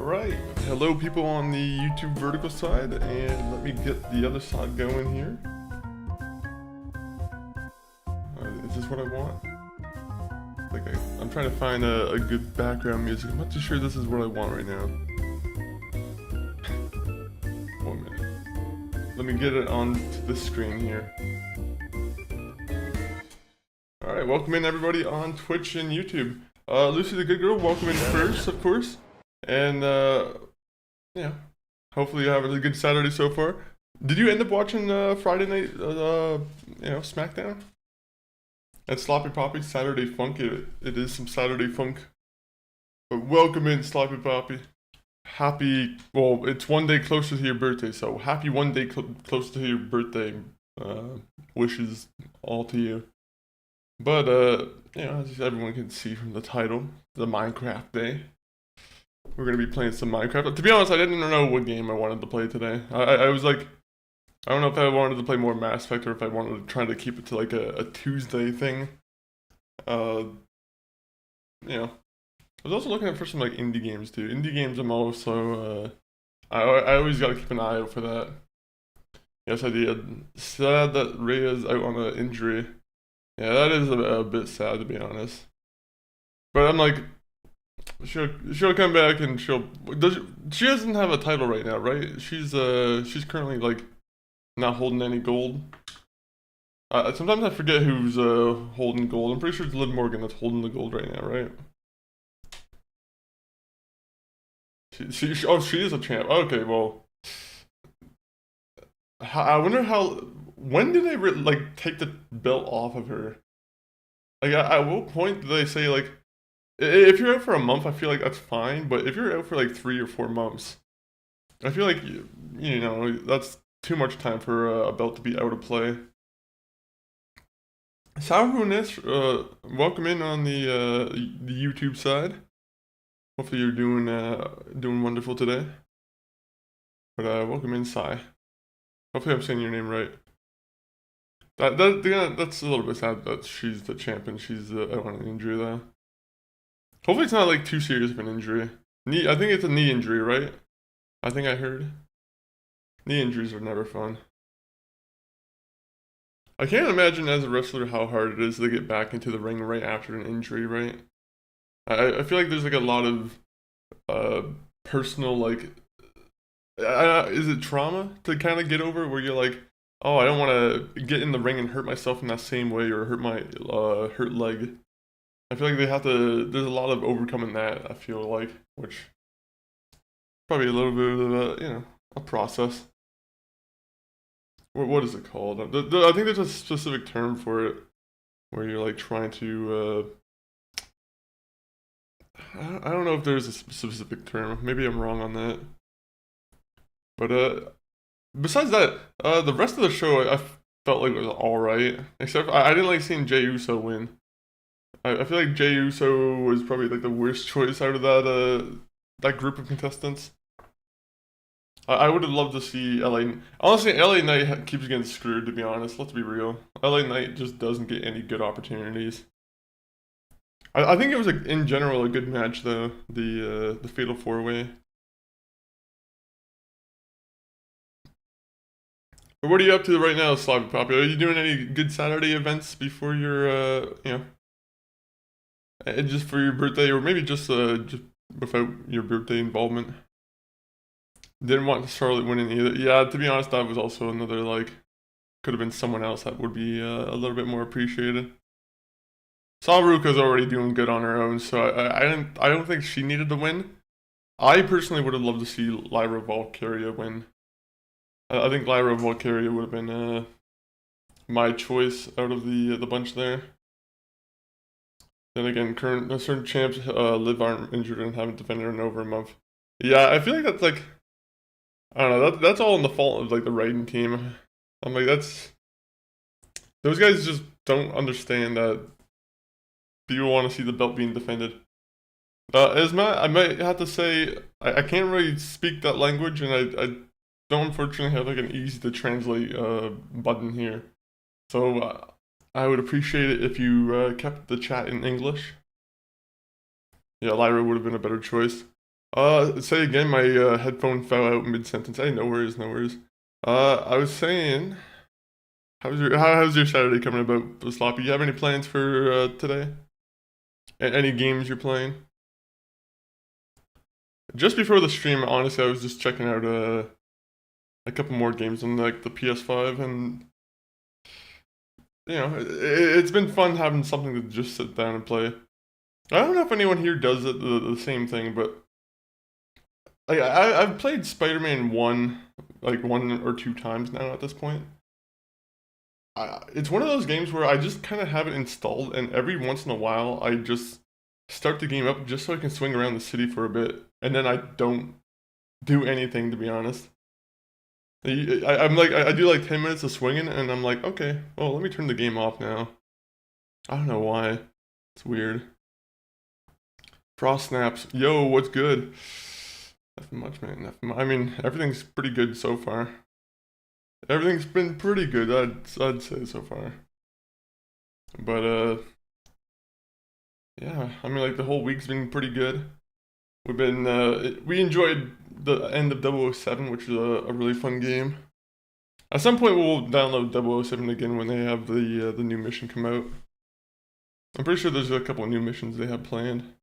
Alright, hello people on the YouTube vertical side, and let me get the other side going here. Is this what I want? I'm trying to find a good background music. I'm not too sure this is what I want right now. 1 minute. Let me get it onto the screen here. Alright, welcome in everybody on Twitch and YouTube. Lucy the Good Girl, welcome in first, of course. And, yeah, hopefully you have a good Saturday so far. Did you end up watching Friday night, SmackDown? And Sloppy Poppy, Saturday Funk. It is some Saturday Funk. But welcome in, Sloppy Poppy. Happy, well, it's one day closer to your birthday, so happy one day closer to your birthday. Wishes all to you. But, as everyone can see from the title, the Minecraft Day. We're going to be playing some Minecraft. To be honest, I didn't know what game I wanted to play today. I was like, I don't know if I wanted to play more Mass Effect or if I wanted to try to keep it to like a Tuesday thing. I was also looking for some like indie games too. Indie games I'm also, I always got to keep an eye out for that. Yes, I did. Sad that Rhea's out on an injury. Yeah, that is a bit sad to be honest. But I'm like, she'll come back and she doesn't have a title right now, right? She's currently like not holding any gold. Sometimes I forget who's holding gold. I'm pretty sure it's Liv Morgan that's holding the gold right now, right? She is a champ. Okay, well, I wonder when do they like take the belt off of her? Like at what point do they say like? If you're out for a month, I feel like that's fine. But if you're out for like 3 or 4 months, I feel like that's too much time for a belt to be out of play. Saurunes, welcome in on the YouTube side. Hopefully you're doing wonderful today. But welcome in, Sai. Hopefully I'm saying your name right. That's a little bit sad that she's the champion. She's out on an injury though. Hopefully it's not like too serious of an injury. I think it's a knee injury, right? I think I heard. Knee injuries are never fun. I can't imagine as a wrestler how hard it is to get back into the ring right after an injury, right? I feel like there's like a lot of personal like, is it trauma to kind of get over where you're like, oh, I don't want to get in the ring and hurt myself in that same way or hurt my hurt leg. I feel like there's a lot of overcoming that, I feel like, which probably a little bit of a process. What is it called? I think there's a specific term for it, where you're like trying to, I don't know if there's a specific term, maybe I'm wrong on that. But, besides that, the rest of the show I felt like it was alright, except I didn't like seeing Jey Uso win. I feel like Jey Uso was probably like the worst choice out of that group of contestants. I would have loved to see LA. Honestly, LA Knight keeps getting screwed. To be honest, let's be real. LA Knight just doesn't get any good opportunities. I think it was in general a good match though. The Fatal 4-Way. But what are you up to right now, Sloppy Poppy? Are you doing any good Saturday events before your just for your birthday, or maybe just without your birthday involvement? Didn't want Charlotte winning either. Yeah, to be honest, that was also another like could have been someone else that would be a little bit more appreciated. Saruka's already doing good on her own, so I don't think she needed to win. I personally would have loved to see Lyra Valkyria win. I think Lyra Valkyria would have been my choice out of the bunch there. Then again, certain champs Liv aren't injured and haven't defended in over a month. Yeah, I feel like that's like, I don't know, that's all in the fault of like the writing team. I'm like, those guys just don't understand that people want to see the belt being defended. I might have to say, I can't really speak that language, and I don't unfortunately have like an easy to translate button here. So I would appreciate it if you kept the chat in English. Yeah, Lyra would have been a better choice. Say again, my headphone fell out mid-sentence. Hey, no worries, no worries. I was saying, how's your Saturday coming about, Sloppy? You have any plans for today? Any games you're playing? Just before the stream, honestly, I was just checking out a couple more games on like the PS5, and it's been fun having something to just sit down and play. I don't know if anyone here does it the same thing, but like I've played Spider-Man 1 like one or two times now at this point. It's one of those games where I just kind of have it installed, and every once in a while I just start the game up just so I can swing around the city for a bit, and then I don't do anything, to be honest. I'm like I do like 10 minutes of swinging, and I'm like, okay, well, let me turn the game off now. I don't know why. It's weird. Frost snaps. Yo, what's good? Nothing much, man. I mean, everything's pretty good so far. Everything's been pretty good, I'd say so far. But yeah, I mean, like the whole week's been pretty good. We enjoyed the end of 007, which is a really fun game. At some point, we'll download 007 again when they have the new mission come out. I'm pretty sure there's a couple of new missions they have planned.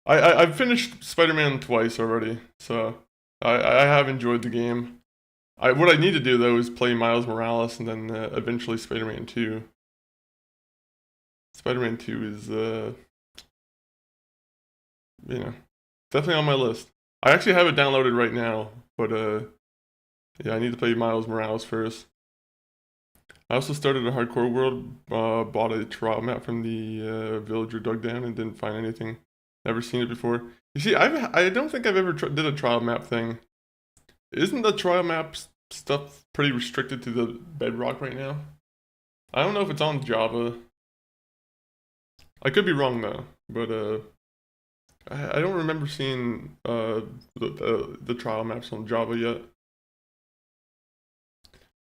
I've finished Spider-Man twice already, so I have enjoyed the game. What I need to do though is play Miles Morales and then eventually Spider-Man 2. Spider-Man 2 is definitely on my list. I actually have it downloaded right now, but yeah, I need to play Miles Morales first. I also started a hardcore world, bought a trial map from the villager dug down and didn't find anything. Never seen it before. You see, I don't think I've ever did a trial map thing. Isn't the trial map stuff pretty restricted to the bedrock right now? I don't know if it's on Java. I could be wrong though, but I don't remember seeing the trial maps on Java yet.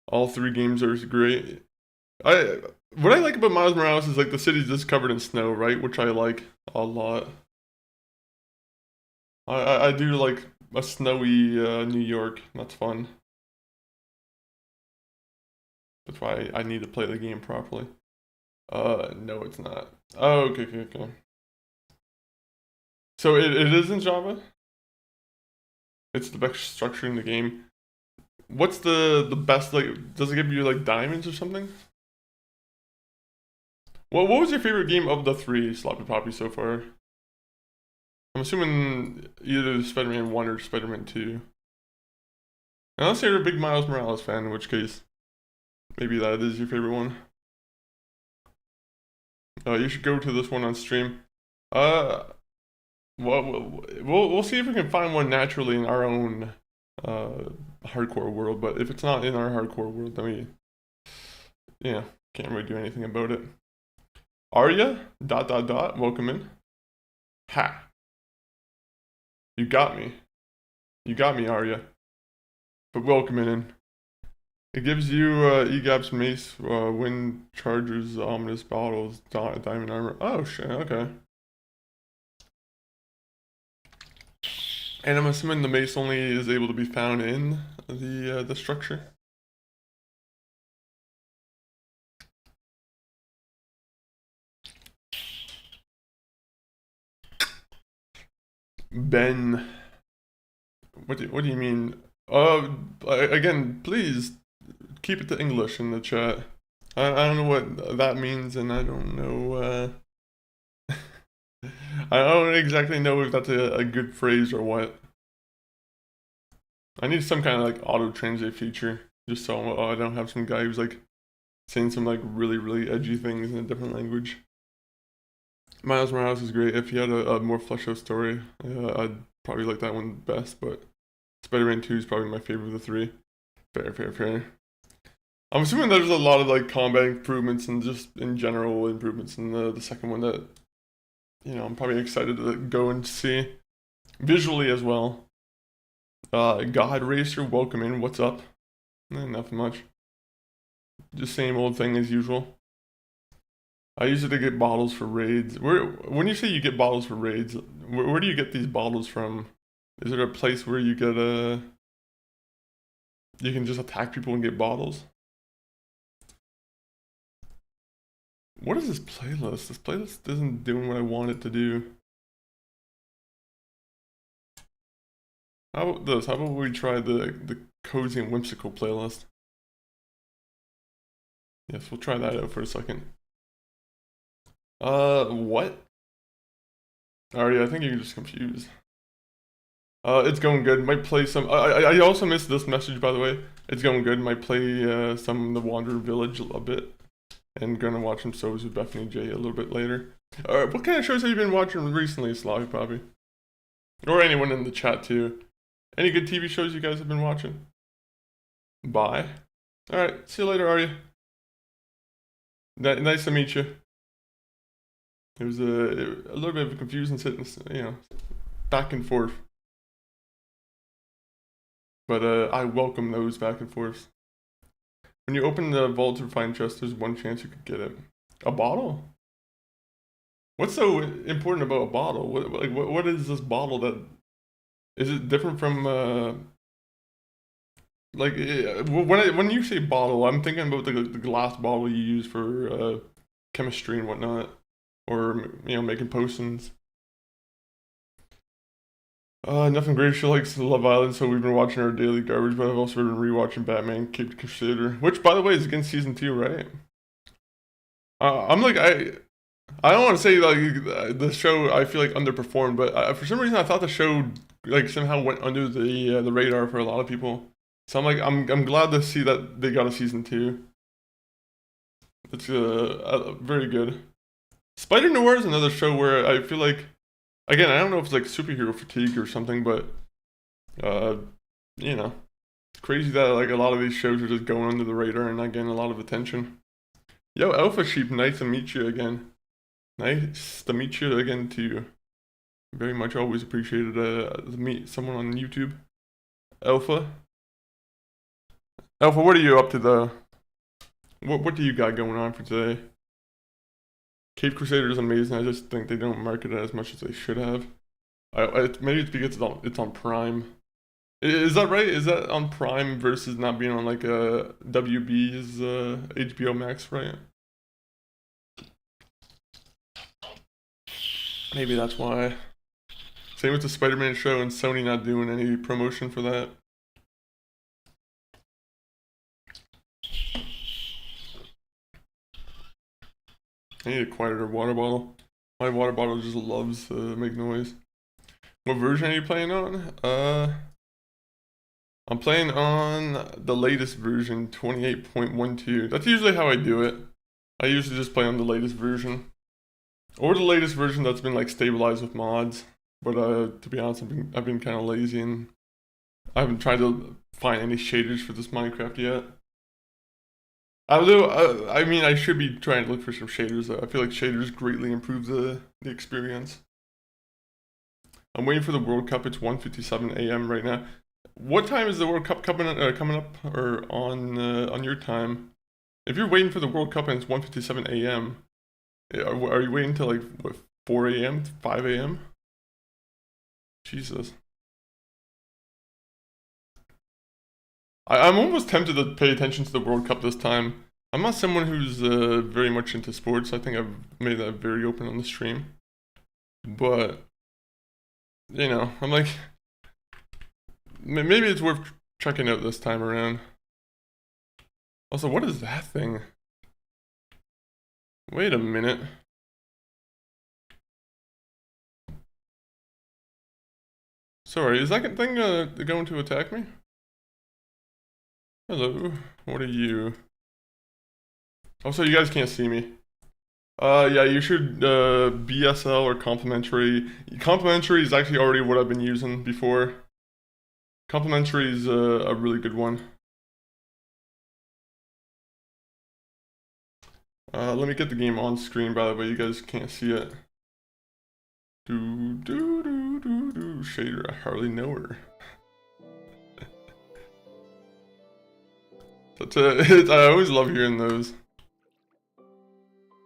All three games are great. What I like about Miles Morales is like the city's just covered in snow, right? Which I like a lot. I do like a snowy New York. That's fun. That's why I need to play the game properly. No, it's not. Oh, okay. So it is in Java? It's the best structure in the game. What's the best, like, does it give you, like, diamonds or something? Well, what was your favorite game of the three, Sloppy Poppy, so far? I'm assuming either Spider-Man 1 or Spider-Man 2. Unless you're a big Miles Morales fan, in which case, maybe that is your favorite one. You should go to this one on stream. Uh, we'll see if we can find one naturally in our own hardcore world, but if it's not in our hardcore world, then can't really do anything about it. Arya, ... welcome in. Ha. You got me. You got me, Arya. But welcome in. It gives you EGAP's mace, wind chargers, ominous bottles, diamond armor. Oh shit, okay. And I'm assuming the mace only is able to be found in the structure. Ben, what do you mean? Again, please keep it to English in the chat. I don't know what that means, and I don't know. I don't exactly know if that's a good phrase or what. I need some kind of like auto translate feature, just so I don't have some guy who's like saying some like really edgy things in a different language. Miles Morales is great. If he had a more fleshed out story, I'd probably like that one best, but Spider-Man 2 is probably my favorite of the three. Fair. I'm assuming there's a lot of like combat improvements and just in general improvements in the second one that, I'm probably excited to go and see. Visually as well. God Racer, welcome in. What's up? Nothing much. Just same old thing as usual. I use it to get bottles for raids. When you say you get bottles for raids, where do you get these bottles from? Is there a place where you get you can just attack people and get bottles? What is this playlist? This playlist isn't doing what I want it to do. How about this? How about we try the cozy and whimsical playlist? Yes, we'll try that out for a second. What? Alright, I think you're just confused. It's going good. Might play some. I also missed this message, by the way. It's going good. Might play some The Wanderer Village a bit. And gonna watch some shows with Bethany J a little bit later. What kind of shows have you been watching recently, Slavi Poppy? Or anyone in the chat too. Any good TV shows you guys have been watching? Bye. Alright, see you later, Arya. Nice to meet you. It was a little bit of a confusing sitting, back and forth. But I welcome those back and forth. When you open the vault to find chest, there's one chance you could get it. A bottle? What's so important about a bottle? What is this bottle that... Is it different from, when you say bottle, I'm thinking about the glass bottle you use for chemistry and whatnot. Or, making potions. Nothing great. She likes Love Island, so we've been watching our daily garbage, but I've also been rewatching Batman Caped Crusader, which, by the way, is against season 2, right? I don't want to say, the show, I feel like, underperformed, but for some reason, I thought the show, somehow went under the radar for a lot of people. So I'm glad to see that they got a season 2. It's very good. Spider Noir is another show where I feel like, again, I don't know if it's like superhero fatigue or something, but, it's crazy that a lot of these shows are just going under the radar and not getting a lot of attention. Yo, Alpha Sheep, nice to meet you again. Nice to meet you again too. Very much always appreciated to meet someone on YouTube. Alpha, what are you up to though? What do you got going on for today? Caped Crusader is amazing. I just think they don't market it as much as they should have. Maybe it's because it's on Prime. Is that right? Is that on Prime versus not being on WB's HBO Max, right? Maybe that's why. Same with the Spider-Man show and Sony not doing any promotion for that. I need a quieter water bottle. My water bottle just loves to make noise. What version are you playing on? I'm playing on the latest version, 28.12. That's usually how I do it. I usually just play on the latest version. Or the latest version that's been stabilized with mods. But to be honest, I've been kind of lazy and I haven't tried to find any shaders for this Minecraft yet. Although, I mean, I should be trying to look for some shaders. I feel like shaders greatly improve the experience. I'm waiting for the World Cup. It's 1:57 a.m. right now. What time is the World Cup coming up, or on your time? If you're waiting for the World Cup and it's 1:57 a.m., are you waiting until 4 a.m., 5 a.m.? Jesus. I'm almost tempted to pay attention to the World Cup this time. I'm not someone who's very much into sports. I think I've made that very open on the stream. But, I'm like, maybe it's worth checking out this time around. Also, what is that thing? Wait a minute. Sorry, is that thing going to attack me? Hello, what are you? Also, you guys can't see me. Yeah, you should BSL or complimentary. Complimentary is actually already what I've been using before. Complimentary is a really good one. Let me get the game on screen, by the way, you guys can't see it. Shader, I hardly know her. I always love hearing those.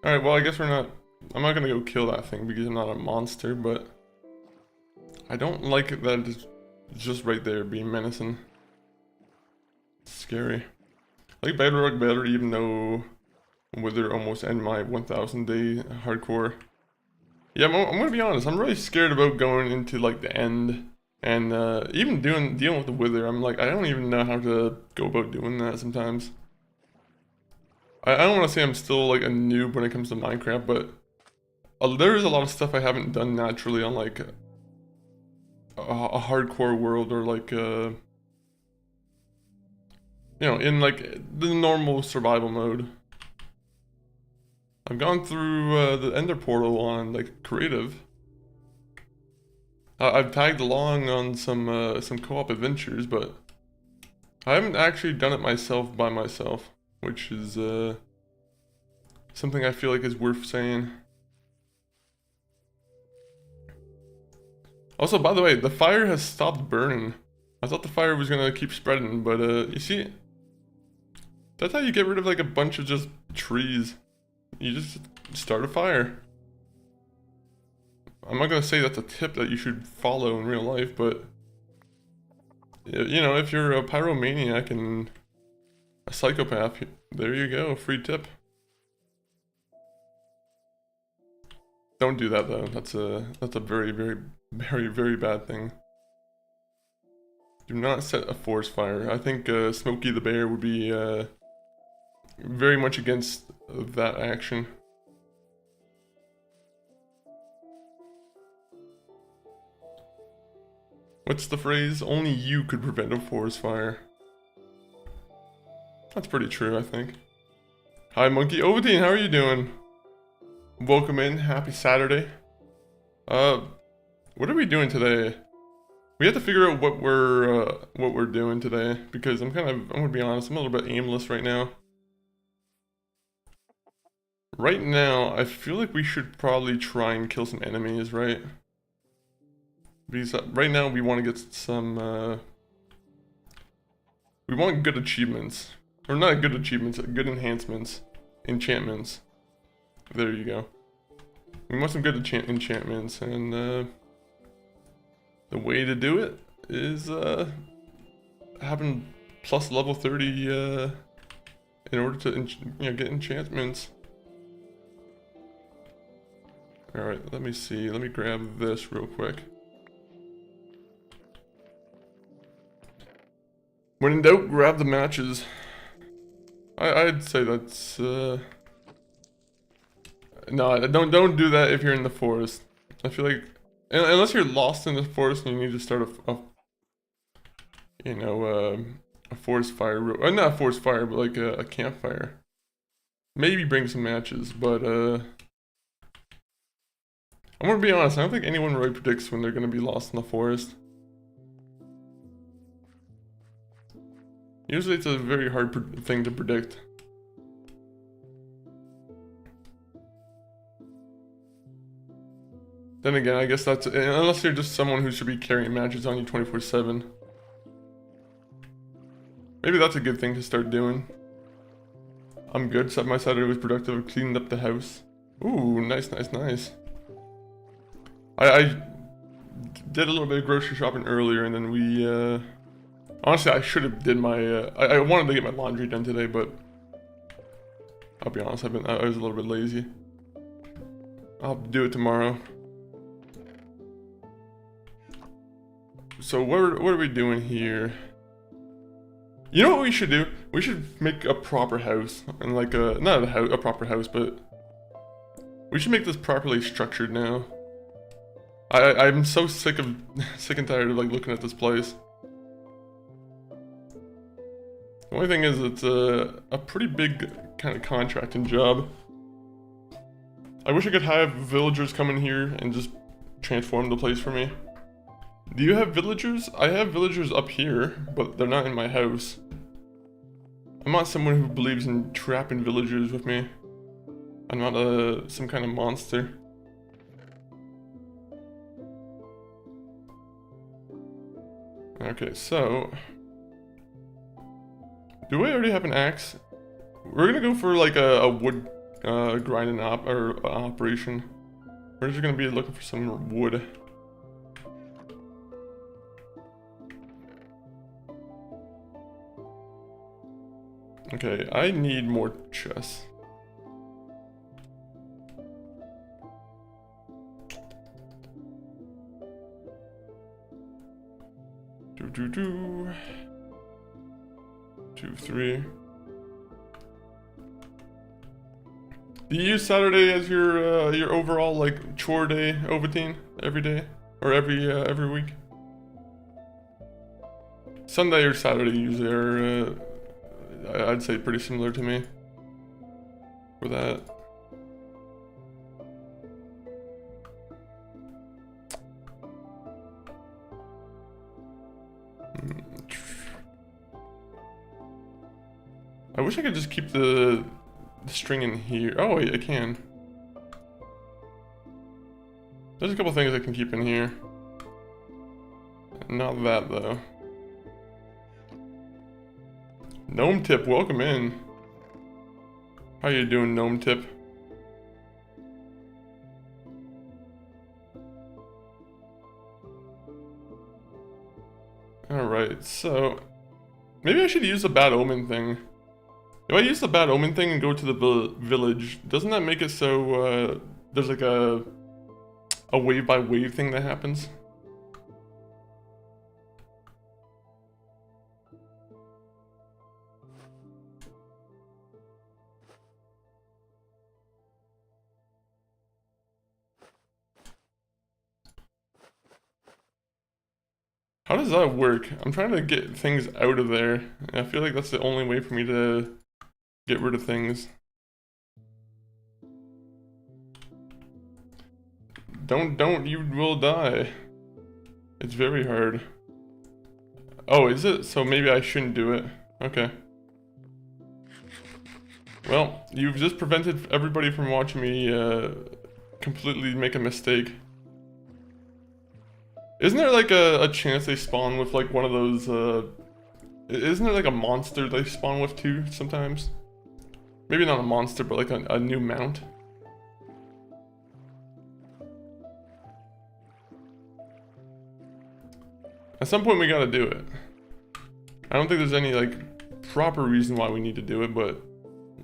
Alright, well, I guess we're not... I'm not gonna go kill that thing because I'm not a monster, but... I don't like it that it's just right there being menacing. It's scary. I like Bedrock better even though... Wither almost end my 1000 day hardcore. Yeah, I'm gonna be honest, I'm really scared about going into like the end. And even dealing with the Wither, I'm like, I don't even know how to go about doing that sometimes. I don't want to say I'm still like a noob when it comes to Minecraft, but there's a lot of stuff I haven't done naturally on like a hardcore world or like you know, in like the normal survival mode. I've gone through the Ender portal on like creative. I've tagged along on some co-op adventures, but I haven't actually done it myself by myself, which is something I feel like is worth saying. Also, by the way, the fire has stopped burning. I thought the fire was gonna keep spreading, but you see, that's how you get rid of like a bunch of just trees. You just start a fire. I'm not gonna say that's a tip that you should follow in real life, but you know, if you're a pyromaniac and a psychopath, there you go, free tip. Don't do that though. That's a very, very, very, very bad thing. Do not set a forest fire. I think Smokey the Bear would be very much against that action. What's the phrase? Only you could prevent a forest fire. That's pretty true, I think. Hi, Monkey. Ovaltine, how are you doing? Welcome in. Happy Saturday. What are we doing today? We have to figure out what we're doing today because I'm gonna be honest, I'm a little bit aimless right now. Right now, I feel like we should probably try and kill some enemies, right? Because right now we want to get some, we want good achievements. Or not good achievements, good enhancements. Enchantments. There you go. We want some good enchantments, and the way to do it is having plus level 30 in order to get enchantments. Alright, let me see. Let me grab this real quick. When in doubt, grab the matches. I'd say that's no, don't do that if you're in the forest. I feel like unless you're lost in the forest and you need to start a forest fire, not a forest fire, but like a campfire. Maybe bring some matches, but I'm gonna be honest, I don't think anyone really predicts when they're gonna be lost in the forest. Usually it's a very hard thing to predict. Then again, I guess that's, unless you're just someone who should be carrying matches on you 24/7. Maybe that's a good thing to start doing. I'm good, my Saturday was productive, cleaned up the house. Ooh, nice, nice, nice. I did a little bit of grocery shopping earlier, and then we, honestly, I should have did my, I wanted to get my laundry done today, but I'll be honest, I was a little bit lazy. I'll do it tomorrow. So what are we doing here? You know what we should do? We should make a proper house, and like not a proper house, but we should make this properly structured now. I'm so sick and tired of like looking at this place. The only thing is it's a pretty big kind of contracting job. I wish I could have villagers come in here and just transform the place for me. Do you have villagers? I have villagers up here, but they're not in my house. I'm not someone who believes in trapping villagers with me. I'm not some kind of monster. Okay, so do I already have an axe? We're gonna go for like a wood grinding operation. We're just gonna be looking for some wood. Okay, I need more chests. Two, 3. Do you use Saturday as your overall like chore day, Ovaltine, every day or every week? Sunday or Saturday usually are I'd say pretty similar to me for that. I wish I could just keep the string in here. Oh wait, I can. There's a couple things I can keep in here. Not that though. Gnome Tip, welcome in. How you doing, Gnome Tip? Alright, so maybe I should use the bad omen thing. If I use the bad omen thing and go to the village, doesn't that make it so there's like a wave by wave thing that happens? How does that work? I'm trying to get things out of there. I feel like that's the only way for me to get rid of things. Don't, you will die. It's very hard. Oh, is it? So maybe I shouldn't do it. Okay. Well, you've just prevented everybody from watching me completely make a mistake. Isn't there like a chance they spawn with like one of those, isn't there like a monster they spawn with too sometimes? Maybe not a monster, but like a new mount. At some point we gotta do it. I don't think there's any like proper reason why we need to do it, but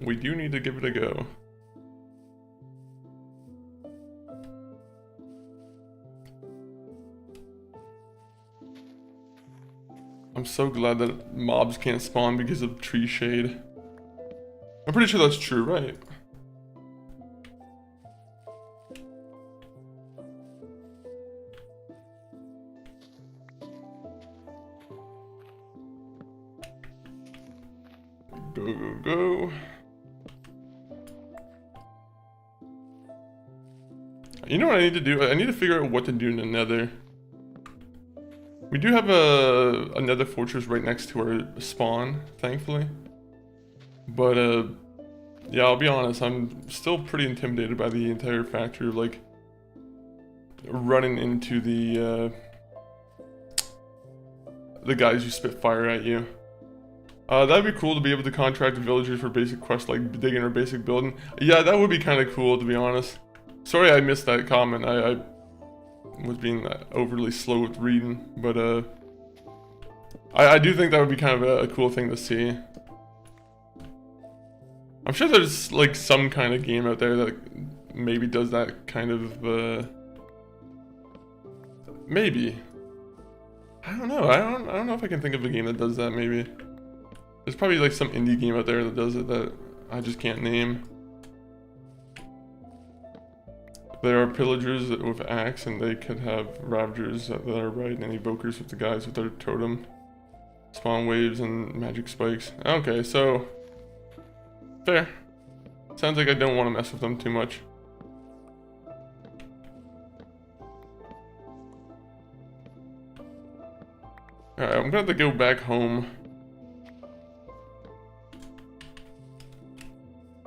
we do need to give it a go. I'm so glad that mobs can't spawn because of tree shade. I'm pretty sure that's true, right? Go, go, go. You know what I need to do? I need to figure out what to do in the nether. We do have a nether fortress right next to our spawn, thankfully. But, yeah, I'll be honest, I'm still pretty intimidated by the entire factor of, like, running into the guys who spit fire at you. That'd be cool to be able to contract villagers for basic quests like digging or basic building. Yeah, that would be kind of cool, to be honest. Sorry I missed that comment. I was being overly slow with reading, but I do think that would be kind of a cool thing to see. I'm sure there's like some kind of game out there that maybe does that kind of maybe. I don't know. I don't know if I can think of a game that does that. Maybe there's probably like some indie game out there that does it that I just can't name. There are pillagers with axe, and they could have ravagers that are right, and evokers with the guys with their totem, spawn waves, and magic spikes. Okay, so fair. Sounds like I don't want to mess with them too much. Alright, I'm gonna have to go back home.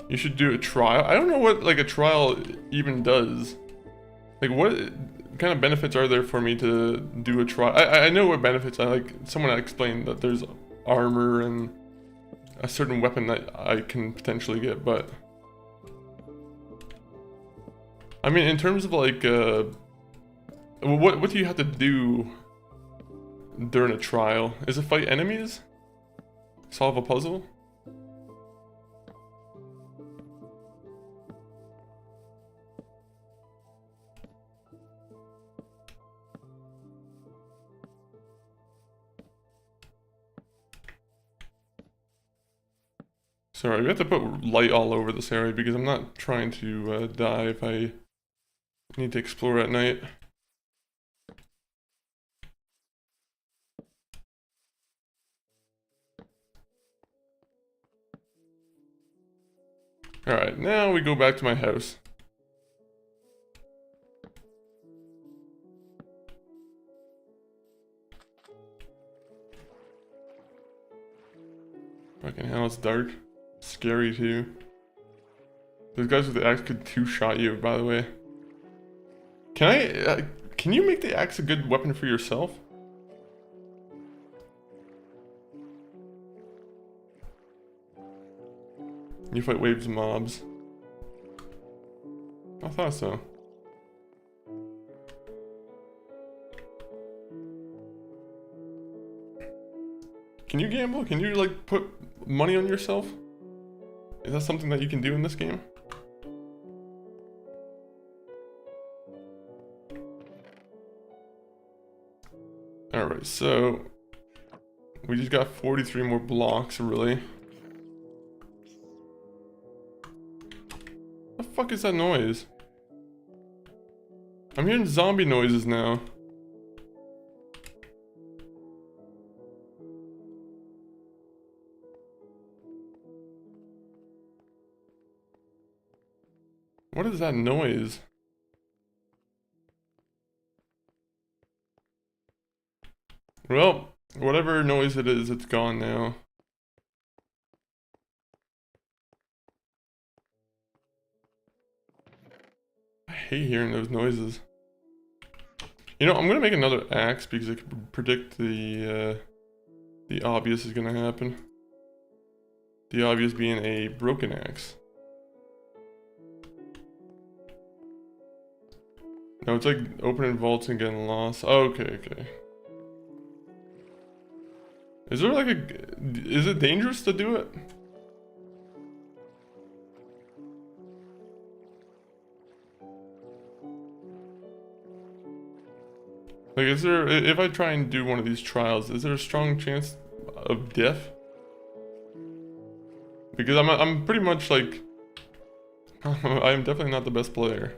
You should do a trial. I don't know what like a trial even does. Like what kind of benefits are there for me to do a trial? I know what benefits. Someone explained that there's armor and a certain weapon that I can potentially get, but I mean, in terms of like, what do you have to do during a trial? Is it fight enemies? Solve a puzzle? Sorry, we have to put light all over this area because I'm not trying to die if I need to explore at night. Alright, now we go back to my house. Fucking hell, it's dark. Scary too. Those guys with the axe could two-shot you, by the way. Can you make the axe a good weapon for yourself? You fight waves of mobs. I thought so. Can you gamble? Can you like put money on yourself? Is that something that you can do in this game? Alright, so we just got 43 more blocks, really. What the fuck is that noise? I'm hearing zombie noises now. What is that noise? Well, whatever noise it is, it's gone now. I hate hearing those noises. You know, I'm gonna make another axe because I can predict the obvious is gonna happen. The obvious being a broken axe. No, it's like opening vaults and getting lost. Oh, okay. Is there like is it dangerous to do it? Like, is there, if I try and do one of these trials, is there a strong chance of death? Because I'm pretty much like, I am definitely not the best player.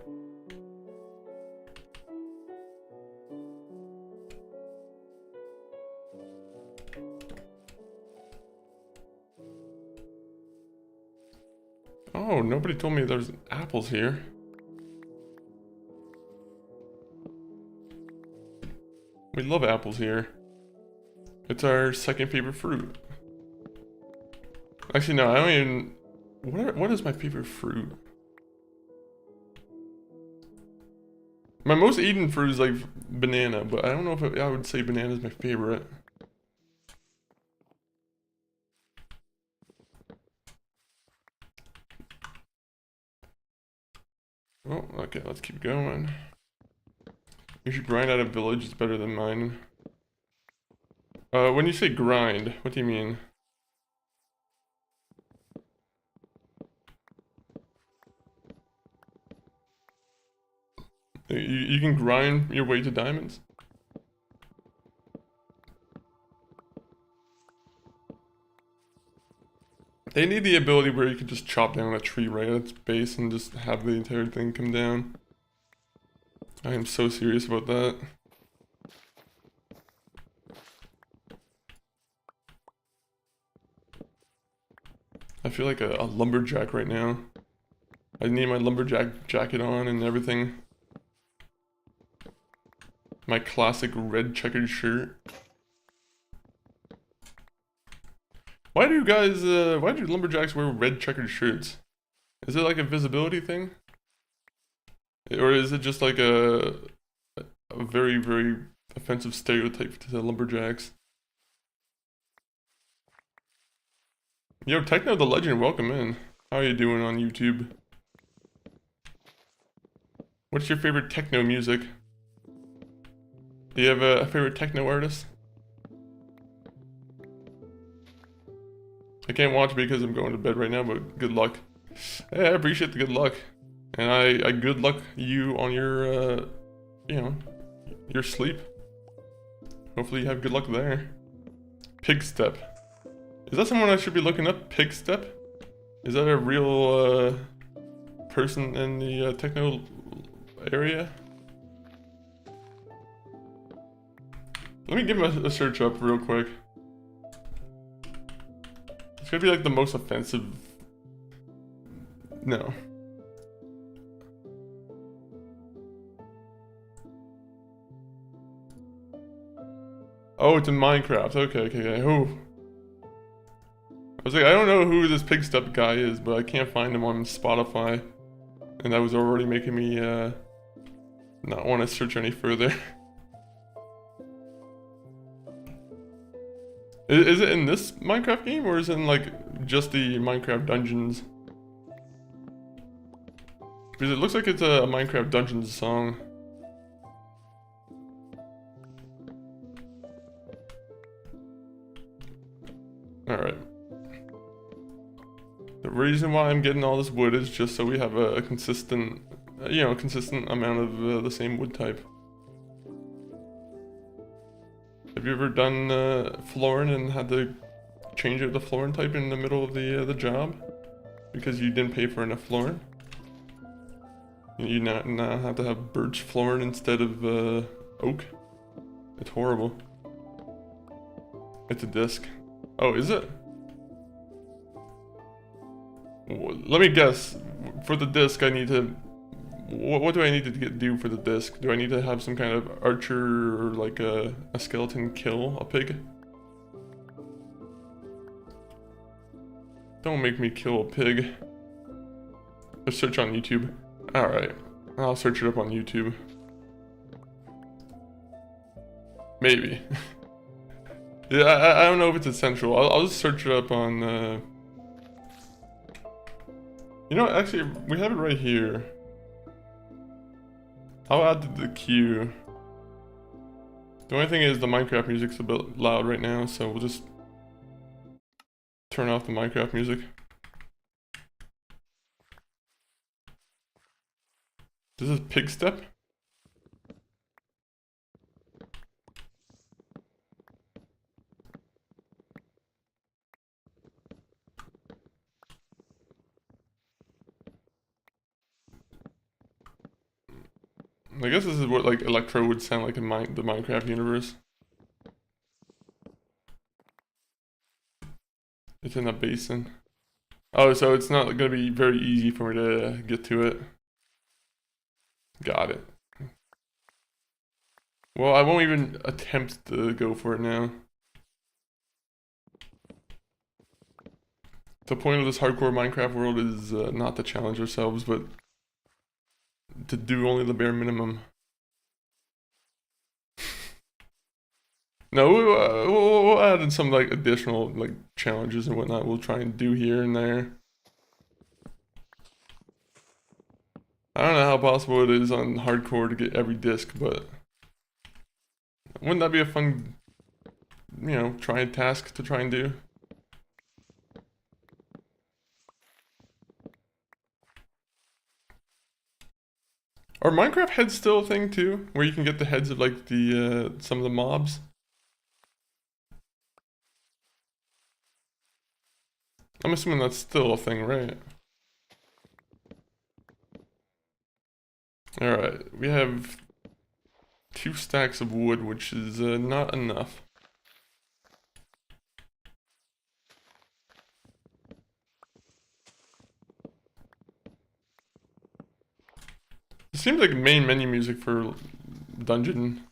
Oh, nobody told me there's apples here. We love apples here. It's our second favorite fruit. Actually, no, I don't even... What is my favorite fruit? My most eaten fruit is like banana, but I don't know if I would say banana is my favorite. Oh, okay, let's keep going. You should grind out a village, it's better than mine. When you say grind, what do you mean? You can grind your way to diamonds? They need the ability where you can just chop down a tree right at its base and just have the entire thing come down. I am so serious about that. I feel like a lumberjack right now. I need my lumberjack jacket on and everything. My classic red checkered shirt. Why do lumberjacks wear red checkered shirts? Is it like a visibility thing? Or is it just like a very, very offensive stereotype to the lumberjacks? Yo, Techno the Legend, welcome in. How are you doing on YouTube? What's your favorite techno music? Do you have a favorite techno artist? I can't watch because I'm going to bed right now, but good luck. Hey, I appreciate the good luck. And I good luck you on your, you know, your sleep. Hopefully you have good luck there. Pig step. Is that someone I should be looking up? Pig step? Is that a real, person in the techno area? Let me give him a search up real quick. It's gonna be like the most offensive. No. Oh, it's in Minecraft. Okay. Who? I was like, I don't know who this pig step guy is, but I can't find him on Spotify. And that was already making me, not want to search any further. Is it in this Minecraft game, or is it in, like, just the Minecraft dungeons? Because it looks like it's a Minecraft Dungeons song. Alright. The reason why I'm getting all this wood is just so we have a consistent, consistent amount of the same wood type. Have you ever done flooring and had to change out the flooring type in the middle of the job? Because you didn't pay for enough flooring? You now have to have birch flooring instead of oak? It's horrible. It's a disc. Oh, is it? Let me guess. For the disc, I need to... What do I need to do for the disc? Do I need to have some kind of archer or like a skeleton kill a pig? Don't make me kill a pig. Let's search on YouTube. Alright. I'll search it up on YouTube. Maybe. Yeah, I don't know if it's essential. I'll just search it up on... You know, actually, we have it right here. I'll add to the queue. The only thing is the Minecraft music's a bit loud right now, so we'll just turn off the Minecraft music. This is pig step? I guess this is what like Electro would sound like in the Minecraft universe. It's in a basin. Oh, so it's not gonna be very easy for me to get to it. Got it. Well, I won't even attempt to go for it now. The point of this hardcore Minecraft world is not to challenge ourselves, but to do only the bare minimum. No, we'll add in some like additional like challenges and whatnot. We'll try and do here and there. I don't know how possible it is on hardcore to get every disc, but wouldn't that be a fun, task to try and do? Are Minecraft heads still a thing too? Where you can get the heads of like the some of the mobs? I'm assuming that's still a thing, right? Alright, we have 2 stacks of wood, which is not enough. It seems like main menu music for dungeon.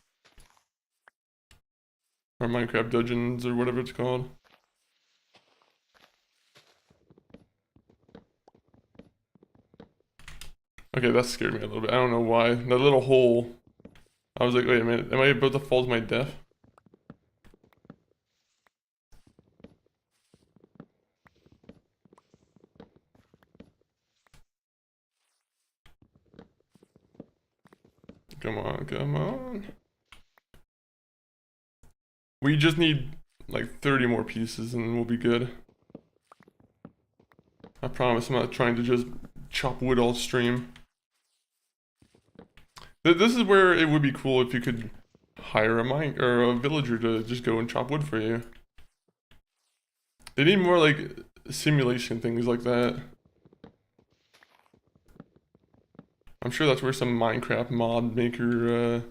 Or Minecraft Dungeons, or whatever it's called. Okay, that scared me a little bit. I don't know why. That little hole. I was like, wait a minute, am I about to fall to my death? Come on, come on. We just need like 30 more pieces and we'll be good. I promise I'm not trying to just chop wood all stream. This is where it would be cool if you could hire a mine or a villager to just go and chop wood for you. They need more like simulation things like that. I'm sure that's where some Minecraft mod maker,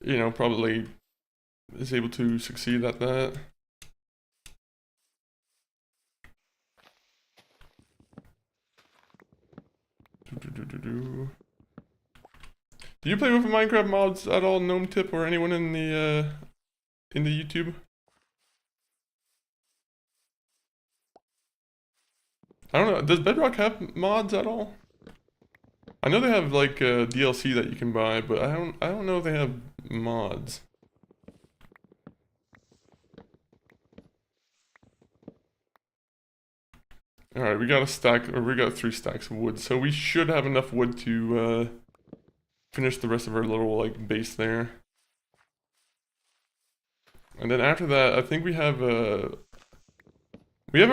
you know, probably is able to succeed at that. Do you play with Minecraft mods at all, Gnome Tip, or anyone in the YouTube? I don't know. Does Bedrock have mods at all? I know they have like DLC that you can buy, but I don't know if they have mods. All right, we got a stack, or we got 3 stacks of wood, so we should have enough wood to finish the rest of our little like base there. And then after that, I think we have our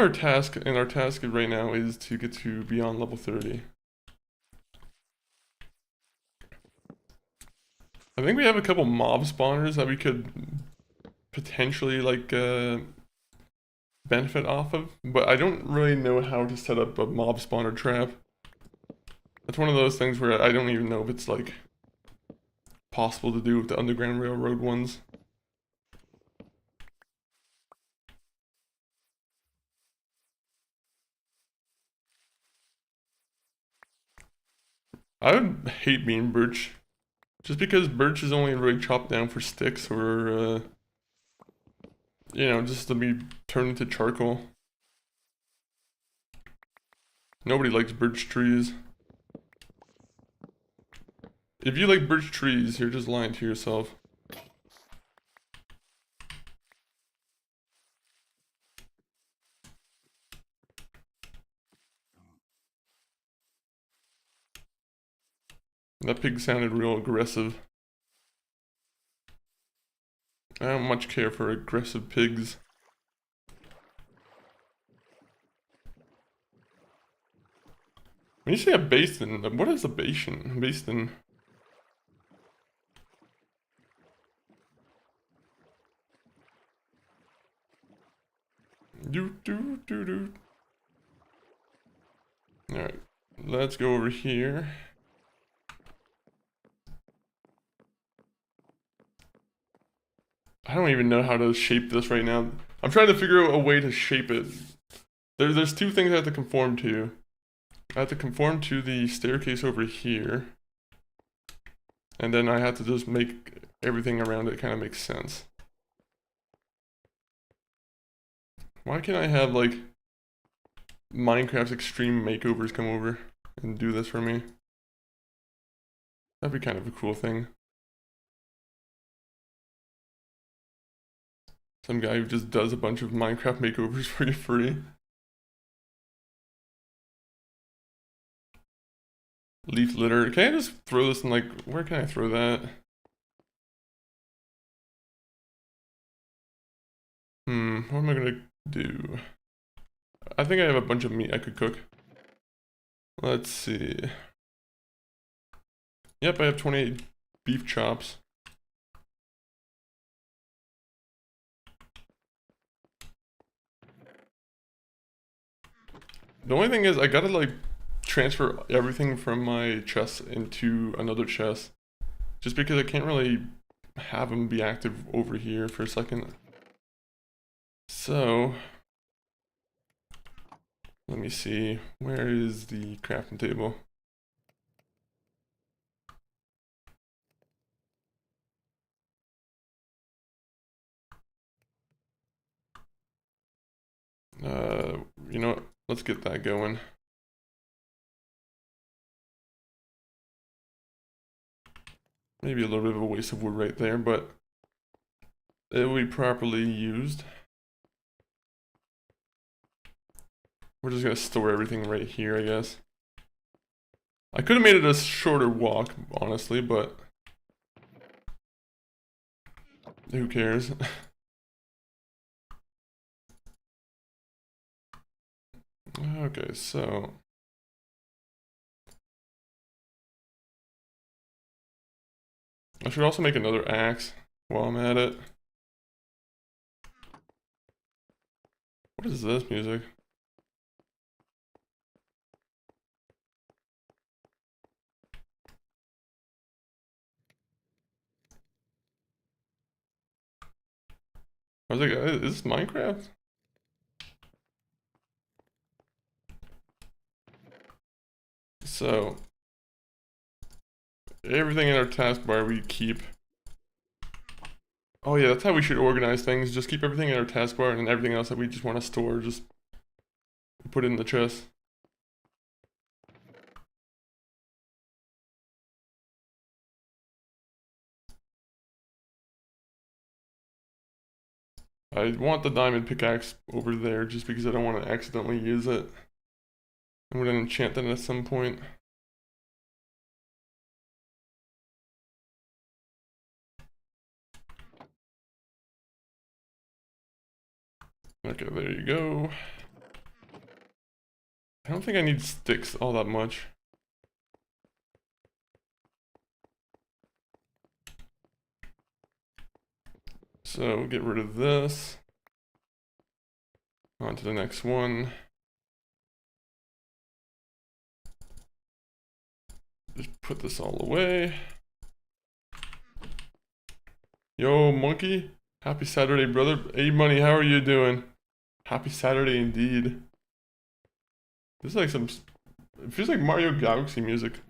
task, and our task right now is to get to beyond level 30. I think we have a couple mob spawners that we could potentially like benefit off of, but I don't really know how to set up a mob spawner trap. That's one of those things where I don't even know if it's like possible to do with the Underground Railroad ones. I would hate being birch, just because birch is only really chopped down for sticks or you know, just to be turned into charcoal. Nobody likes birch trees. If you like birch trees, you're just lying to yourself. That pig sounded real aggressive. I don't much care for aggressive pigs. When you say a basin, what is a basin? Basin. Do. Alright, let's go over here. I don't even know how to shape this right now. I'm trying to figure out a way to shape it. There's 2 things I have to conform to. I have to conform to the staircase over here. And then I have to just make everything around it kind of make sense. Why can't I have like Minecraft's extreme makeovers come over and do this for me? That'd be kind of a cool thing. Some guy who just does a bunch of Minecraft makeovers for you free. Leaf litter. Can I just throw this in like, where can I throw that? What am I gonna do? I think I have a bunch of meat I could cook. Let's see. Yep, I have 28 beef chops. The only thing is I gotta like transfer everything from my chest into another chest. Just because I can't really have them be active over here for a second. So, let me see, where is the crafting table? You know what, let's get that going. Maybe a little bit of a waste of wood right there, but it will be properly used. We're just gonna store everything right here, I guess. I could have made it a shorter walk, honestly, but Who cares? Okay, so I should also make another axe while I'm at it. What is this music? I was like, is this Minecraft? So everything in our taskbar we keep. Oh yeah, that's how we should organize things. Just keep everything in our taskbar, and then everything else that we just want to store, just put it in the chest. I want the diamond pickaxe over there just because I don't want to accidentally use it. I'm gonna enchant it at some point. Okay, there you go. I don't think I need sticks all that much. So get rid of this. On to the next one. Just put this all away. Yo, monkey. Happy Saturday, brother. Hey, Money, how are you doing? Happy Saturday indeed. This is like some... It feels like Mario Galaxy music.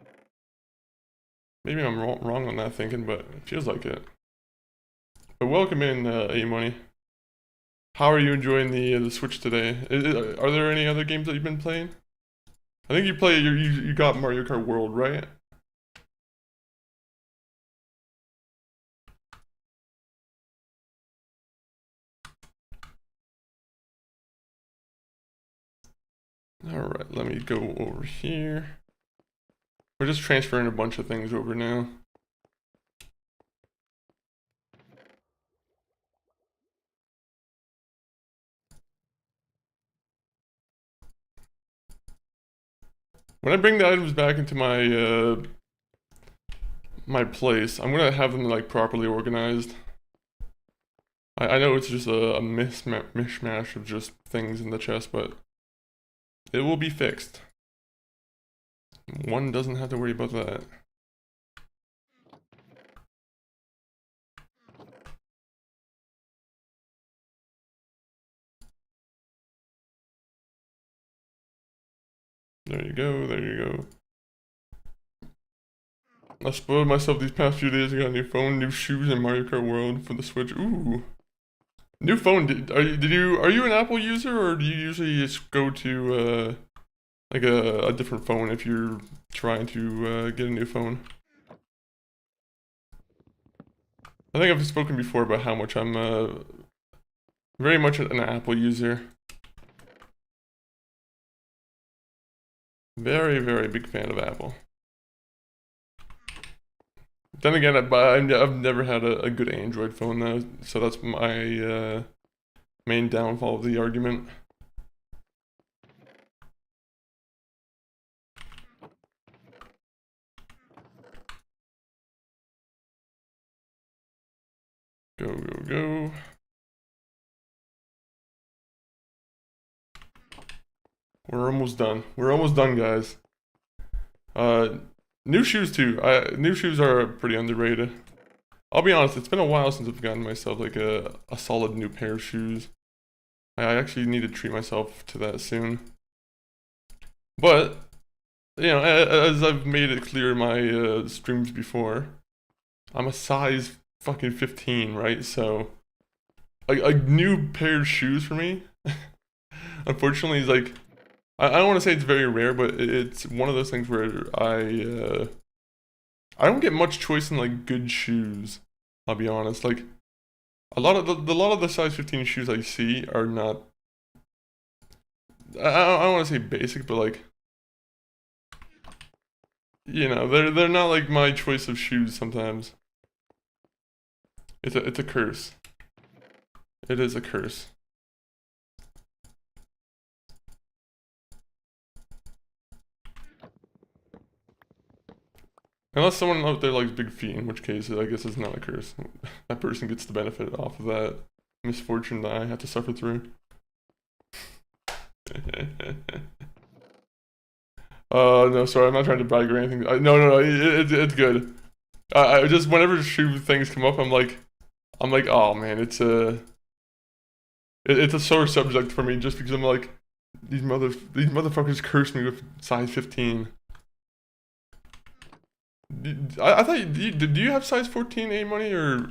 Maybe I'm wrong on that thinking, but it feels like it. But welcome in, A-Money. How are you enjoying the Switch today? Are there any other games that you've been playing? I think you got Mario Kart World, right? Alright, let me go over here. We're just transferring a bunch of things over now. When I bring the items back into my my place, I'm gonna have them like properly organized. I know it's just a mishmash of just things in the chest, but it will be fixed. One doesn't have to worry about that. There you go, there you go. I spoiled myself these past few days. I got a new phone, new shoes, and Mario Kart World for the Switch. Ooh. New phone, are you an Apple user, or do you usually just go to like a different phone if you're trying to get a new phone? I think I've spoken before about how much I'm very much an Apple user. Very, very big fan of Apple. Then again, I've never had a good Android phone though, so that's my main downfall of the argument. Go, go, go. We're almost done. We're almost done, guys. New shoes too. New shoes are pretty underrated. I'll be honest, it's been a while since I've gotten myself like a solid new pair of shoes. I actually need to treat myself to that soon. But, you know, as I've made it clear in my streams before, I'm a size fucking 15, right? So, a new pair of shoes for me, unfortunately, is like, I don't want to say it's very rare, but it's one of those things where I don't get much choice in like good shoes. I'll be honest. Like a lot of the size 15 shoes I see are not. I don't want to say basic, but like, you know, they're not like my choice of shoes sometimes. It's a curse. It is a curse. Unless someone out there likes big feet, in which case I guess it's not a curse. That person gets the benefit off of that misfortune that I had to suffer through. No, sorry, I'm not trying to brag or anything. No, it's good. I just, whenever shoe things come up, I'm like, oh man, it's a sore subject for me, just because I'm like, these motherfuckers curse me with size 15. I thought, do you have size 14 A money, or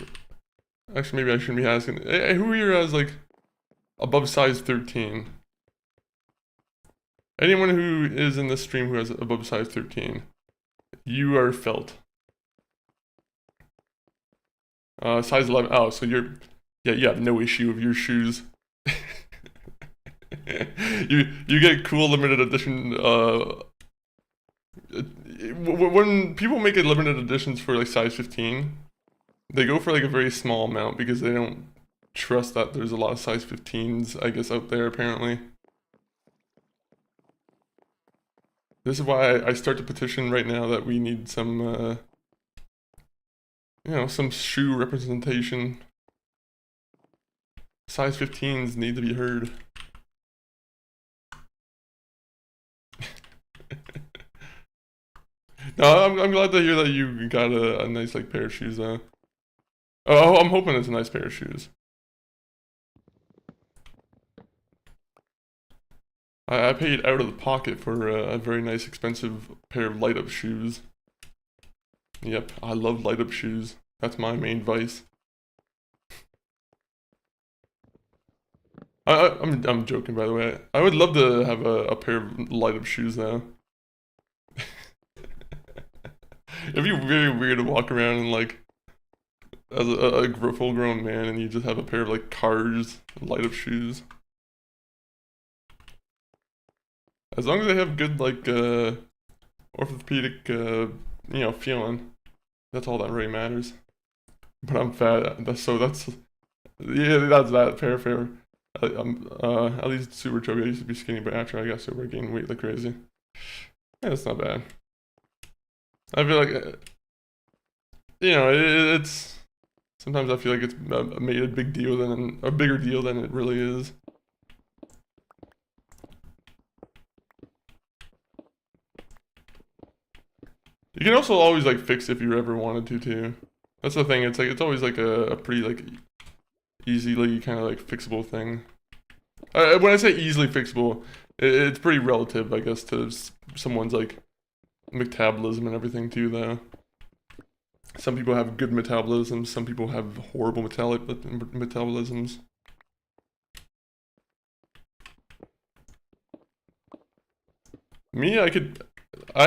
actually maybe I shouldn't be asking. Hey, who here has like above size 13? Anyone who is in this stream who has above size 13, you are felt. Size 11. Oh, so you have no issue with your shoes. you get cool limited edition. When people make it limited editions for like size 15, they go for like a very small amount because they don't trust that there's a lot of size 15s, I guess, out there apparently. This is why I start to petition right now that we need some, some shoe representation. Size 15s need to be heard. No, I'm glad to hear that you got a nice like pair of shoes though. Oh, I'm hoping it's a nice pair of shoes. I paid out of the pocket for a very nice expensive pair of light up shoes. Yep, I love light up shoes. That's my main vice. I'm joking, by the way. I would love to have a pair of light up shoes now. It'd be very weird to walk around and like as a full grown man and you just have a pair of like Cars light up shoes. As long as they have good like orthopedic feeling, that's all that really matters. But I'm fat, that's that fair. At least super chubby. I used to be skinny, but after I got sober, I gained weight like crazy. Yeah, that's not bad. I feel like, it's sometimes I feel like it's made a bigger deal than it really is. You can also always like fix if you ever wanted to too. That's the thing. It's like it's always like a pretty like easily kind of like fixable thing. When I say easily fixable, it's pretty relative, I guess, to someone's like metabolism and everything too, though. Some people have good metabolisms, some people have horrible metabolisms. Me, I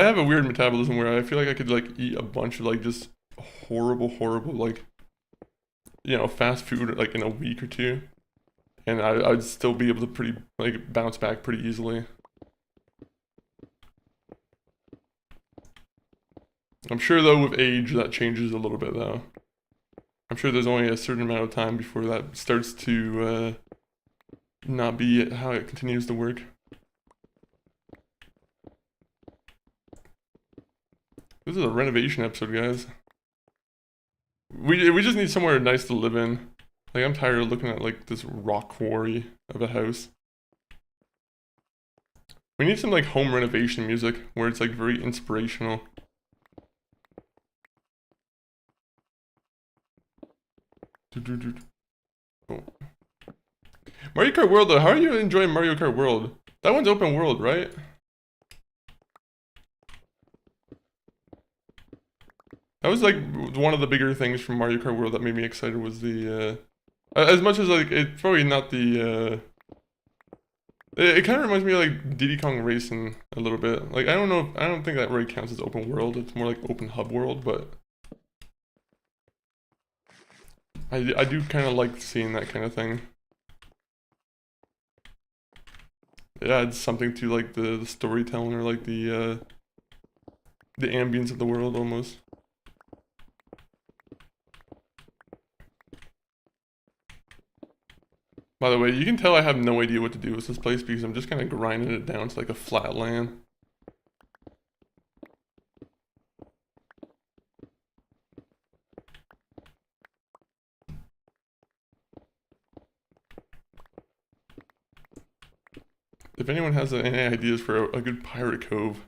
have a weird metabolism where I feel like I could like eat a bunch of like just horrible like, fast food like in a week or two. And I'd still be able to bounce back pretty easily. I'm sure though with age that changes a little bit though. I'm sure there's only a certain amount of time before that starts to not be how it continues to work. This is a renovation episode, guys. We just need somewhere nice to live in. Like, I'm tired of looking at like this rock quarry of a house. We need some like home renovation music where it's like very inspirational. Oh. Mario Kart World though, how are you enjoying Mario Kart World? That one's open world, right? That was like one of the bigger things from Mario Kart World that made me excited was the as much as like it's probably not the it kind of reminds me of like Diddy Kong Racing a little bit. Like I don't think that really counts as open world. It's more like open hub world, but I do kind of like seeing that kind of thing. It adds something to like the storytelling or like the ambience of the world almost. By the way, you can tell I have no idea what to do with this place because I'm just kind of grinding it down to like a flat land. If anyone has any ideas for a good pirate cove,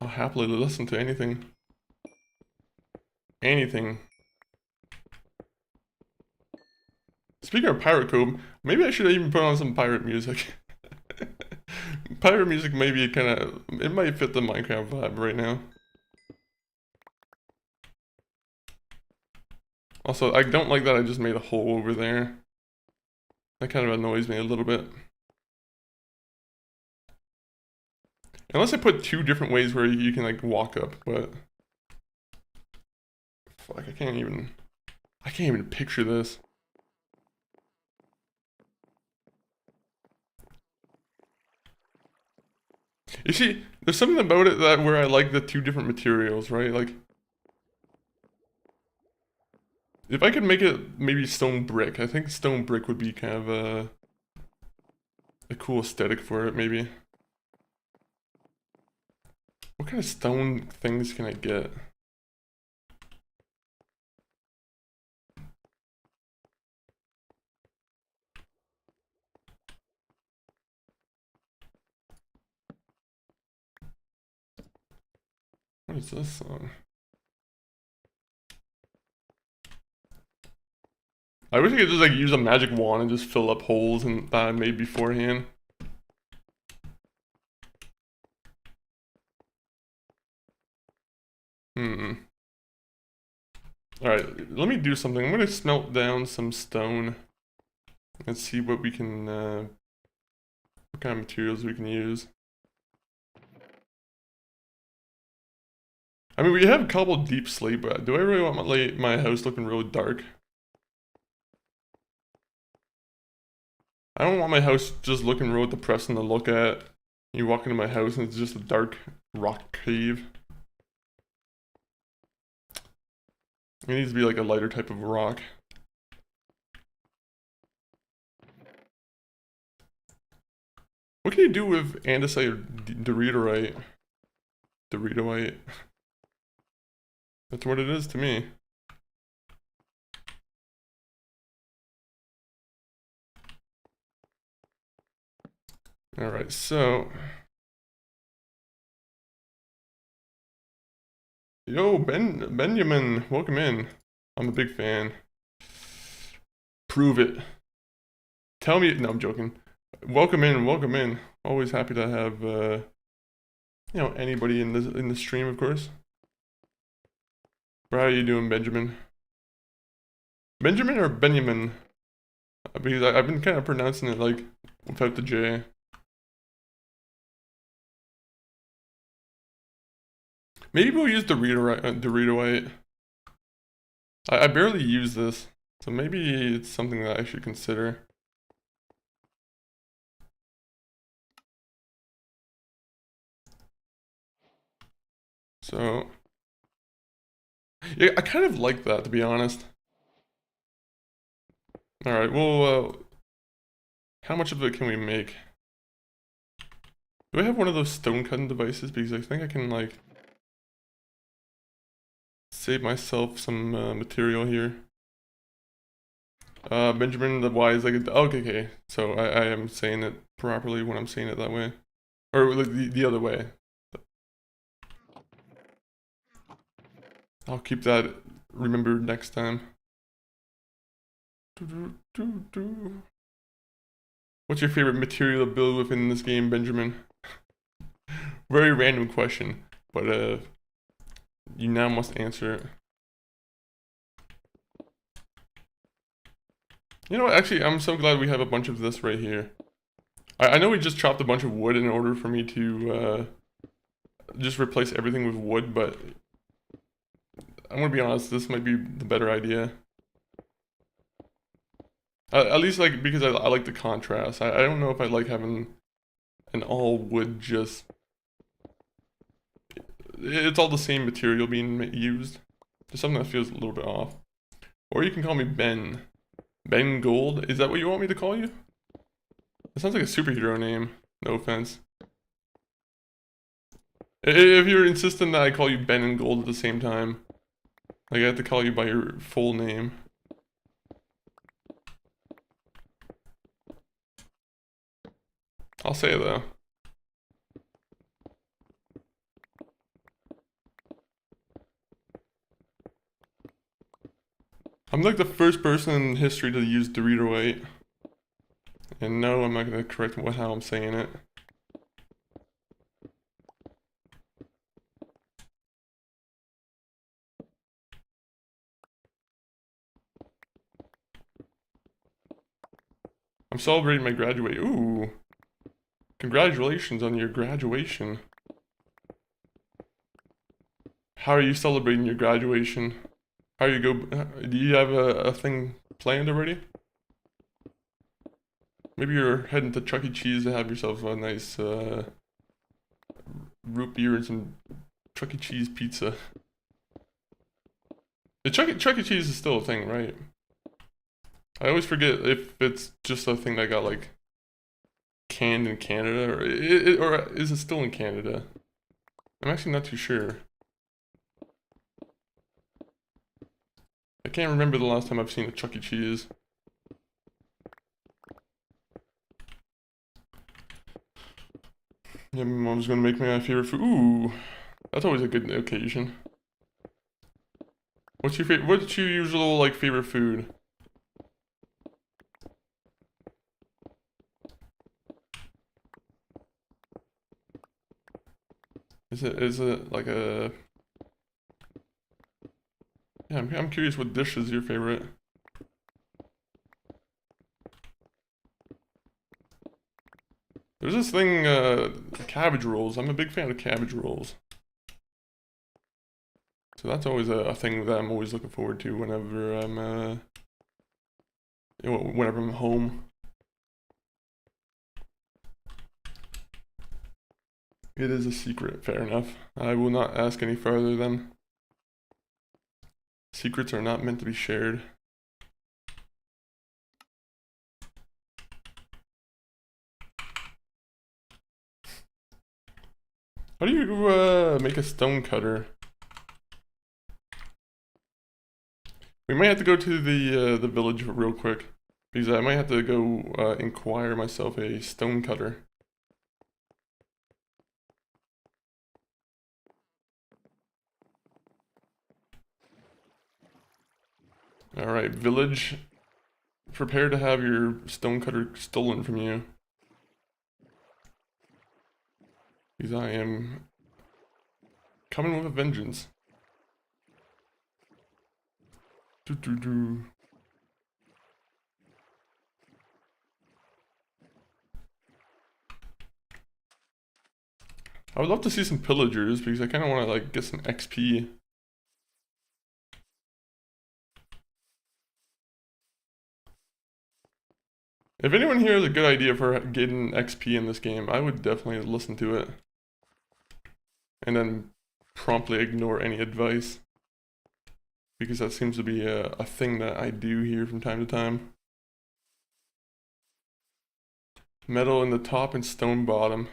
I'll happily listen to anything. Anything. Speaking of pirate cove, maybe I should even put on some pirate music. Pirate music maybe it might fit the Minecraft vibe right now. Also, I don't like that I just made a hole over there. That kind of annoys me a little bit. Unless I put two different ways where you can like walk up, but fuck, I can't even picture this. You see, there's something about it that where I like the two different materials, right? Like, if I could make it maybe stone brick, I think stone brick would be kind of a cool aesthetic for it, maybe. What kind of stone things can I get? What is this song? I wish I could just like use a magic wand and just fill up holes that I made beforehand. Alright, let me do something. I'm gonna smelt down some stone and see what we can, what kind of materials we can use. I mean, we have cobbled deep slate, but do I really want my house looking real dark? I don't want my house just looking real depressing to look at. You walk into my house and it's just a dark rock cave. It needs to be like a lighter type of rock. What can you do with andesite or doritite? Doritite. That's what it is to me. Alright, so... Yo, Benjamin, welcome in. I'm a big fan. Prove it. Tell me... No, I'm joking. Welcome in, welcome in. Always happy to have, you know, anybody in the stream, of course. How are you doing, Benjamin? Benjamin or Benjamin? Because I've been kind of pronouncing it like without the J. Maybe we'll use Doritite. I barely use this, so maybe it's something that I should consider. So, yeah, I kind of like that, to be honest. Alright, well, how much of it can we make? Do I have one of those stone cutting devices? Because I think I can, like, save myself some material here. Benjamin the Wise, like, okay, so I am saying it properly when I'm saying it that way. Or like, the other way. I'll keep that remembered next time. What's your favorite material to build within this game, Benjamin? Very random question, but you now must answer it. You know what, actually, I'm so glad we have a bunch of this right here. I know we just chopped a bunch of wood in order for me to just replace everything with wood, but I'm gonna be honest, this might be the better idea. At least, like, because I like the contrast. I don't know if I like having an all wood just... It's all the same material being used. There's something that feels a little bit off. Or you can call me Ben. Ben Gold? Is that what you want me to call you? It sounds like a superhero name. No offense. If you're insisting that I call you Ben and Gold at the same time, like I have to call you by your full name. I'll say it though. I'm like the first person in history to use Dorito 8. And no, I'm not gonna correct how I'm saying it. I'm celebrating my graduation. Ooh. Congratulations on your graduation. How are you celebrating your graduation? How are you do you have a thing planned already? Maybe you're heading to Chuck E. Cheese to have yourself a nice root beer and some Chuck E. Cheese pizza. The Chuck E. Cheese is still a thing, right? I always forget if it's just a thing that got like canned in Canada, or is it still in Canada? I'm actually not too sure. I can't remember the last time I've seen a Chuck E. Cheese. Yeah, my mom's gonna make me my favorite food. Ooh, that's always a good occasion. What's your usual like favorite food? Is it like a... Yeah, I'm curious what dish is your favorite. There's this thing, cabbage rolls. I'm a big fan of cabbage rolls. So that's always a thing that I'm always looking forward to whenever I'm, whenever I'm home. It is a secret, fair enough. I will not ask any further then. Secrets are not meant to be shared. How do you make a stone cutter? We might have to go to the village real quick, because I might have to go inquire myself a stone cutter. Alright, village. Prepare to have your stone cutter stolen from you. Because I am coming with a vengeance. I would love to see some pillagers because I kind of want to like get some XP. If anyone here has a good idea for getting XP in this game, I would definitely listen to it. And then promptly ignore any advice. Because that seems to be a thing that I do here from time to time. Metal in the top and stone bottom.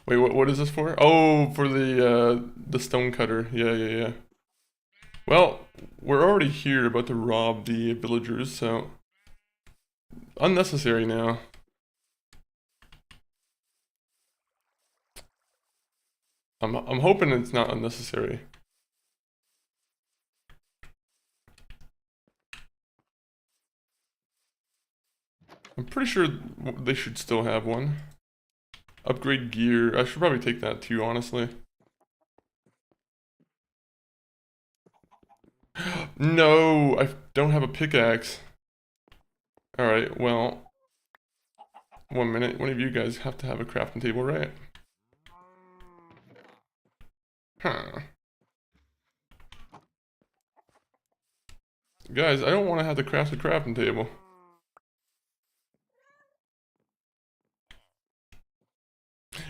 Wait, what is this for? Oh, for the stone cutter. Yeah. Well, we're already here about to rob the villagers, so... Unnecessary now. I'm hoping it's not unnecessary. I'm pretty sure they should still have one. Upgrade gear. I should probably take that too, honestly. No, I don't have a pickaxe. Alright, well... 1 minute. One of you guys have to have a crafting table, right? Huh. Guys, I don't want to have to craft a crafting table.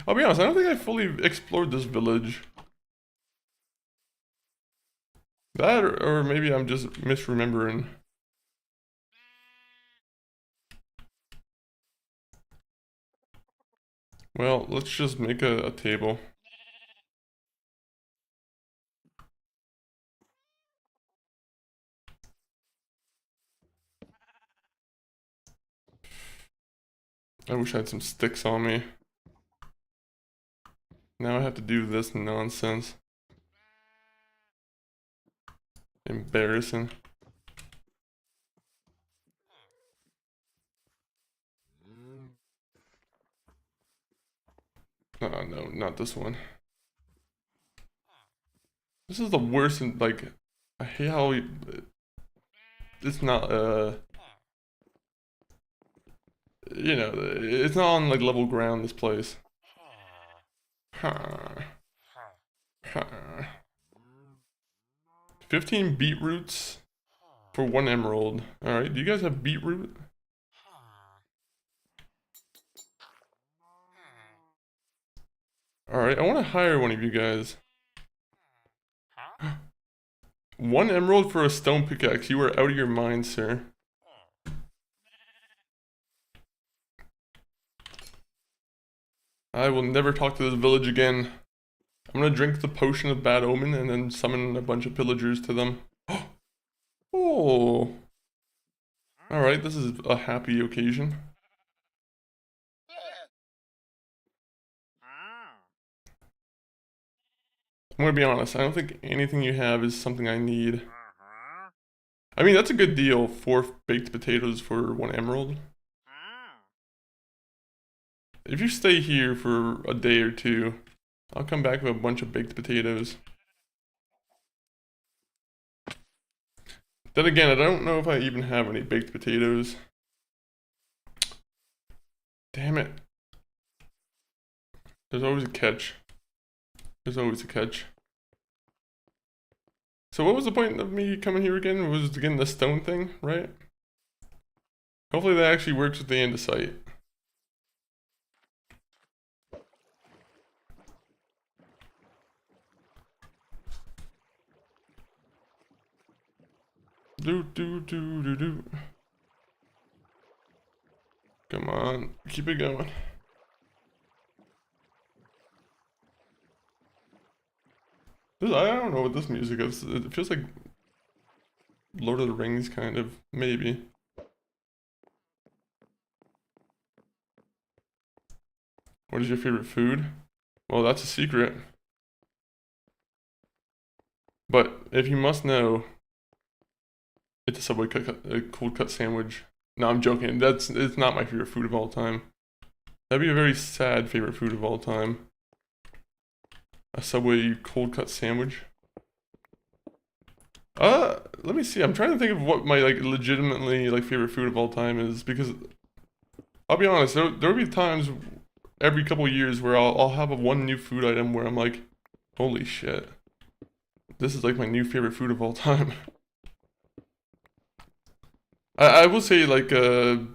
I'll be honest, I don't think I fully explored this village. That, or maybe I'm just misremembering. Well, let's just make a table. I wish I had some sticks on me. Now I have to do this nonsense. Embarrassing. Oh no, not this one. This is the worst in, like, I hate how it's not, you know, it's not on, like, level ground, this place. Huh. Huh. 15 beetroots for 1 emerald. Alright, do you guys have beetroot? Alright, I want to hire one of you guys. 1 emerald for a stone pickaxe. You are out of your mind, sir. I will never talk to this village again. I'm gonna drink the potion of bad omen and then summon a bunch of pillagers to them. Oh. Alright, this is a happy occasion. I'm gonna be honest, I don't think anything you have is something I need. I mean, that's a good deal. 4 baked potatoes for 1 emerald. If you stay here for a day or two, I'll come back with a bunch of baked potatoes. Then again, I don't know if I even have any baked potatoes. Damn it. There's always a catch. There's always a catch. So what was the point of me coming here again? It was getting the stone thing, right? Hopefully that actually works with the andesite. Do. Come on, keep it going. I don't know what this music is. It feels like Lord of the Rings, kind of. Maybe. What is your favorite food? Well, that's a secret. But if you must know, it's a Subway cold cut sandwich. No, I'm joking. It's not my favorite food of all time. That'd be a very sad favorite food of all time. A Subway cold cut sandwich. Let me see. I'm trying to think of what my like legitimately like favorite food of all time is, because I'll be honest, there'll be times every couple years where I'll have one new food item where I'm like, holy shit, this is like my new favorite food of all time. I will say like a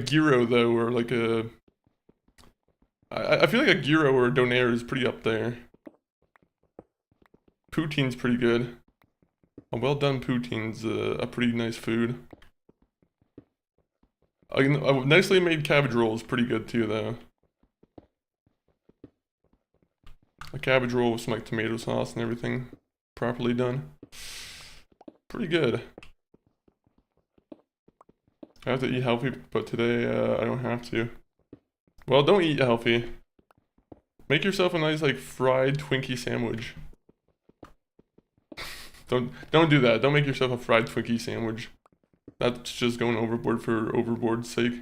gyro though, or like I feel like a gyro or a donair is pretty up there. Poutine's pretty good. A well done poutine's a pretty nice food. A nicely made cabbage roll is pretty good too though. A cabbage roll with some like tomato sauce and everything properly done. Pretty good. I have to eat healthy, but today I don't have to. Well, don't eat healthy. Make yourself a nice like fried Twinkie sandwich. Don't do that. Don't make yourself a fried Twinkie sandwich. That's just going overboard for overboard's sake.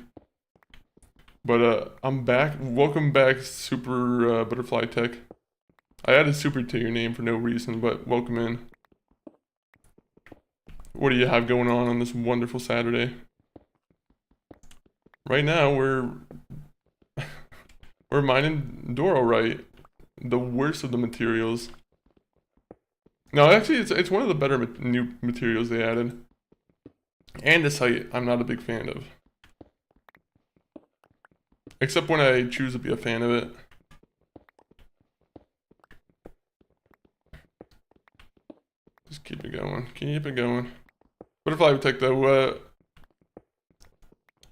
But I'm back. Welcome back, Super Butterfly Tech. I added super to your name for no reason, but welcome in. What do you have going on this wonderful Saturday? Right now we're mining dororite, the worst of the materials. No, actually, it's one of the better new materials they added. Andesite, I'm not a big fan of. Except when I choose to be a fan of it. Just keep it going. Keep it going. Butterfly Tech, though,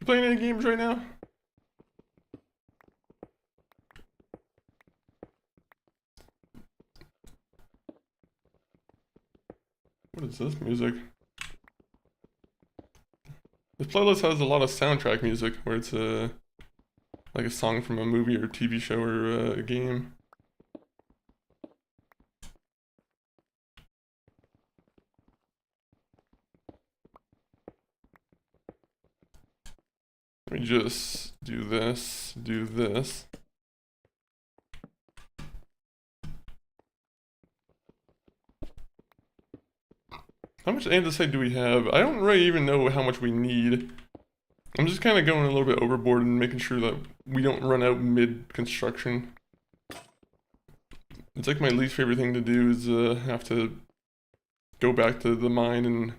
you playing any games right now? What is this music? This playlist has a lot of soundtrack music where it's like a song from a movie or TV show or a game. Let me just do this, do this. How much andesite do we have? I don't really even know how much we need. I'm just kind of going a little bit overboard and making sure that we don't run out mid-construction. It's like my least favorite thing to do is have to go back to the mine and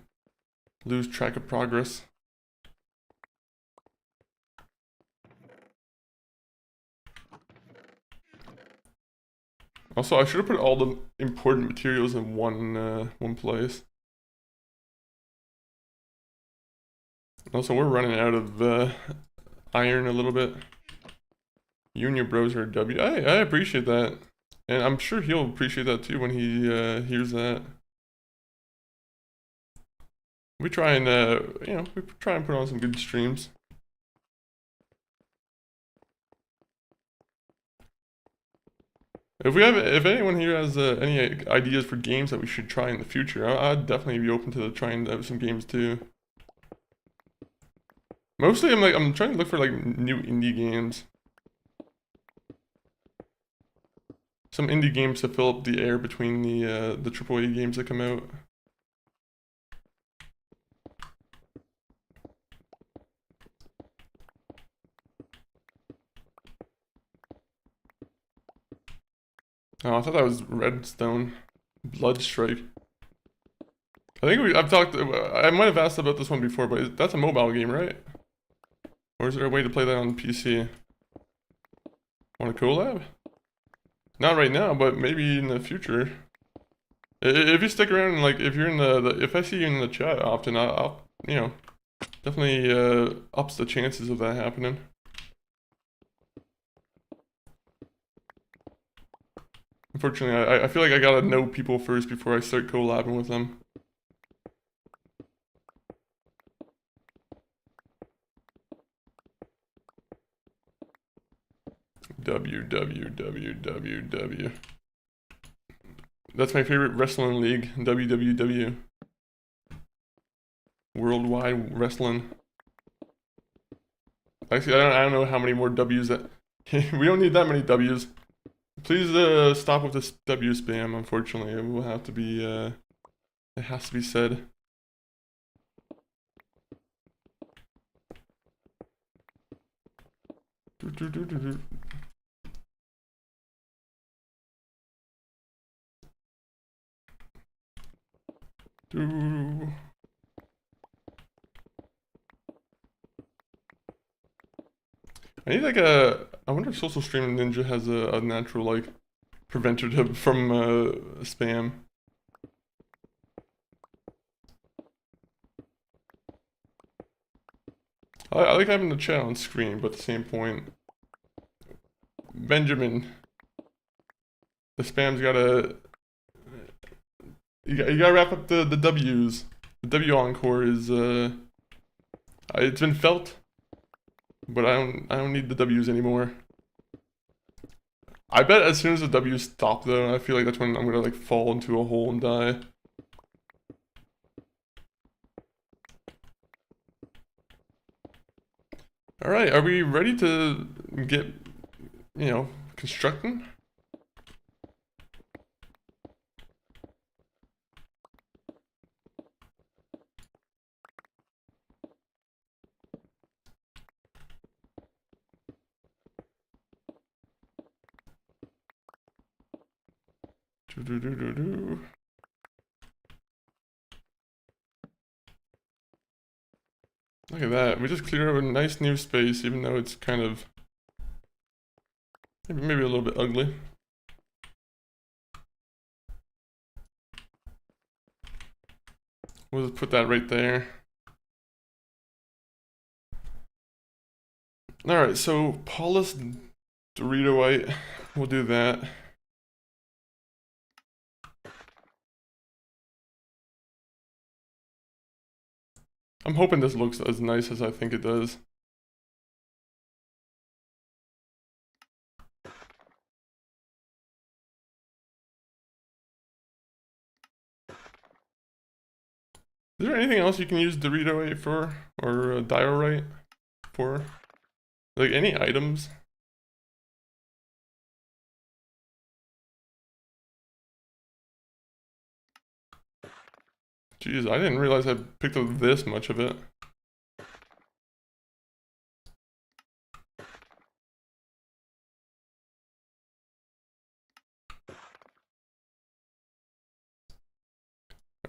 lose track of progress. Also, I should have put all the important materials in one place. Also, we're running out of iron a little bit. You and your bros are a W. I appreciate that. And I'm sure he'll appreciate that too when he hears that. We try and, you know, we try and put on some good streams. If anyone here has any ideas for games that we should try in the future, I'd definitely be open to trying out some games too. Mostly, I'm trying to look for like new indie games. Some indie games to fill up the air between the AAA games that come out. Oh, I thought that was Redstone. Bloodstrike. I think I've talked, I might have asked about this one before, but that's a mobile game, right? Or is there a way to play that on PC? Want a collab? Not right now, but maybe in the future. If you stick around, like, if you're in if I see you in the chat often, I'll you know, definitely ups the chances of that happening. Unfortunately, I feel like I gotta know people first before I start collabing with them. WWWWW. That's my favorite wrestling league, WWW. Worldwide Wrestling. Actually, I don't know how many more W's that... We don't need that many W's. Please stop with this W spam, unfortunately. It will have to be, it has to be said. I need like I wonder if Social Stream Ninja has a natural like preventative from spam. I like having the chat on screen, but at the same point, Benjamin, the spam's gotta. You gotta wrap up the W's. The W encore is it's been felt, but I don't need the W's anymore. I bet as soon as the W's stop though, I feel like that's when I'm gonna like fall into a hole and die. Alright, are we ready to get, you know, constructing? Look at that, we just cleared out a nice new space, even though it's kind of maybe a little bit ugly. We'll just put that right there. Alright, so polished Doritoite, we'll do that. I'm hoping this looks as nice as I think it does. Is there anything else you can use Dorito for, or diorite for? Like any items? Jeez, I didn't realize I picked up this much of it.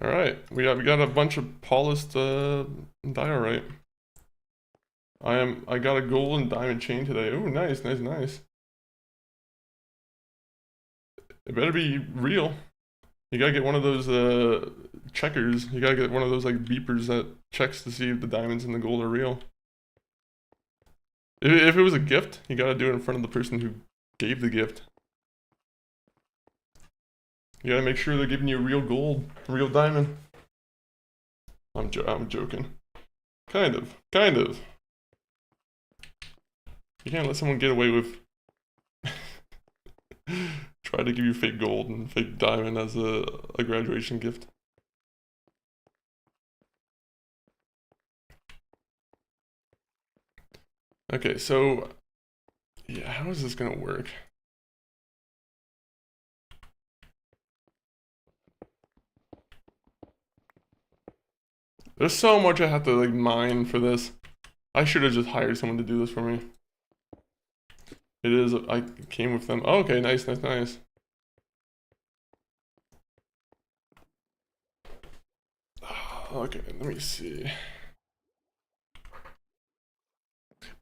Alright, we got a bunch of polished diorite. I got a gold and diamond chain today. Oh, nice, nice, nice. It better be real. You gotta get one of those checkers. You gotta get one of those like beepers that checks to see if the diamonds and the gold are real. If it was a gift, you gotta do it in front of the person who gave the gift. You gotta make sure they're giving you real gold, real diamond. I'm joking. Kind of. You can't let someone get away with try to give you fake gold and fake diamond as a graduation gift. Okay, so yeah, how is this gonna work? There's so much I have to like mine for this. I should have just hired someone to do this for me. It is, I came with them. Oh, okay, nice. Okay, let me see.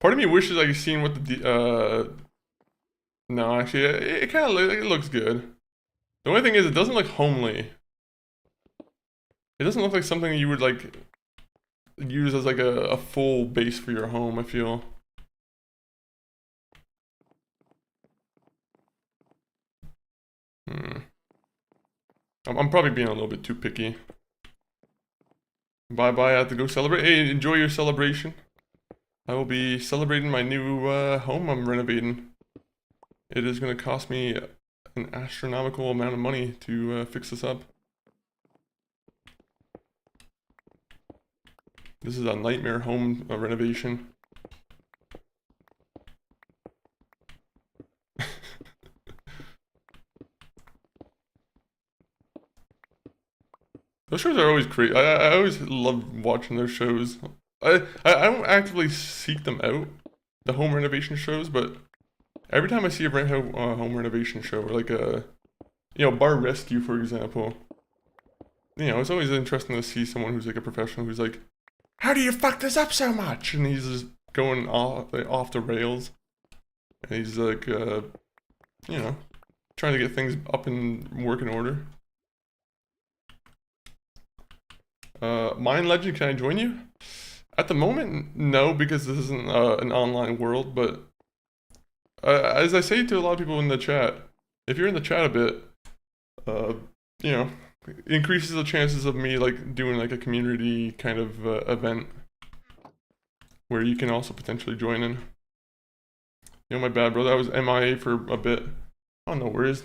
Part of me wishes I could seen what the no, actually, it kind of it looks good. The only thing is, it doesn't look homely. It doesn't look like something you would like use as like a full base for your home, I feel. I'm probably being a little bit too picky. Bye, I have to go celebrate. Hey, enjoy your celebration. I will be celebrating my new home I'm renovating. It is going to cost me an astronomical amount of money to fix this up. This is a nightmare home renovation. Those shows are always great. I always love watching those shows. I don't actively seek them out, the home renovation shows, but every time I see a home renovation show, or like a, bar rescue, for example, it's always interesting to see someone who's like a professional who's like, how do you fuck this up so much? And he's just going off the rails. And he's like, trying to get things up and working order. Mine Legend, can I join you? At the moment, no, because this isn't an online world, but as I say to a lot of people in the chat, if you're in the chat a bit, increases the chances of me like doing like a community kind of event where you can also potentially join in. My bad, brother. I was MIA for a bit. Oh, no worries.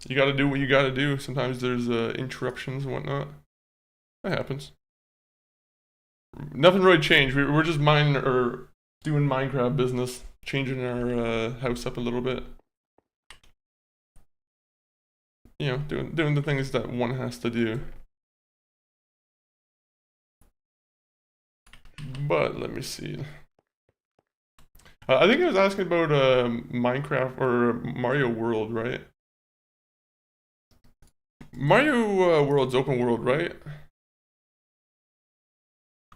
You gotta do what you gotta do. Sometimes there's interruptions and whatnot. That happens. Nothing really changed. We're just doing Minecraft business, changing our house up a little bit. Doing the things that one has to do. But let me see. I think I was asking about Minecraft or Mario World, right? Mario World's open world, right?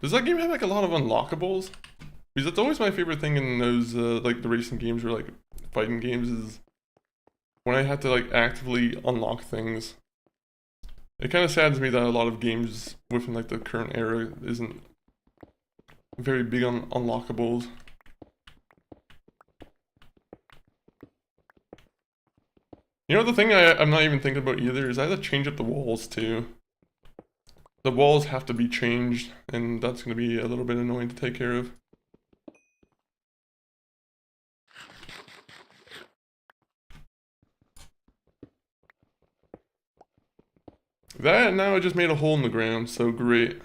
Does that game have like a lot of unlockables? Because that's always my favorite thing in those like the racing games or like fighting games is when I have to like actively unlock things. It kind of saddens me that a lot of games within like the current era isn't very big on unlockables. The thing I'm not even thinking about either is I have to change up the walls too. The walls have to be changed, and that's going to be a little bit annoying to take care of. That, now I just made a hole in the ground, so great.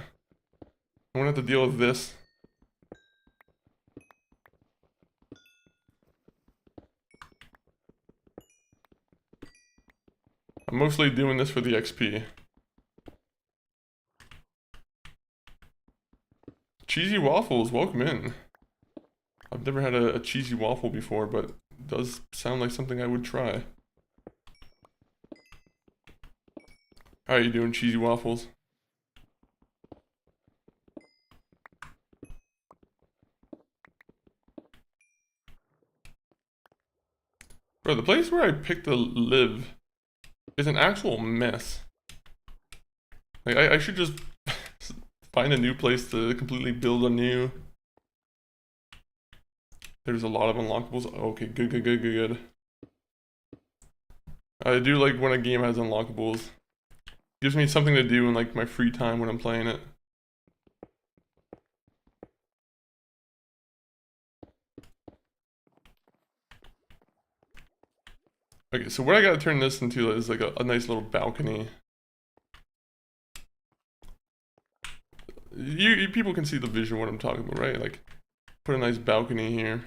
I'm gonna have to deal with this. I'm mostly doing this for the XP. Cheesy waffles, welcome in. I've never had a cheesy waffle before, but it does sound like something I would try. How are you doing, cheesy waffles? Bro, the place where I picked to live is an actual mess. Like, I should just find a new place to completely build anew. There's a lot of unlockables. Okay, good. I do like when a game has unlockables. Gives me something to do in like my free time when I'm playing it. Okay, so what I gotta turn this into is like a nice little balcony. You people can see the vision what I'm talking about, right? Like, put a nice balcony here.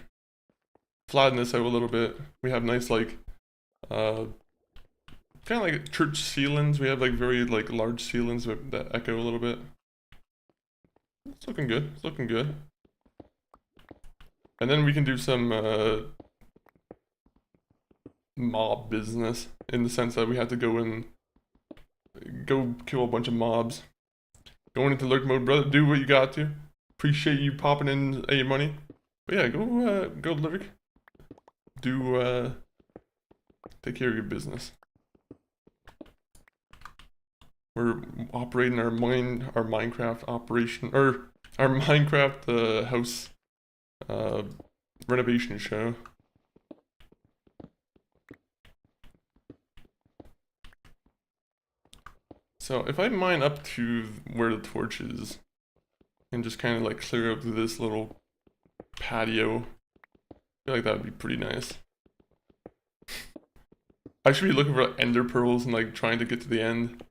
Flatten this out a little bit. We have nice like, kind of like church ceilings. We have like very like large ceilings that echo a little bit. It's looking good. It's looking good. And then we can do some mob business in the sense that we have to go kill a bunch of mobs. Going into lurk mode, brother. Do what you got to. Appreciate you popping in your money. But yeah, go lurk. Do take care of your business. We're operating our Minecraft operation, or our Minecraft house renovation show. So if I mine up to where the torch is, and just kind of like clear up this little patio, I feel like that would be pretty nice. I should be looking for like, ender pearls and like trying to get to the end.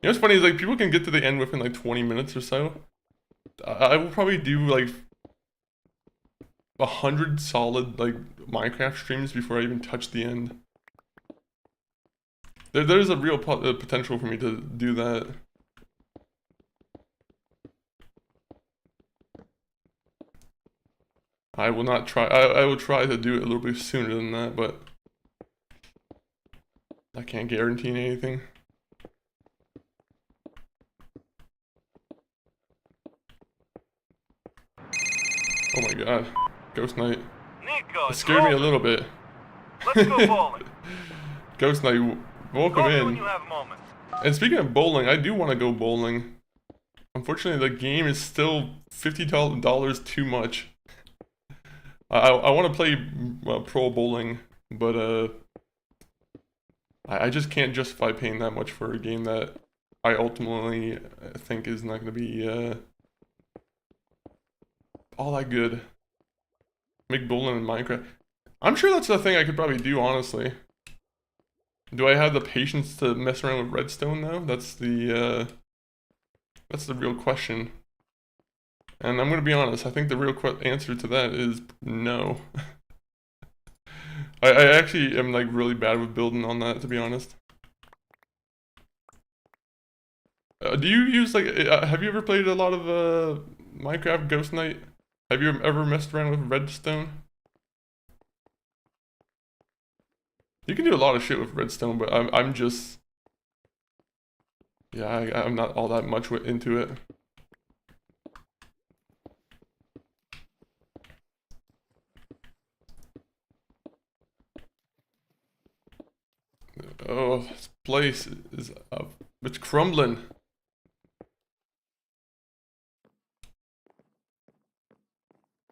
You know what's funny is like people can get to the end within like 20 minutes or so. I will probably do like 100 solid like Minecraft streams before I even touch the end. There's a real potential for me to do that. I will not try. I will try to do it a little bit sooner than that, but I can't guarantee anything. Oh my god. Ghost Knight. Nico, It scared me a little bit. Let's go bowling. Ghost Knight, welcome Call me in. when you have a moment. And speaking of bowling, I do want to go bowling. Unfortunately, the game is still $50 too much. I want to play pro bowling, but I just can't justify paying that much for a game that I ultimately think is not going to be all that good. Make bowling in Minecraft. I'm sure that's a thing I could probably do, honestly. Do I have the patience to mess around with redstone though? That's the real question. And I'm gonna be honest, I think the real answer to that is no. I actually am like really bad with building on that, to be honest. Do you use like, have you ever played a lot of Minecraft Ghost Knight? Have you ever messed around with redstone? You can do a lot of shit with redstone, but I'm just, yeah, I'm not all that much into it. Oh, this place is it's crumbling.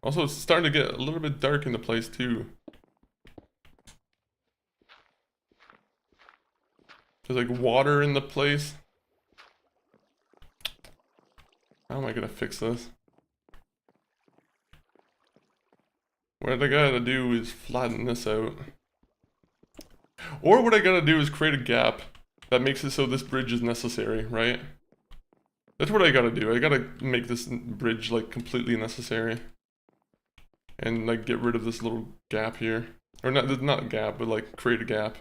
Also, it's starting to get a little bit dark in the place too. There's like water in the place. How am I gonna fix this? What I gotta do is flatten this out. Or what I gotta do is create a gap that makes it so this bridge is necessary, right? That's what I gotta do. I gotta make this bridge like completely necessary. And like get rid of this little gap here. Or not a gap, but like create a gap.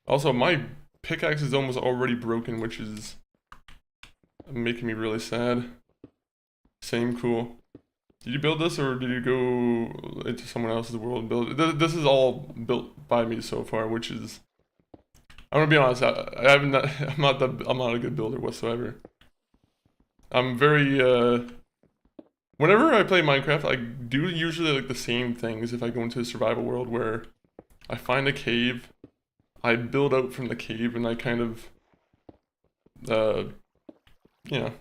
Also, my pickaxe is almost already broken, which is making me really sad. Same, cool. Did you build this or did you go into someone else's world and build it? This is all built by me so far, which is... I'm gonna be honest, I'm not a good builder whatsoever. I'm very, whenever I play Minecraft, I do usually like the same things if I go into a survival world where I find a cave, I build out from the cave, and I kind of, you know,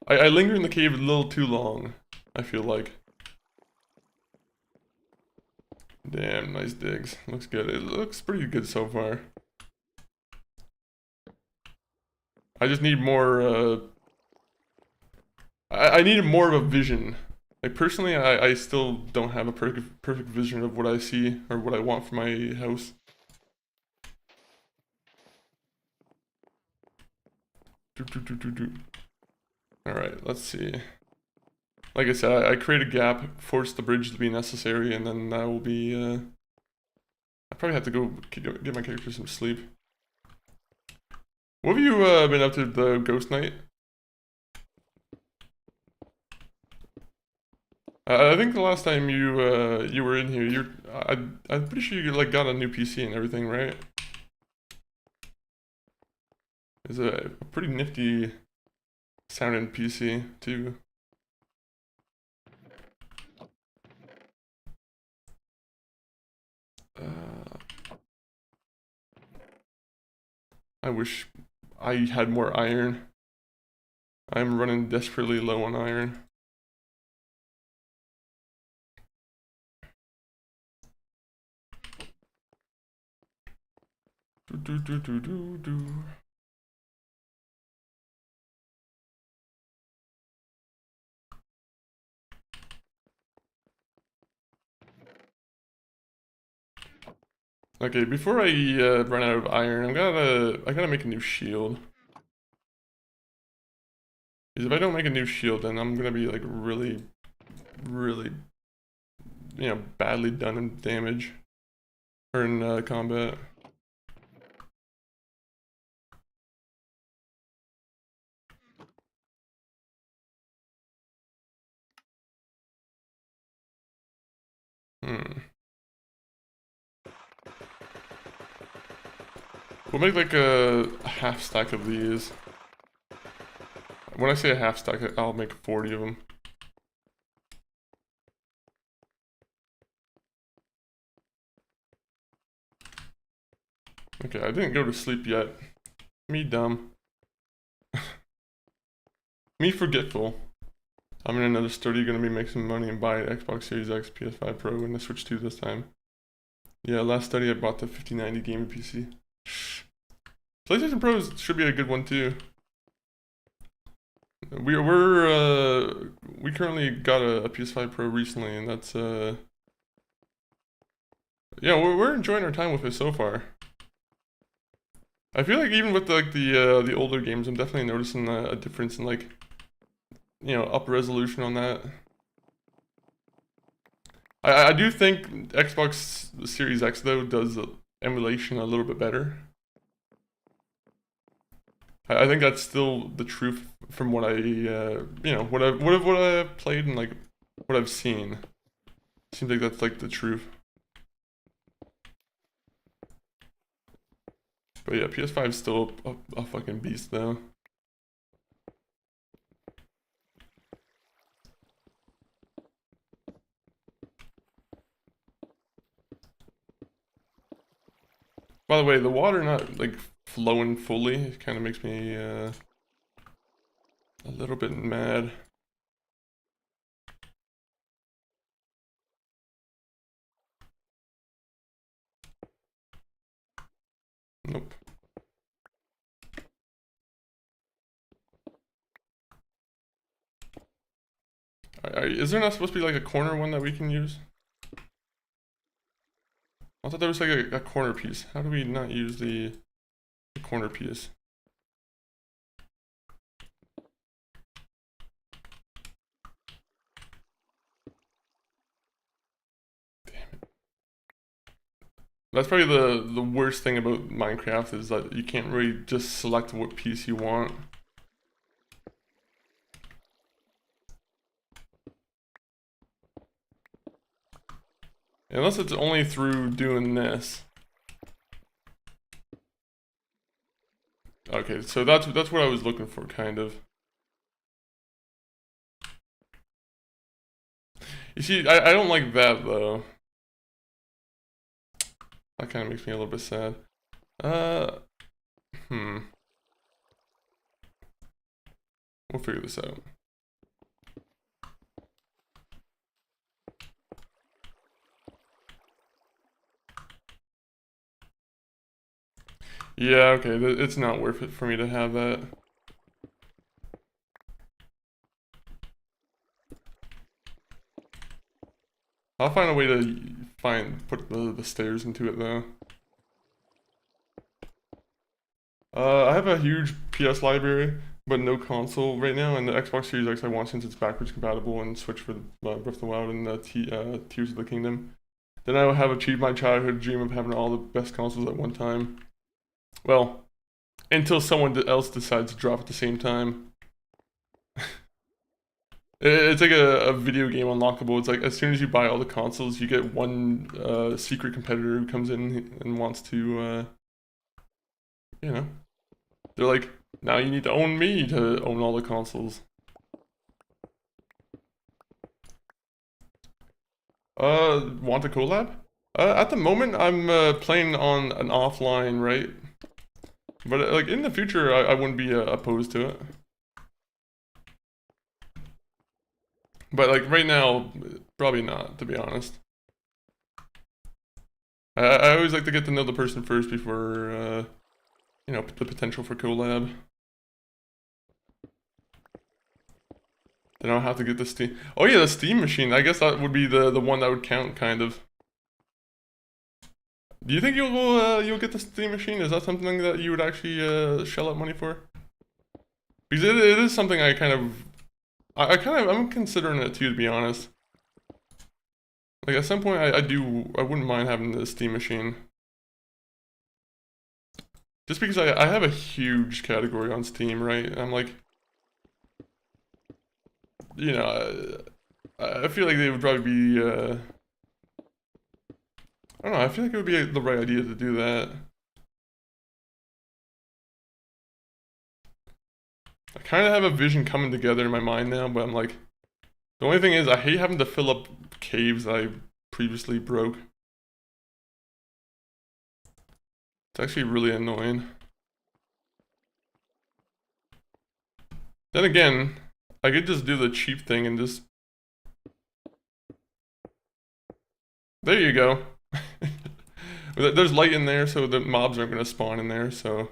I linger in the cave a little too long, I feel like. Damn, nice digs. Looks good. It looks pretty good so far. I just need more, I needed more of a vision. Like, personally, I still don't have a perfect vision of what I see or what I want for my house. Alright, let's see. Like I said, I create a gap, force the bridge to be necessary, and then that will be, I probably have to go get my character some sleep. What have you been up to the ghost night? I think the last time you were in here, I'm pretty sure you like got a new PC and everything, right? It's a pretty nifty sounding PC too. I wish I had more iron. I'm running desperately low on iron. Do. Okay, before I run out of iron, I gotta make a new shield. Because if I don't make a new shield, then I'm gonna be like really, you know, badly done in damage or in combat. We'll make like a half stack of these. When I say a half stack, I'll make 40 of them. Okay, I didn't go to sleep yet. Me dumb. Me forgetful. I'm in another study, gonna be making some money and buy an Xbox Series X, PS5 Pro, and the Switch 2 this time. Yeah, last study I bought the 5090 gaming PC. PlayStation Pros should be a good one too. We currently got a PS5 Pro recently, and that's yeah, we're enjoying our time with it so far. I feel like even with like the older games, I'm definitely noticing a difference in like, you know, up resolution on that. I do think Xbox Series X though does emulation a little bit better. I think that's still the truth from what I you know, what I've played and like what I've seen. Seems like that's like the truth. But yeah, PS5 is still a fucking beast though. By the way, the water not like flowing fully kind of makes me a little bit mad. Nope. Is there not supposed to be like a corner one that we can use? I thought there was like a corner piece. How do we not use the corner piece? Damn it. That's probably the worst thing about Minecraft is that you can't really just select what piece you want. Unless it's only through doing this. Okay, so that's what I was looking for, kind of. You see, I don't like that though. That kind of makes me a little bit sad. We'll figure this out. Yeah, okay, it's not worth it for me to have that. I'll find a way to put the stairs into it though. I have a huge PS library, but no console right now, and the Xbox Series X I want since it's backwards compatible and Switch for Breath of the Wild and Tears of the Kingdom. Then I will have achieved my childhood dream of having all the best consoles at one time. Well, until someone else decides to drop at the same time. It's like a video game unlockable. It's like as soon as you buy all the consoles, you get one secret competitor who comes in and wants to, you know, they're like, now you need to own me to own all the consoles. Want a collab? At the moment, I'm playing on an offline, right? But like in the future, I wouldn't be opposed to it. But like right now, probably not, to be honest. I always like to get to know the person first before, you know, the potential for collab. Then I'll have to get the Steam. Oh yeah, the Steam machine. I guess that would be the one that would count, kind of. Do you think you'll get the Steam machine? Is that something that you would actually shell out money for? Because it is something I kind of, I'm considering it too, to be honest. Like at some point, I wouldn't mind having the Steam machine. Just because I have a huge category on Steam, right? I'm like, you know, I feel like they would probably be, I don't know, I feel like it would be the right idea to do that. I kind of have a vision coming together in my mind now, but I'm like, the only thing is I hate having to fill up caves that I previously broke. It's actually really annoying. Then again, I could just do the cheap thing and just... There you go. There's light in there, so the mobs aren't going to spawn in there, so...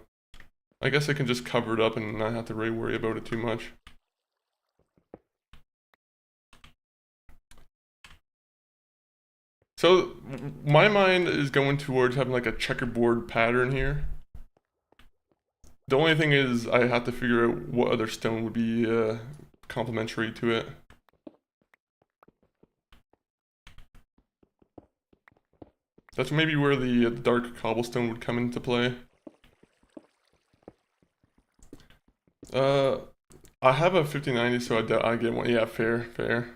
I guess I can just cover it up and not have to really worry about it too much. So, my mind is going towards having like a checkerboard pattern here. The only thing is, I have to figure out what other stone would be complementary to it. That's maybe where the dark cobblestone would come into play. I have a 5090, so I get one. Yeah, fair.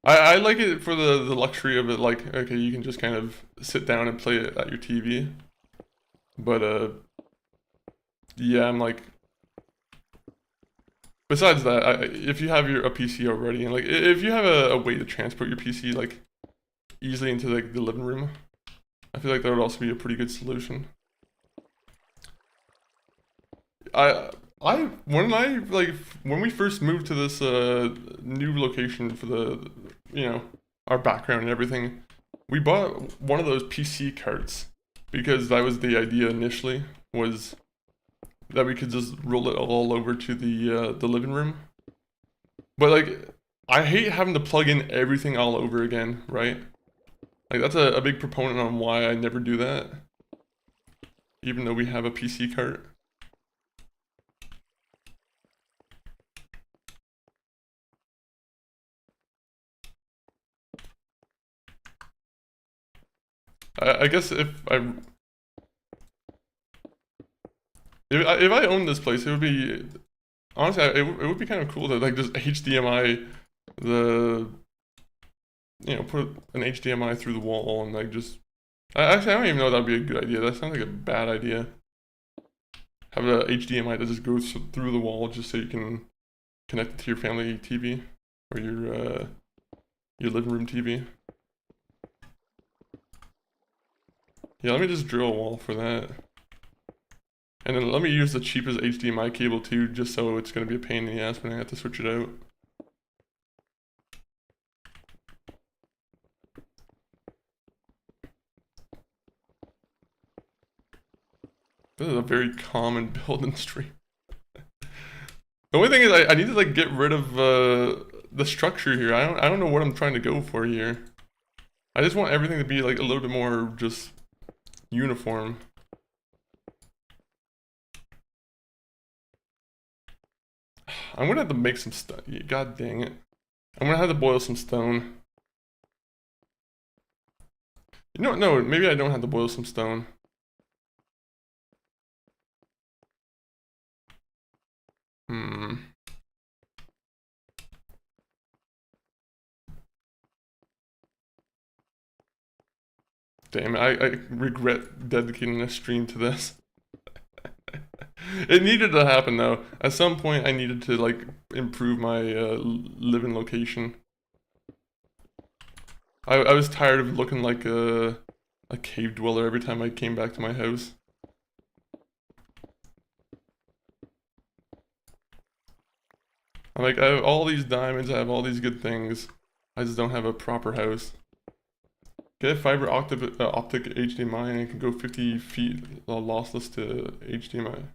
I like it for the luxury of it, like, okay, you can just kind of sit down and play it at your TV. But, yeah, I'm like... Besides that, if you have a PC already, and like, if you have a way to transport your PC, like, easily into, like, the living room, I feel like that would also be a pretty good solution. When we first moved to this new location for the, you know, our background and everything, we bought one of those PC carts because that was the idea initially, was that we could just roll it all over to the living room. But like, I hate having to plug in everything all over again, right? Like, that's a big proponent on why I never do that. Even though we have a PC cart. I guess if I owned this place, it would be honestly it would be kind of cool to like just HDMI the put an HDMI through the wall and like just actually I don't even know if that'd be a good idea. That sounds like a bad idea. Have a HDMI that just goes through the wall just so you can connect it to your family TV or your living room TV. Yeah, let me just drill a wall for that. And then let me use the cheapest HDMI cable too, just so it's going to be a pain in the ass when I have to switch it out. This is a very common build in stream. The only thing is I need to like get rid of the structure here. I don't know what I'm trying to go for here. I just want everything to be like a little bit more just uniform. I'm gonna have to make some stuff. God dang it. I'm gonna have to boil some stone. No, maybe I don't have to boil some stone. Damn it, I regret dedicating a stream to this. It needed to happen though. At some point I needed to like improve my living location. I was tired of looking like a cave dweller every time I came back to my house. I'm like, I have all these diamonds, I have all these good things. I just don't have a proper house. Get fiber optic HDMI and it can go 50 feet lossless to HDMI.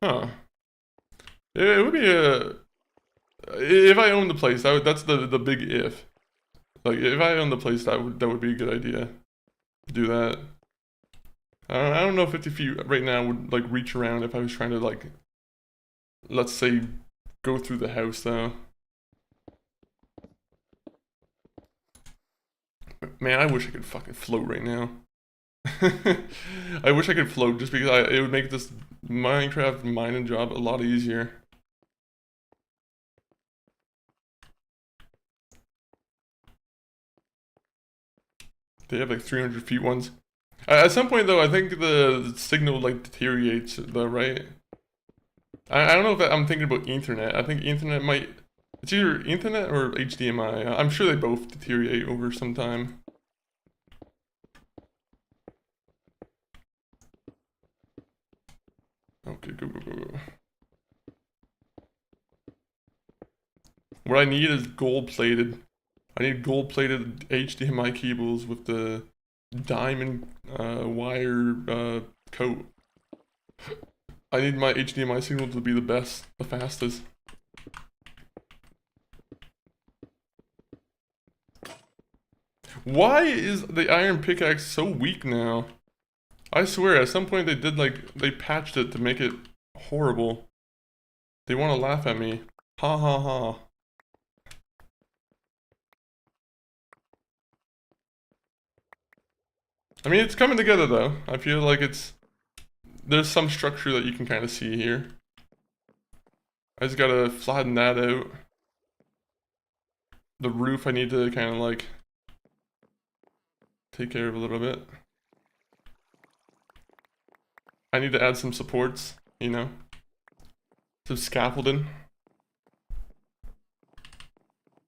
Huh. It would be a... If I owned the place, that's the big if. Like, if I owned the place, that would be a good idea. Do that. I don't know if 50 feet right now would, like, reach around if I was trying to, like... Let's say, go through the house, though. Man, I wish I could fucking float right now. I wish I could float just because it would make this Minecraft mining job a lot easier. They have like 300 feet ones. At some point though, I think the signal like deteriorates though, right? I don't know if I'm thinking about Ethernet. I think Ethernet might... It's either Ethernet or HDMI. I'm sure they both deteriorate over some time. Okay, go. What I need is gold-plated. I need gold-plated HDMI cables with the diamond wire coat. I need my HDMI signal to be the best, the fastest. Why is the iron pickaxe so weak now? I swear, at some point they patched it to make it horrible. They want to laugh at me. Ha ha ha. I mean, it's coming together though. I feel like there's some structure that you can kind of see here. I just gotta flatten that out. The roof I need to kind of like take care of a little bit. I need to add some supports, you know? Some scaffolding.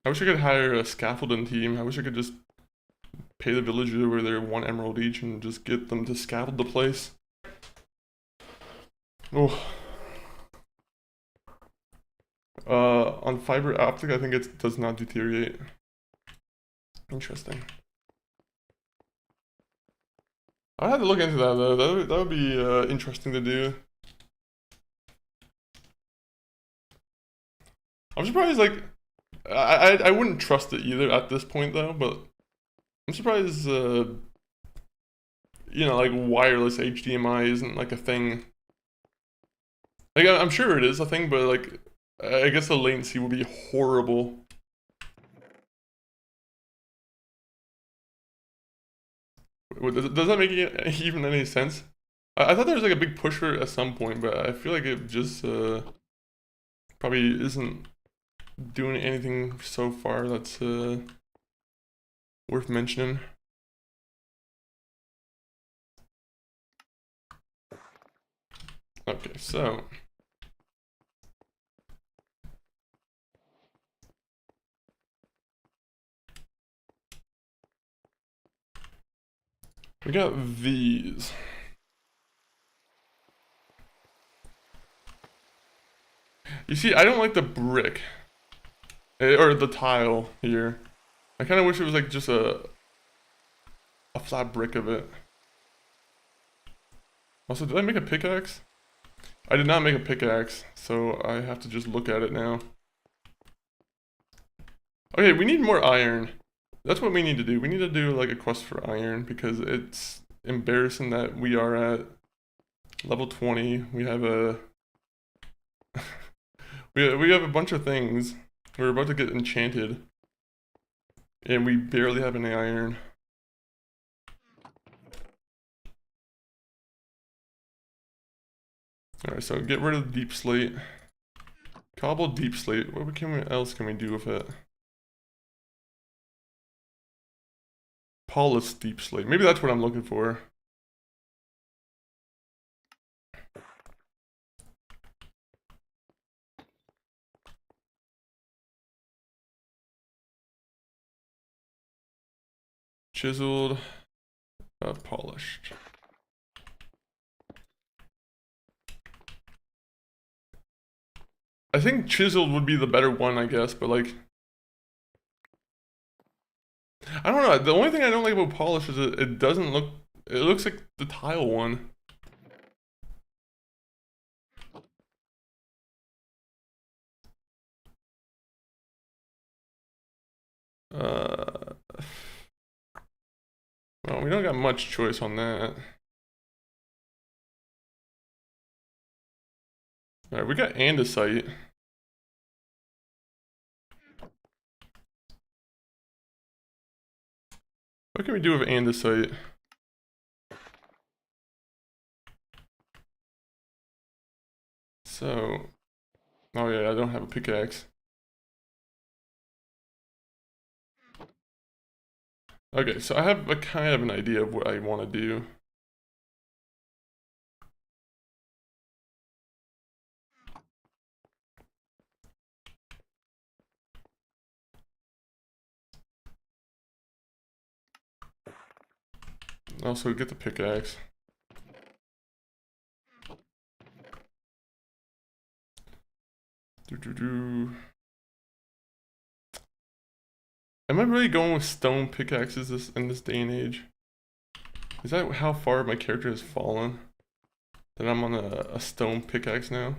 I wish I could hire a scaffolding team. I wish I could just pay the villagers over there 1 emerald each and just get them to scaffold the place. Oh. On fiber optic, I think it does not deteriorate. Interesting. I'll have to look into that though. That would be interesting to do. I'm surprised like I wouldn't trust it either at this point though, but I'm surprised you know, like wireless HDMI isn't like a thing. Like I'm sure it is a thing, but like I guess the latency would be horrible. Does that make even any sense? I thought there was like a big push for it at some point, but I feel like it just probably isn't doing anything so far that's worth mentioning. Okay, so we got these. You see, I don't like the brick or the tile here. I kind of wish it was like just a flat brick of it. Also, did I make a pickaxe? I did not make a pickaxe, so I have to just look at it now. Okay, we need more iron. That's what we need to do. We need to do like a quest for iron because it's embarrassing that we are at level 20. We have a we have a bunch of things. We're about to get enchanted, and we barely have any iron. Alright, so get rid of the deep slate. Cobble deep slate. What else can we do with it? Polished deep slate. Maybe that's what I'm looking for. Chiseled, polished. I think chiseled would be the better one, I guess, but like, I don't know. The only thing I don't like about polish is it doesn't look. It looks like the tile one. Well, we don't got much choice on that. Alright, we got andesite. What can we do with andesite? So, oh yeah, I don't have a pickaxe. Okay, so I have a kind of an idea of what I want to do. Also, get the pickaxe. Am I really going with stone pickaxes in this day and age? Is that how far my character has fallen? That I'm on a stone pickaxe now?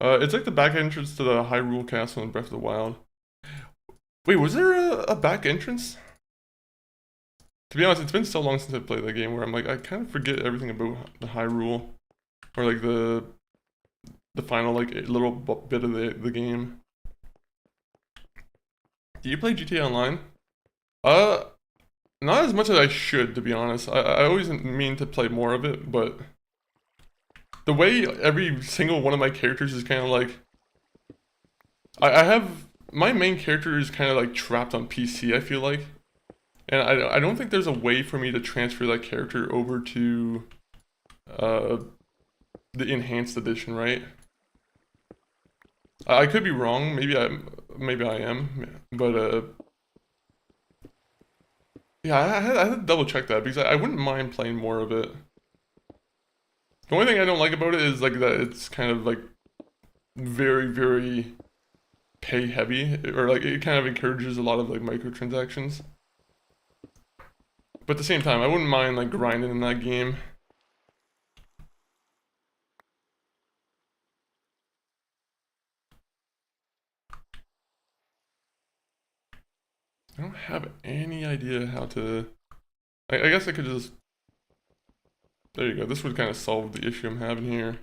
It's like the back entrance to the Hyrule Castle in Breath of the Wild. Wait, was there a back entrance? To be honest, it's been so long since I played that game where I'm like, I kind of forget everything about the Hyrule. Or like the final like little bit of the game. Do you play GTA Online? Not as much as I should, to be honest. I always mean to play more of it, but the way every single one of my characters is kind of like, I have my main character is kind of like trapped on PC, I feel like, and I don't think there's a way for me to transfer that character over to the enhanced edition, right? I could be wrong. Maybe I am, but yeah, I had to double check that because I wouldn't mind playing more of it. The only thing I don't like about it is like that it's kind of like very pay heavy, or like it kind of encourages a lot of like microtransactions. But at the same time, I wouldn't mind like grinding in that game. have any idea how to... I guess I could just... There you go. This would kind of solve the issue I'm having here.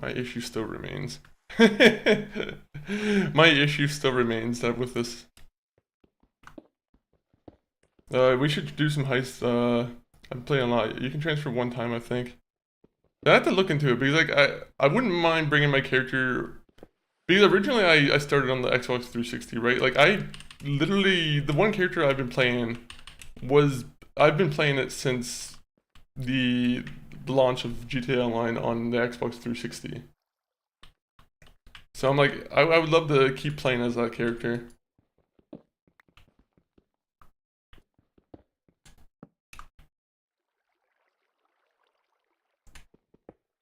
My issue still remains. My issue still remains that with this. We should do some heists. I'm playing a lot. You can transfer one time, I think. I have to look into it because like I wouldn't mind bringing my character, because originally I started on the Xbox 360, right? Like I literally, the one character I've been playing was, I've been playing it since the launch of GTA Online on the Xbox 360. So I'm like, I would love to keep playing as that character.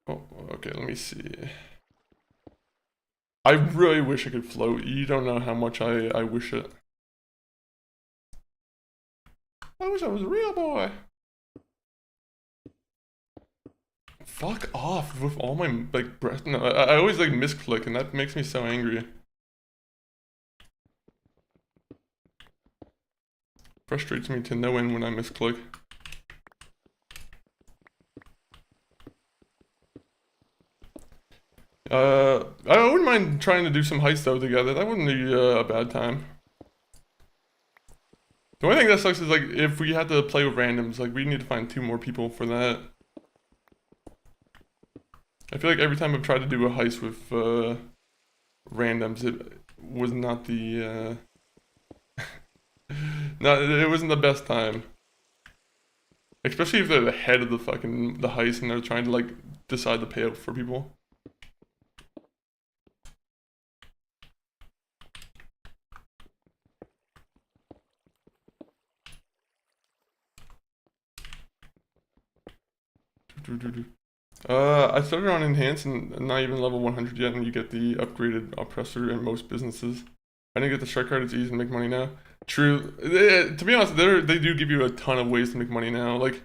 Oh, okay, let me see. I really wish I could float. You don't know how much I wish it. I wish I was a real boy. Fuck off with all my, like, breath. No, I always, like, misclick, and that makes me so angry. Frustrates me to no end when I misclick. I wouldn't mind trying to do some heists though together. That wouldn't be a bad time. The only thing that sucks is like if we had to play with randoms, like we need to find 2 more people for that. I feel like every time I've tried to do a heist with randoms, it was not the no, it wasn't the best time. Especially if they're the head of the heist and they're trying to like decide the payout for people. I started on Enhanced and not even level 100 yet, and you get the upgraded oppressor in most businesses. I didn't get the strike card, it's easy to make money now. True. To be honest, they do give you a ton of ways to make money now. Like,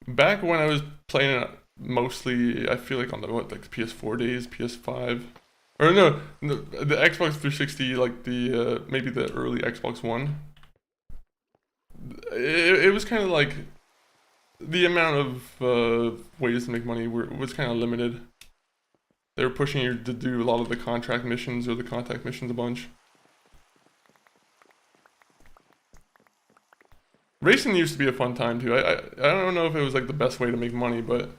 back when I was playing it mostly, I feel like on the, like PS4 days, PS5. Or no, the Xbox 360, like the, maybe the early Xbox One. It was kind of like, the amount of ways to make money was kind of limited. They were pushing you to do a lot of the contract missions or the contact missions a bunch. Racing used to be a fun time too. I don't know if it was like the best way to make money, but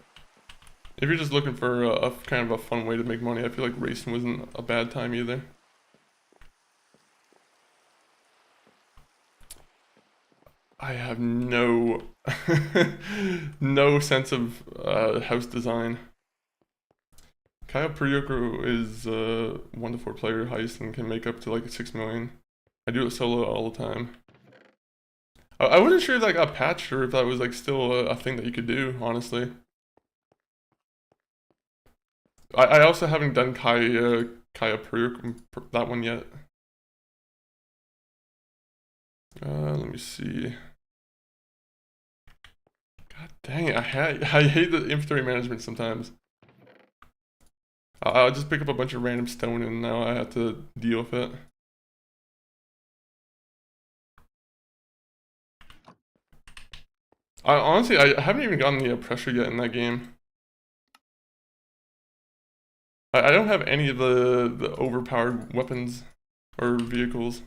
if you're just looking for a kind of a fun way to make money, I feel like racing wasn't a bad time either. I have no no sense of house design. Kaya Priyoko is a 1 to 4 player heist and can make up to like 6 million. I do it solo all the time. I wasn't sure if that got patched or if that was like still a thing that you could do, honestly. I also haven't done Kaya Priyoko, that one yet. Let me see. God dang it, I hate the inventory management sometimes. I'll just pick up a bunch of random stone and now I have to deal with it. Honestly, I haven't even gotten the oppressor yet in that game. I don't have any of the overpowered weapons or vehicles.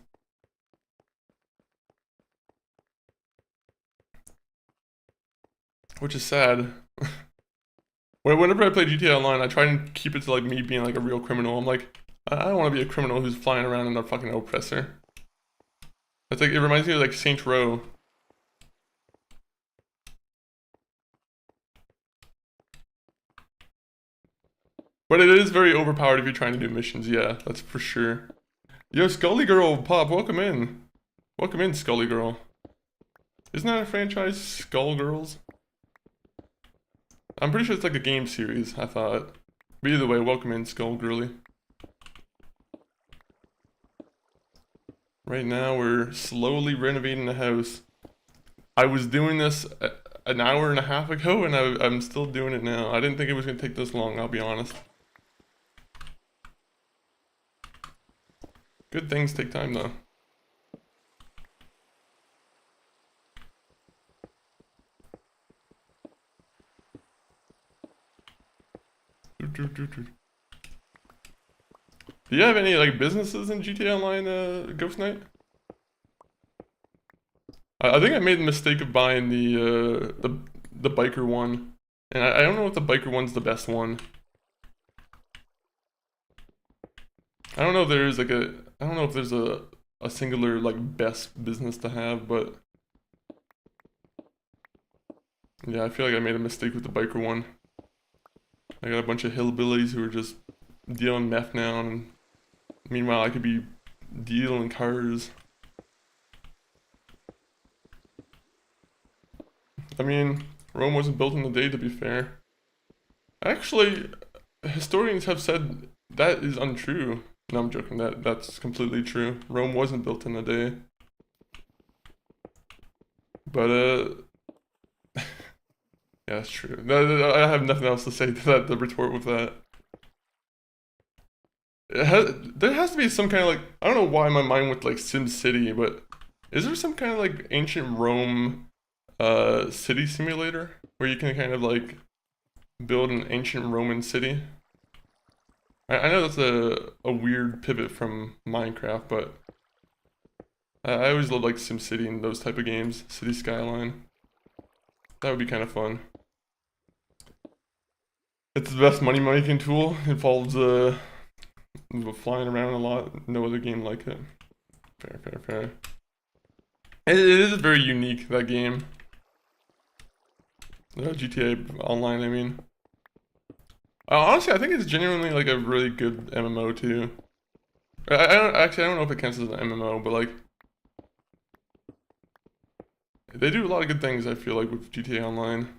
Which is sad. Whenever I play GTA Online, I try and keep it to like me being like a real criminal. I'm like, I don't want to be a criminal who's flying around in a fucking oppressor. It's like, it reminds me of like Saints Row. But it is very overpowered if you're trying to do missions, yeah, that's for sure. Yo, Scully Girl, Pop, welcome in. Welcome in, Scully Girl. Isn't that a franchise, Skull Girls? I'm pretty sure it's like a game series, I thought. But either way, welcome in, Skull Girly. Right now, we're slowly renovating the house. I was doing this an hour and a half ago, and I'm still doing it now. I didn't think it was going to take this long, I'll be honest. Good things take time, though. Do you have any like businesses in GTA Online, Ghost Knight? I think I made the mistake of buying the biker one, and I don't know if the biker one's the best one. I don't know if there's like I don't know if there's a singular like best business to have, but yeah, I feel like I made a mistake with the biker one. I got a bunch of hillbillies who are just dealing meth now, and meanwhile I could be dealing cars. I mean, Rome wasn't built in a day, to be fair. Actually, historians have said that is untrue. No, I'm joking. That's completely true. Rome wasn't built in a day. But yeah, that's true. I have nothing else to say to that. To retort with that. There has to be some kind of like, I don't know why my mind went like Sim City, but is there some kind of like ancient Rome city simulator where you can kind of like build an ancient Roman city? I know that's a weird pivot from Minecraft, but I always love like SimCity and those type of games, City Skyline. That would be kind of fun. It's the best money making tool. It involves flying around a lot. No other game like it. Fair. It is very unique, that game. GTA Online, I mean. Honestly, I think it's genuinely like a really good MMO too. I don't know if it counts as an MMO, but like they do a lot of good things, I feel like, with GTA Online.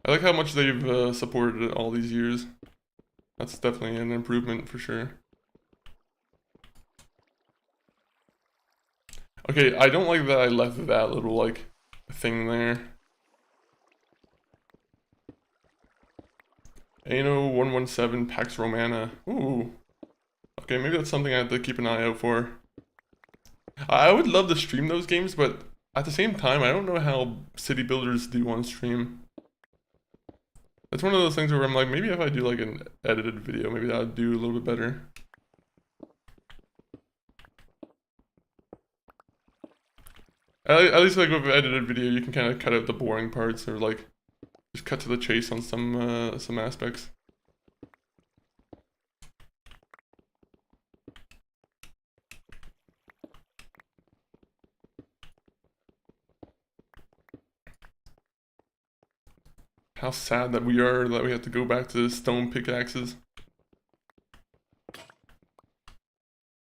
I like how much they've supported it all these years. That's definitely an improvement for sure. Okay, I don't like that I left that little like thing there. Ano 117 Pax Romana. Ooh. Okay, maybe that's something I have to keep an eye out for. I would love to stream those games, but at the same time, I don't know how city builders do on stream. It's one of those things where I'm like, maybe if I do like an edited video, maybe that would do a little bit better. At least like with an edited video, you can kind of cut out the boring parts or like just cut to the chase on some aspects. How sad that we are that we have to go back to stone pickaxes.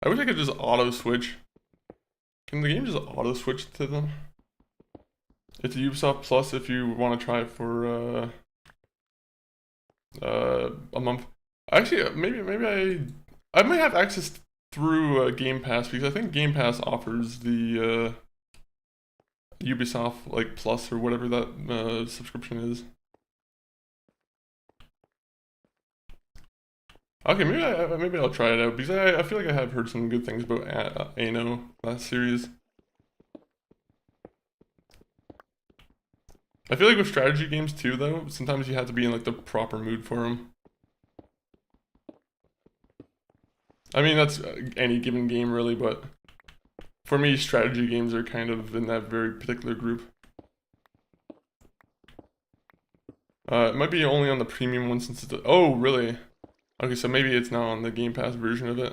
I wish I could just auto switch. Can the game just auto switch to them? It's Ubisoft Plus if you want to try it for a month. Actually, maybe I might have access through Game Pass, because I think Game Pass offers the Ubisoft like Plus or whatever that subscription is. Okay, maybe I'll try it out, because I feel like I have heard some good things about Ano, that series. I feel like with strategy games too, though, sometimes you have to be in like the proper mood for them. I mean, that's any given game really, but for me, strategy games are kind of in that very particular group. It might be only on the premium one since it's oh, really? Okay, so maybe it's now on the Game Pass version of it.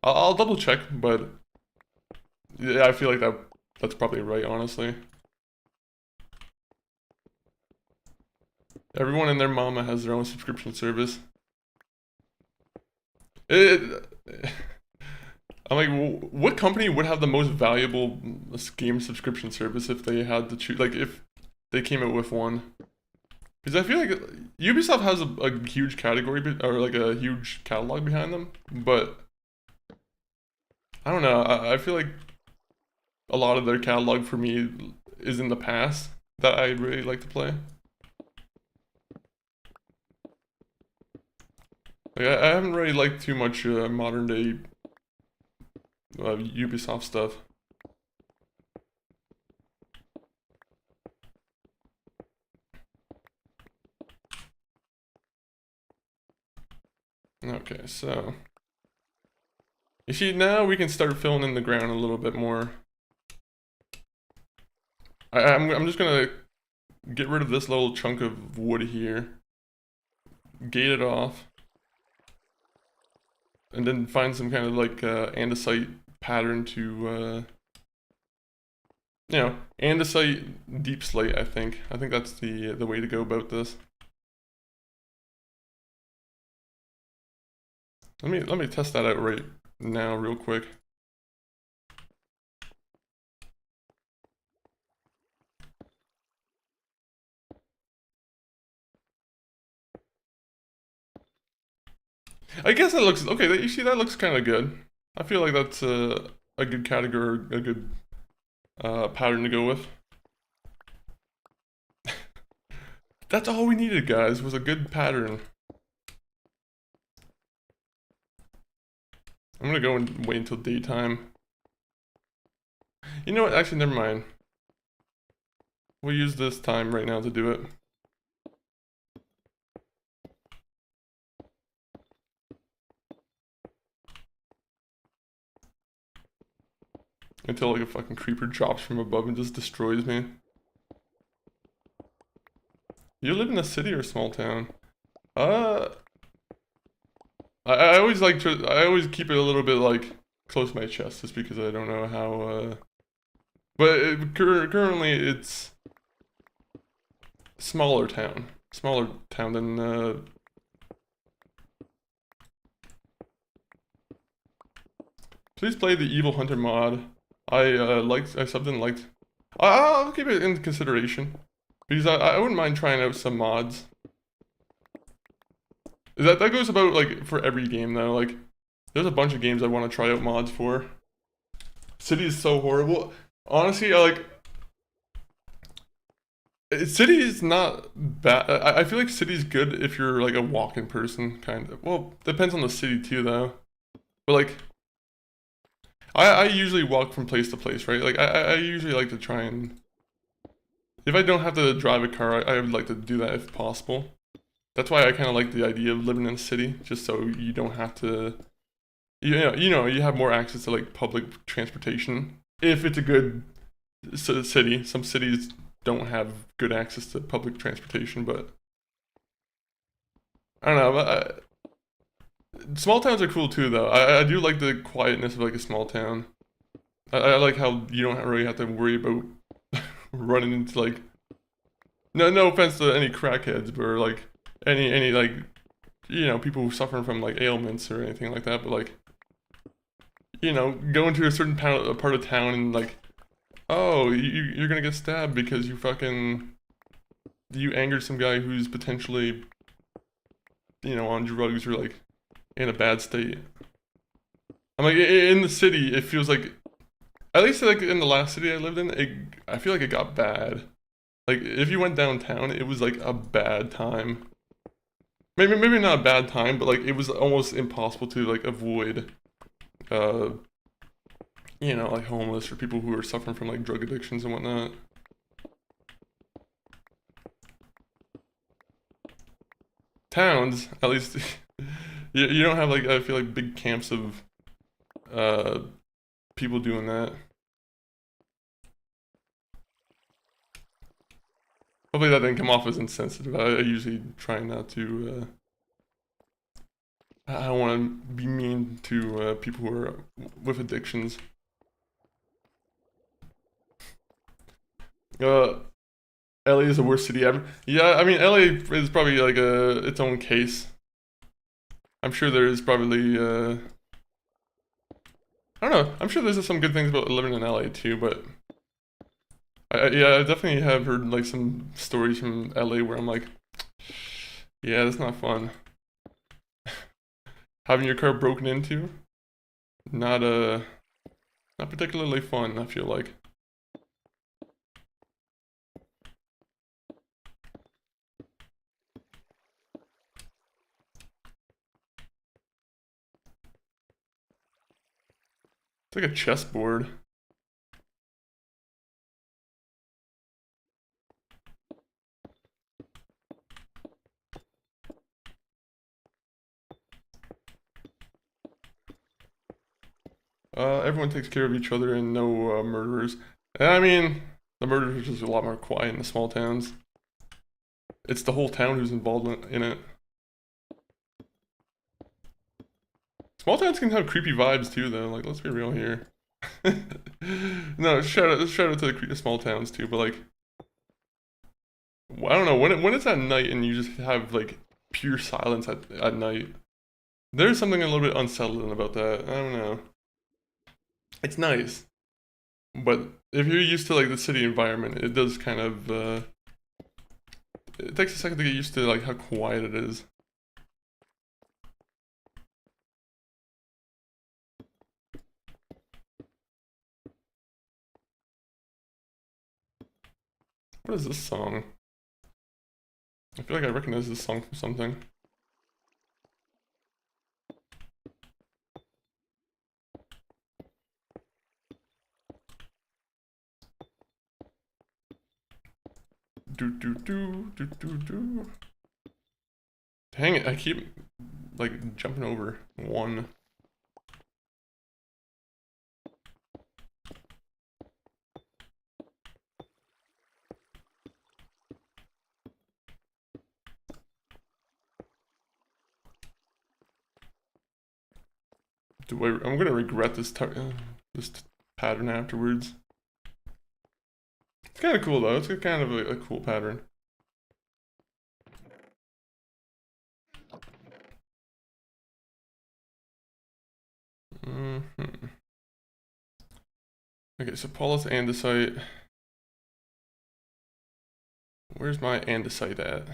I'll double check, but yeah, I feel like that's probably right, honestly. Everyone and their mama has their own subscription service. I'm like, what company would have the most valuable game subscription service if they had to choose? Like, if they came out with one. Because I feel like Ubisoft has a huge category or like a huge catalog behind them, but I don't know. I feel like a lot of their catalog for me is in the past that I really like to play. Like I haven't really liked too much modern day Ubisoft stuff. Okay, so you see now we can start filling in the ground a little bit more. I'm just gonna get rid of this little chunk of wood here, gate it off, and then find some kind of like andesite pattern to you know, andesite deep slate. I think that's the way to go about this. Let me test that out right now real quick. I guess that looks okay. You see, that looks kind of good. I feel like that's a good category, a good pattern to go with. That's all we needed, guys, was a good pattern. I'm gonna go and wait until daytime. You know what? Actually, never mind. We'll use this time right now to do it. Until like a fucking creeper drops from above and just destroys me. You live in a city or a small town? I always like to, I always keep it a little bit like close to my chest just because I don't know how, but currently it's smaller town than, please play the Evil Hunter mod. I something liked, I'll keep it in consideration because I wouldn't mind trying out some mods. That goes about like for every game though. Like there's a bunch of games I want to try out mods for. City is so horrible. Honestly, City is not bad. I feel like City's good if you're like a walking person, kind of. Well, depends on the city too though. But like I usually walk from place to place, right? Like I usually like to try and if I don't have to drive a car, I would like to do that if possible. That's why I kind of like the idea of living in a city, just so you don't have to, you have more access to like public transportation. If it's a good city, some cities don't have good access to public transportation, but I don't know. Small towns are cool too, though. I do like the quietness of like a small town. I like how you don't really have to worry about running into like, no offense to any crackheads, but like any like people suffering from like ailments or anything like that, but like go into a certain part of town and like, oh, you're gonna get stabbed because you angered some guy who's potentially on drugs or like in a bad state. I'm like, in the city it feels like, at least like in the last city I lived in, I feel like it got bad. Like if you went downtown it was like a bad time. Maybe not a bad time, but like it was almost impossible to like avoid like homeless or people who are suffering from like drug addictions and whatnot. Towns, at least you don't have like, I feel like, big camps of people doing that. Hopefully that didn't come off as insensitive. I usually try not to, I don't want to be mean to people who are with addictions. LA is the worst city ever. Yeah, I mean LA is probably like its own case. I'm sure there's probably I don't know. I'm sure there's some good things about living in LA too, but yeah, I definitely have heard like some stories from LA where I'm like, Yeah, that's not fun. Having your car broken into, not not particularly fun, I feel like. It's like a chessboard. Everyone takes care of each other and no murderers. I mean, the murderers are just a lot more quiet in the small towns. It's the whole town who's involved in it. Small towns can have creepy vibes too, though. Like, let's be real here. No, shout out to the small towns too, but like, I don't know when it's at night and you just have like pure silence at night. There's something a little bit unsettling about that. I don't know. It's nice, but if you're used to like the city environment, it does kind of it takes a second to get used to like how quiet it is. What is this song? I feel like I recognize this song from something. Do do do do do do. Dang it, I keep like jumping over one. I'm gonna regret this this pattern afterwards. It's kind of cool though. It's kind of a cool pattern. Okay, so Paulus andesite. Where's my andesite at?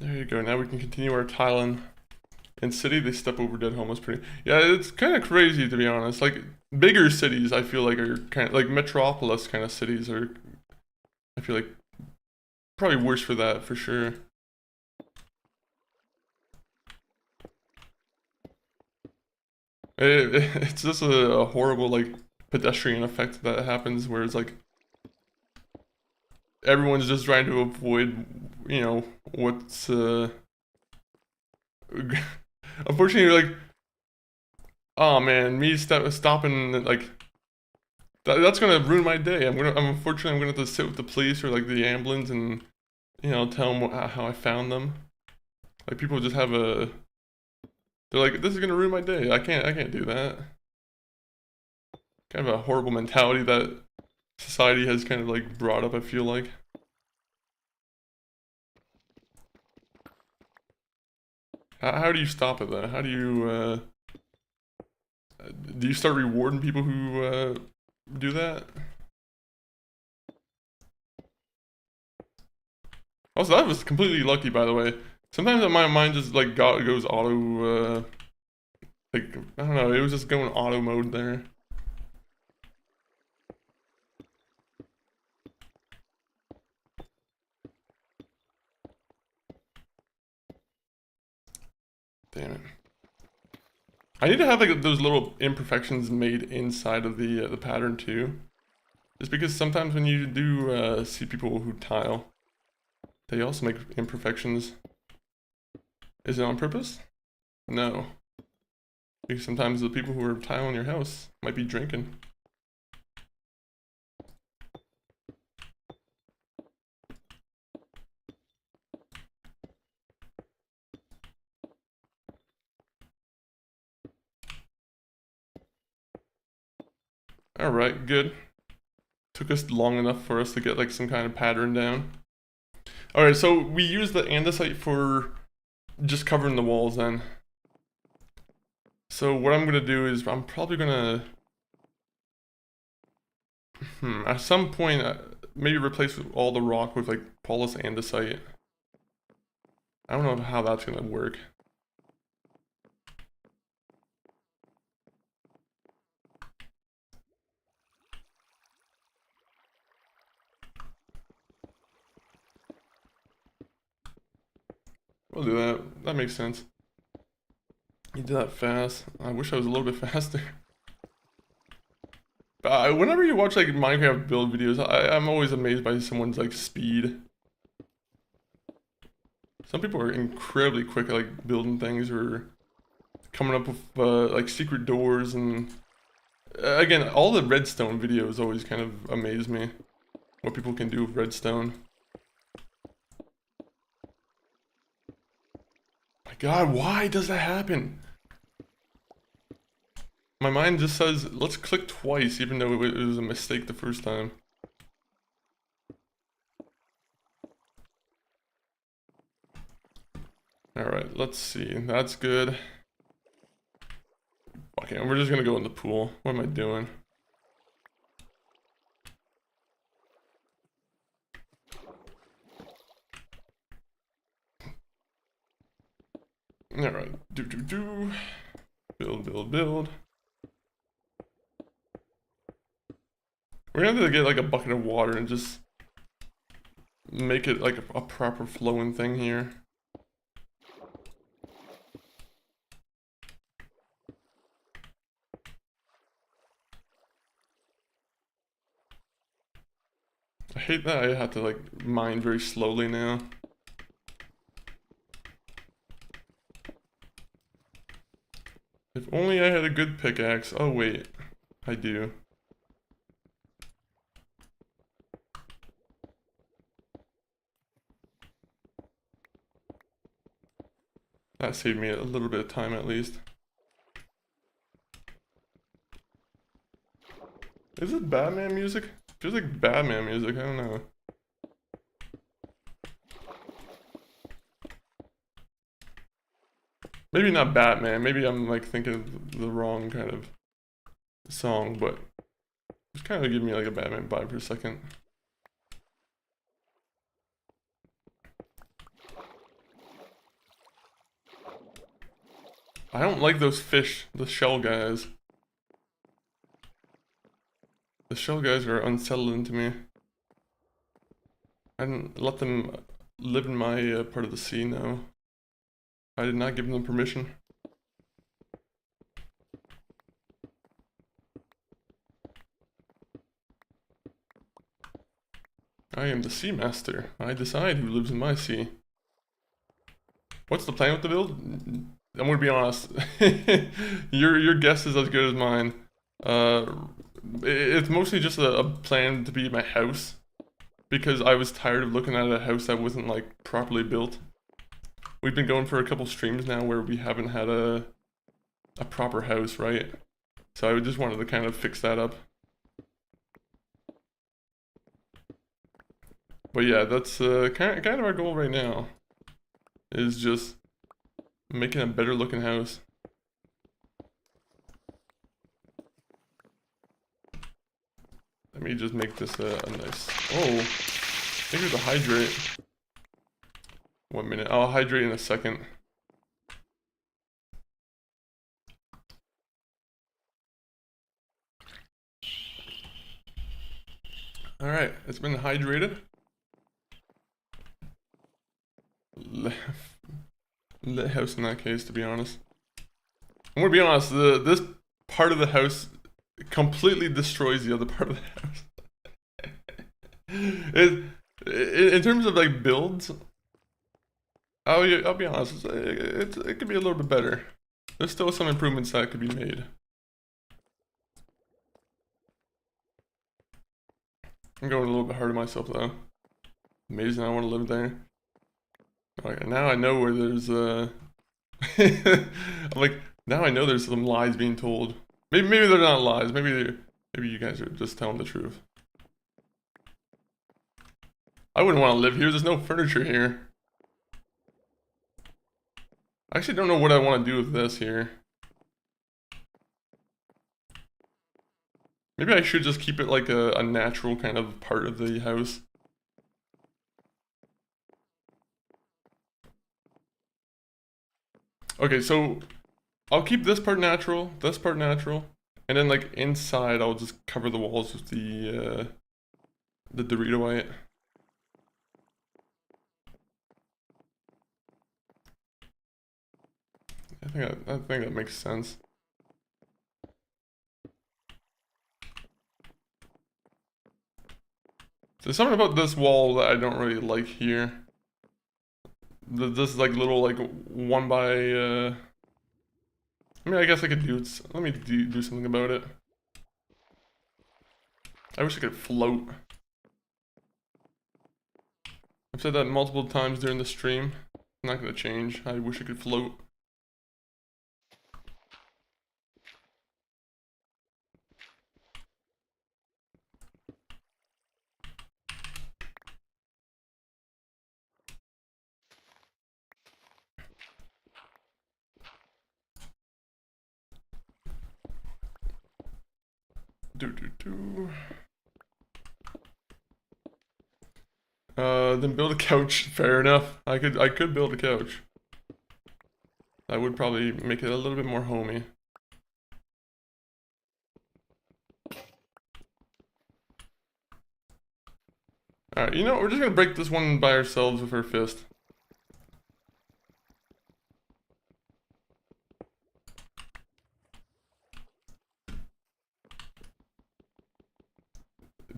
There you go. Now we can continue our tiling. In city, they step over dead homeless pretty. Yeah, it's kind of crazy to be honest. Like bigger cities, I feel like are kind of like metropolis kind of cities are. I feel like probably worse for that for sure. It's just a horrible like pedestrian effect that happens where it's like everyone's just trying to avoid, you know, what's unfortunately like, oh man, me stopping like that's gonna ruin my day. Unfortunately I'm gonna have to sit with the police or like the ambulance and you know tell them how I found them. Like people just have a, they're like, this is gonna ruin my day. I can't do that. Kind of a horrible mentality that society has kind of like brought up, I feel like. How do you stop it though? How do you start rewarding people who do that? Also, that was completely lucky, by the way. Sometimes my mind just like goes auto, like I don't know. It was just going auto mode there. Damn it. I need to have like those little imperfections made inside of the pattern too. Just because sometimes when you do see people who tile, they also make imperfections. Is it on purpose? No. Because sometimes the people who are tiling your house might be drinking. Alright, good. Took us long enough for us to get like some kind of pattern down. Alright, so we use the andesite for just covering the walls then. So what I'm gonna do is I'm probably gonna at some point maybe replace all the rock with like polished andesite. I don't know how that's gonna work. We'll do that. That makes sense. You did that fast. I wish I was a little bit faster. Whenever you watch like Minecraft build videos, I'm always amazed by someone's like speed. Some people are incredibly quick at like building things or coming up with like secret doors and again, all the redstone videos always kind of amaze me. What people can do with redstone. My God, why does that happen? My mind just says, let's click twice, even though it was a mistake the first time. Alright, let's see. That's good. Okay, we're just gonna go in the pool. What am I doing? Alright, do. Build. We're gonna have to get like a bucket of water and just make it like a proper flowing thing here. I hate that I have to like mine very slowly now. If only I had a good pickaxe. Oh wait, I do. That saved me a little bit of time at least. Is it Batman music? Feels like Batman music, I don't know. Maybe not Batman, maybe I'm like thinking of the wrong kind of song, but it's kind of giving me like a Batman vibe for a second. I don't like those fish, the shell guys. The shell guys are unsettling to me. I didn't let them live in my part of the sea now. I did not give them permission. I am the sea master. I decide who lives in my sea. What's the plan with the build? I'm gonna be honest. Your guess is as good as mine. It's mostly just a plan to be my house. Because I was tired of looking at a house that wasn't like properly built. We've been going for a couple streams now where we haven't had a proper house, right? So I just wanted to kind of fix that up. But yeah, that's kind of our goal right now. Is just making a better looking house. Let me just make this a nice... Oh! I think there's a hydrate. 1 minute. I'll hydrate in a second. Alright, it's been hydrated. Lit house in that case, to be honest. I'm gonna be honest, this part of the house completely destroys the other part of the house. In terms of like builds, I'll be honest, it could be a little bit better. There's still some improvements that could be made. I'm going a little bit hard on myself though. Amazing, I want to live there. Okay, now I know where there's I'm like, now I know there's some lies being told. Maybe they're not lies. Maybe you guys are just telling the truth. I wouldn't want to live here. There's no furniture here. I actually don't know what I want to do with this here. Maybe I should just keep it like a natural kind of part of the house. Okay, so I'll keep this part natural, and then like inside I'll just cover the walls with the Dorito white. I think that makes sense. There's something about this wall that I don't really like here. This like little like one by I mean, I guess I could do it. Let me do something about it. I wish I could float. I've said that multiple times during the stream. Not gonna change. I wish I could float. Then build a couch. Fair enough. I could build a couch. That would probably make it a little bit more homey. Alright, you know, we're just gonna break this one by ourselves with our fist.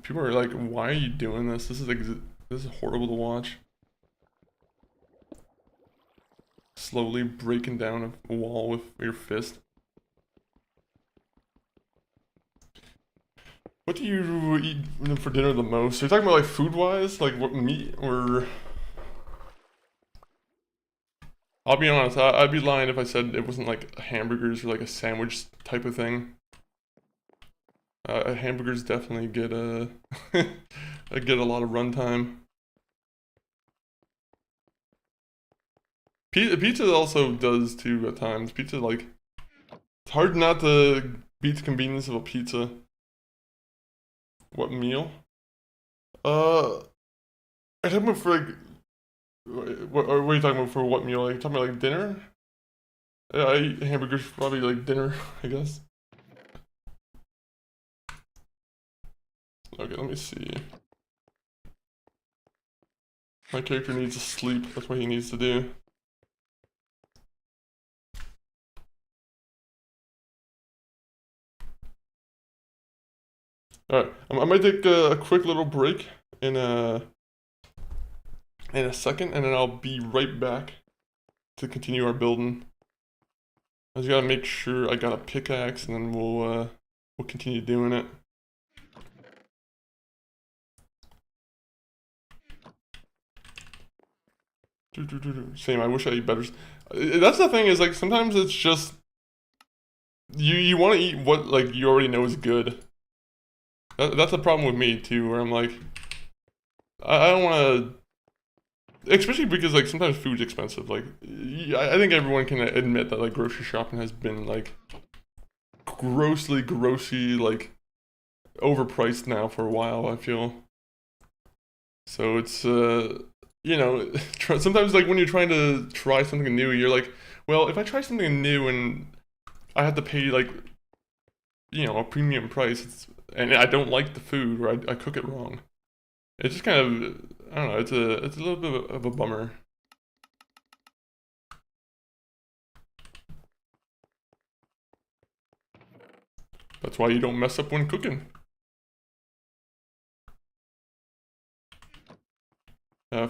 People are like, why are you doing this? This is horrible to watch. Slowly breaking down a wall with your fist. What do you eat for dinner the most? Are you talking about like food-wise? Like what meat or... I'll be honest, I'd be lying if I said it wasn't like hamburgers or like a sandwich type of thing. Hamburgers definitely get get a lot of runtime. Pizza also does too at times. Pizza, like, it's hard not to beat the convenience of a pizza. What meal? I'm talking about for like, what are you talking about for what meal? Are you talking about like dinner? Yeah, I eat hamburgers for probably like dinner, I guess. Okay, let me see. My character needs to sleep. That's what he needs to do. Alright, I might take a quick little break in a second, and then I'll be right back to continue our building. I just gotta make sure I got a pickaxe, and then we'll continue doing it. Same, I wish I eat better. That's the thing, is like sometimes it's just you want to eat what like you already know is good. That's a problem with me too, where I'm like, I don't want to, especially because like sometimes food's expensive. Like, I think everyone can admit that like grocery shopping has been like grossly like overpriced now for a while, I feel. So it's you know, sometimes like when you're trying to try something new, you're like, well, if I try something new and I have to pay like, you know, a premium price, and I don't like the food, or I cook it wrong. It's just kind of, I don't know, it's a little bit of a bummer. That's why you don't mess up when cooking.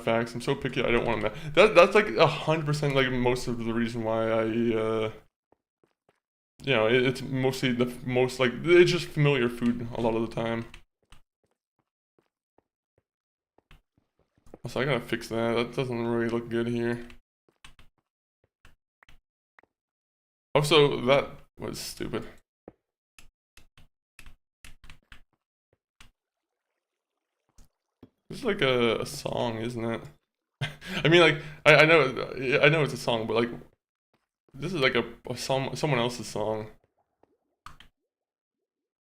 Facts. I'm so picky. I don't want to. That's like 100% like most of the reason why I you know, it's mostly the most like it's just familiar food a lot of the time. So I gotta fix that. That doesn't really look good here. Also, that was stupid. This is like a song, isn't it? I mean, like I know it's a song, but like this is like a song, someone else's song.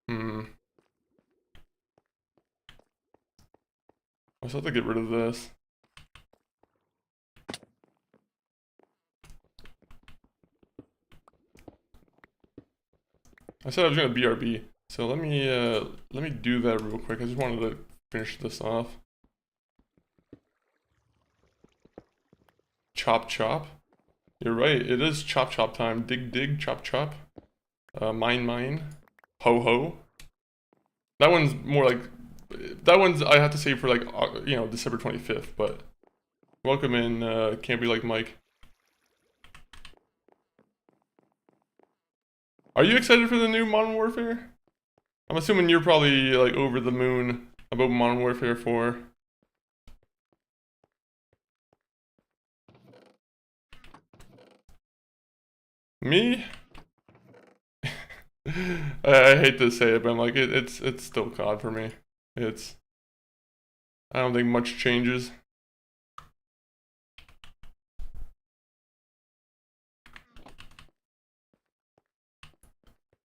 Hmm. I just have to get rid of this. I said I was gonna BRB, so let me do that real quick. I just wanted to finish this off. Chop chop. You're right. It is chop chop time. Dig dig chop chop. Mine mine. Ho ho. That one's more like that one's I have to say for like you know, December 25th. But welcome in. Can't be like Mike. Are you excited for the new Modern Warfare? I'm assuming you're probably like over the moon about Modern Warfare 4. Me? I hate to say it, but I'm like it's still COD for me. It's I don't think much changes.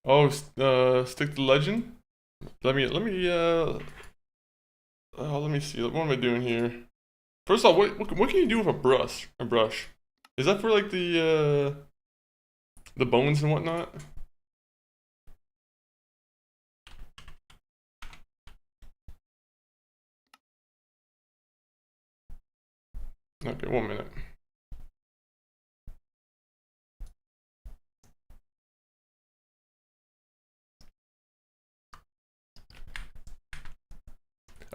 Oh, stick to legend. Let me see. What am I doing here? First off, what can you do with a brush? A brush? Is that for like the bones and whatnot? Okay, 1 minute.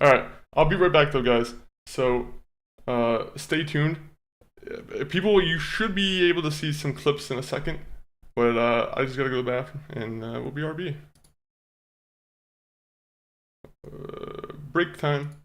Alright, I'll be right back though, guys. So, stay tuned. People, you should be able to see some clips in a second. But, I just gotta go to the bathroom, and, we'll be RB. Break time.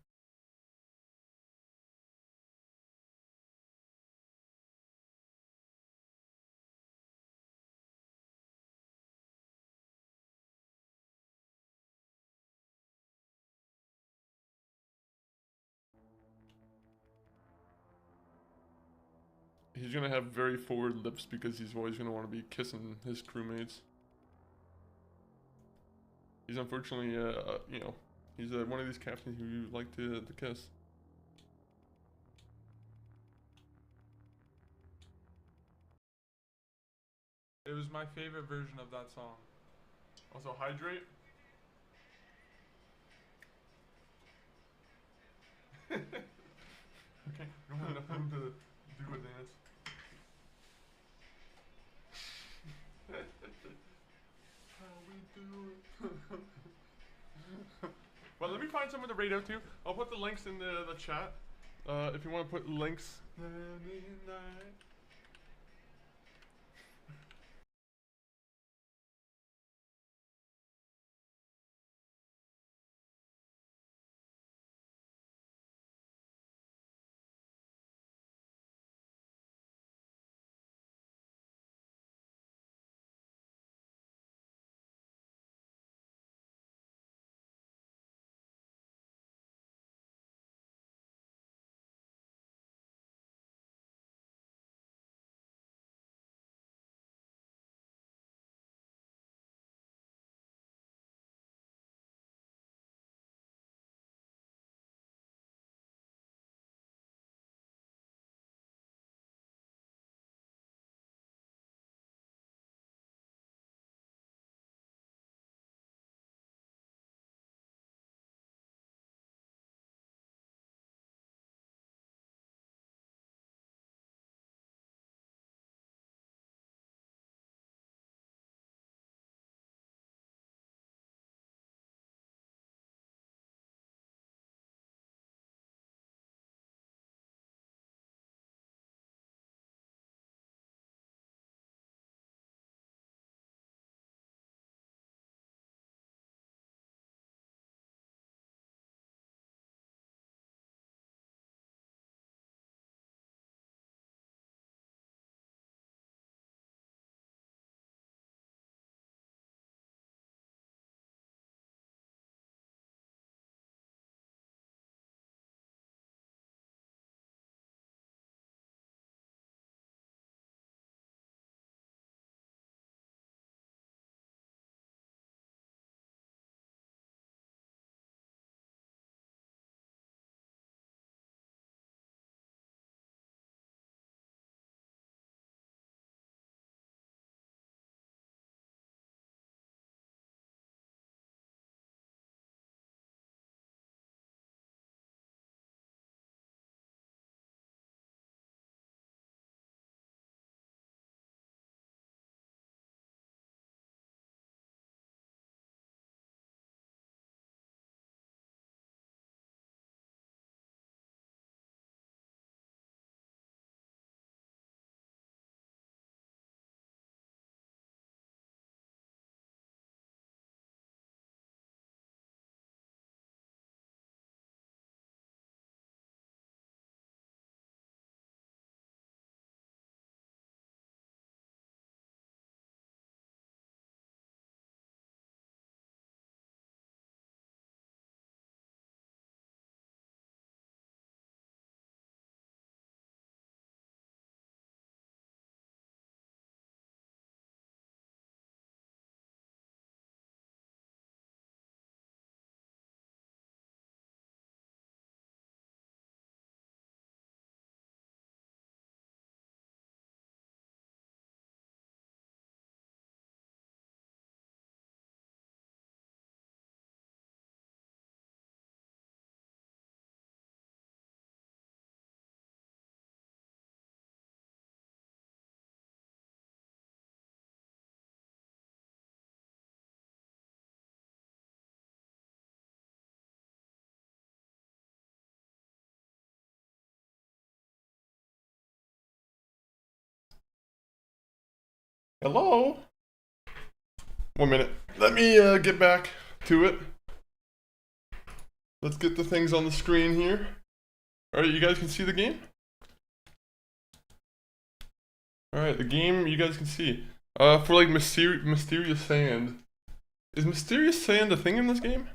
He's gonna have very forward lips because he's always gonna want to be kissing his crewmates. He's unfortunately, you know, he's one of these captains who you like to kiss. It was my favorite version of that song. Also, hydrate. Okay, we don't have enough room to do a dance. How we do it. Well, let me find someone to radio to. I'll put the links in the chat. If you want to put links. Hello? 1 minute. Let me get back to it. Let's get the things on the screen here. Alright, you guys can see the game? Alright, the game you guys can see. For like mysterious sand. Is mysterious sand a thing in this game?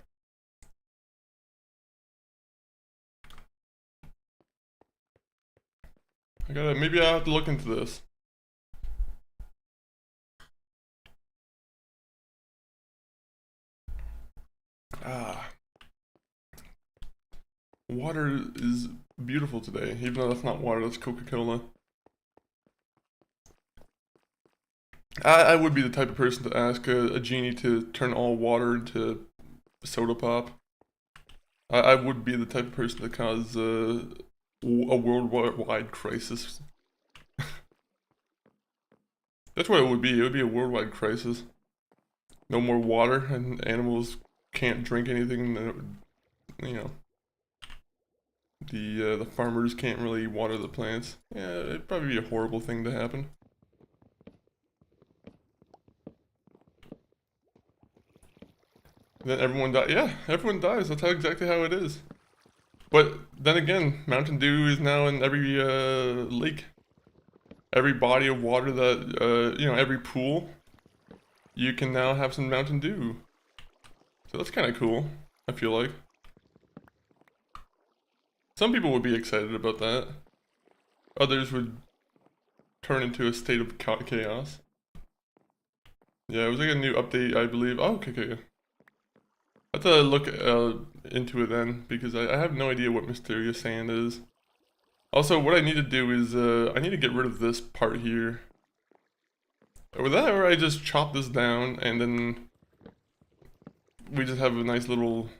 Maybe I'll have to look into this. Water is beautiful today, even though that's not water, that's Coca-Cola. I would be the type of person to ask a genie to turn all water into soda pop. I would be the type of person to cause a worldwide crisis. That's what it would be. It would be a worldwide crisis. No more water, and animals can't drink anything. You know, the farmers can't really water the plants. Yeah, it'd probably be a horrible thing to happen. Then everyone dies. Yeah, everyone dies. That's exactly how it is. But then again, Mountain Dew is now in every lake, every body of water that you know, every pool. You can now have some Mountain Dew. So that's kind of cool, I feel like. Some people would be excited about that. Others would turn into a state of chaos. Yeah, it was like a new update, I believe. Oh, okay. I have to look into it then, because I have no idea what mysterious sand is. Also, what I need to do is, I need to get rid of this part here. Or I just chop this down, and then we just have a nice little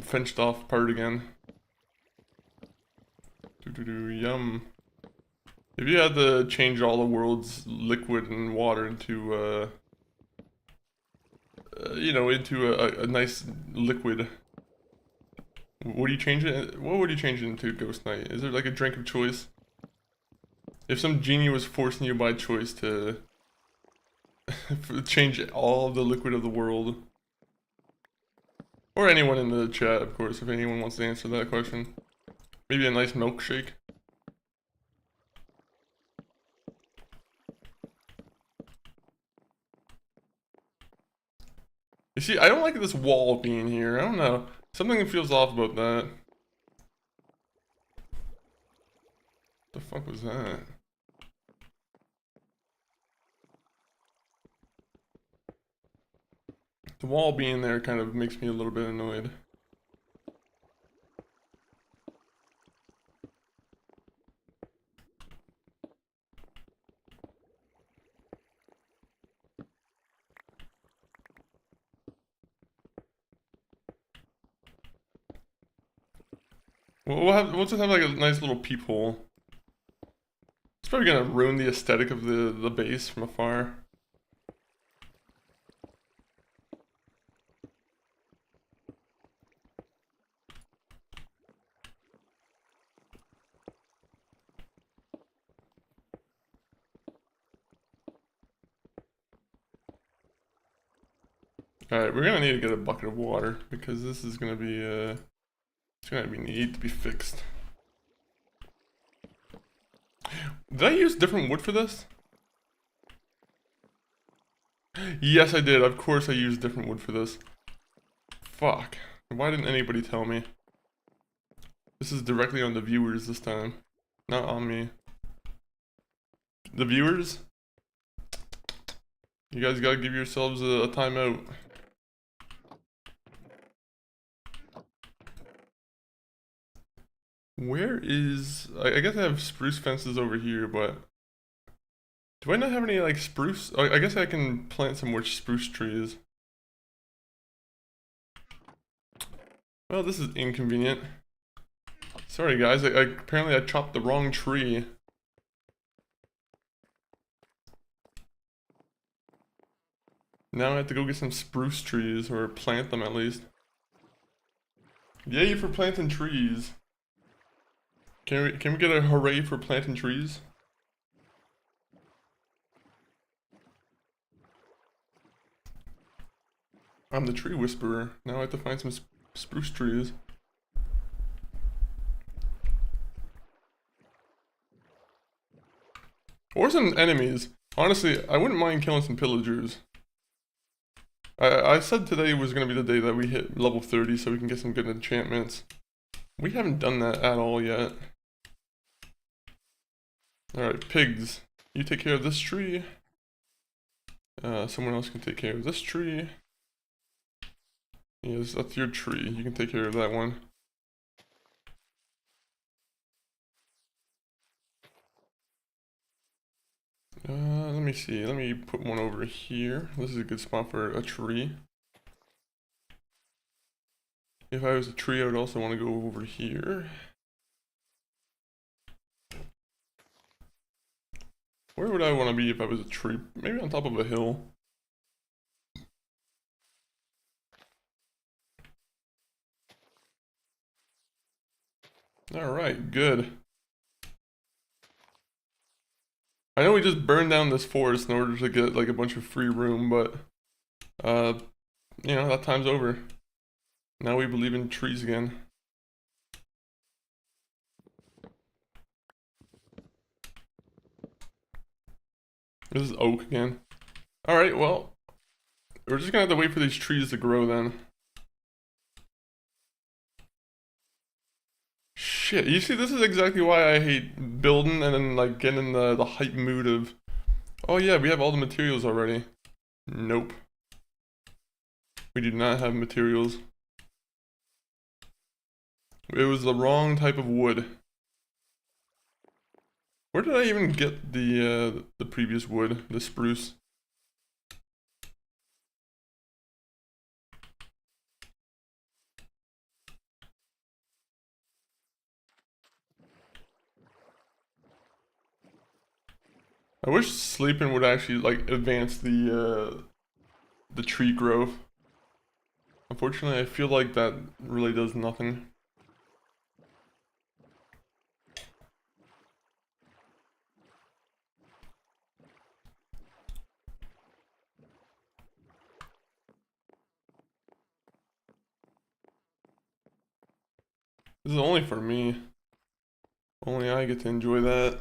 fenced off part again. Yum. If you had to change all the world's liquid and water into, you know, into a nice liquid, what do you change it? What would you change it into, Ghost Knight? Is there like a drink of choice? If some genie was forcing you by choice to change all the liquid of the world, or anyone in the chat, of course, if anyone wants to answer that question, maybe a nice milkshake. You see, I don't like this wall being here. I don't know. Something feels off about that. The fuck was that? The wall being there kind of makes me a little bit annoyed. We'll just have like a nice little peephole. It's probably gonna ruin the aesthetic of the base from afar. Alright, we're gonna need to get a bucket of water because this is gonna be it's gonna need to be fixed. Did I use different wood for this? Yes, I did. Of course I used different wood for this. Fuck. Why didn't anybody tell me? This is directly on the viewers this time, not on me. The viewers? You guys gotta give yourselves a timeout. Where is... I guess I have spruce fences over here, but... Do I not have any, like, spruce? I guess I can plant some more spruce trees. Well, this is inconvenient. Sorry, guys. Apparently I chopped the wrong tree. Now I have to go get some spruce trees, or plant them at least. Yay for planting trees. Can we get a hooray for planting trees? I'm the tree whisperer. Now I have to find some spruce trees. Or some enemies. Honestly, I wouldn't mind killing some pillagers. I said today was going to be the day that we hit level 30 so we can get some good enchantments. We haven't done that at all yet. Alright, pigs. You take care of this tree. Someone else can take care of this tree. Yes, that's your tree. You can take care of that one. Let me see. Let me put one over here. This is a good spot for a tree. If I was a tree, I would also want to go over here. Where would I want to be if I was a tree? Maybe on top of a hill. Alright, good. I know we just burned down this forest in order to get like a bunch of free room, but you know, that time's over. Now we believe in trees again. This is oak again. Alright, well, we're just gonna have to wait for these trees to grow then. Shit, you see, this is exactly why I hate building and then like getting in the hype mood of, oh yeah, we have all the materials already. Nope. We do not have materials. It was the wrong type of wood. Where did I even get the previous wood, the spruce? I wish sleeping would actually like advance the tree growth. Unfortunately, I feel like that really does nothing. This is only for me. Only I get to enjoy that.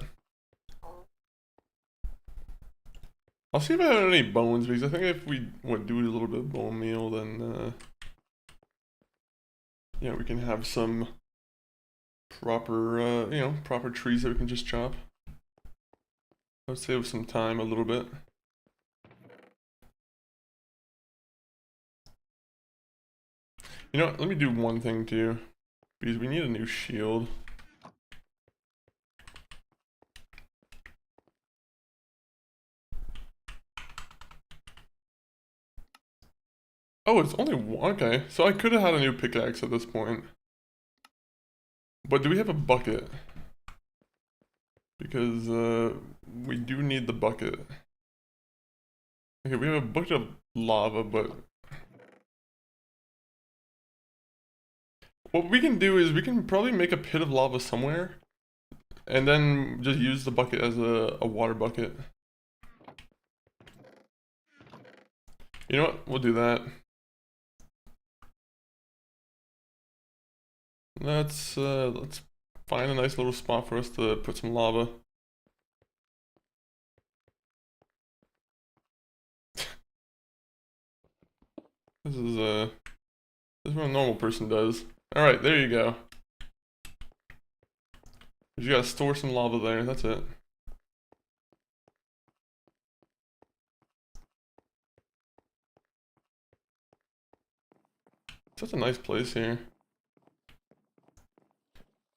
I'll see if I have any bones, because I think if we would do a little bit of bone meal, then yeah, we can have some proper, you know, proper trees that we can just chop. I'll save some time a little bit. You know what, let me do one thing too, because we need a new shield. Oh, it's only one, okay. So I could have had a new pickaxe at this point. But do we have a bucket? Because, we do need the bucket. Okay, we have a bucket of lava, but... what we can do is we can probably make a pit of lava somewhere. And then just use the bucket as a water bucket. You know what? We'll do that. Let's find a nice little spot for us to put some lava. This is what a normal person does. Alright, there you go. You gotta store some lava there, that's it. Such a nice place here.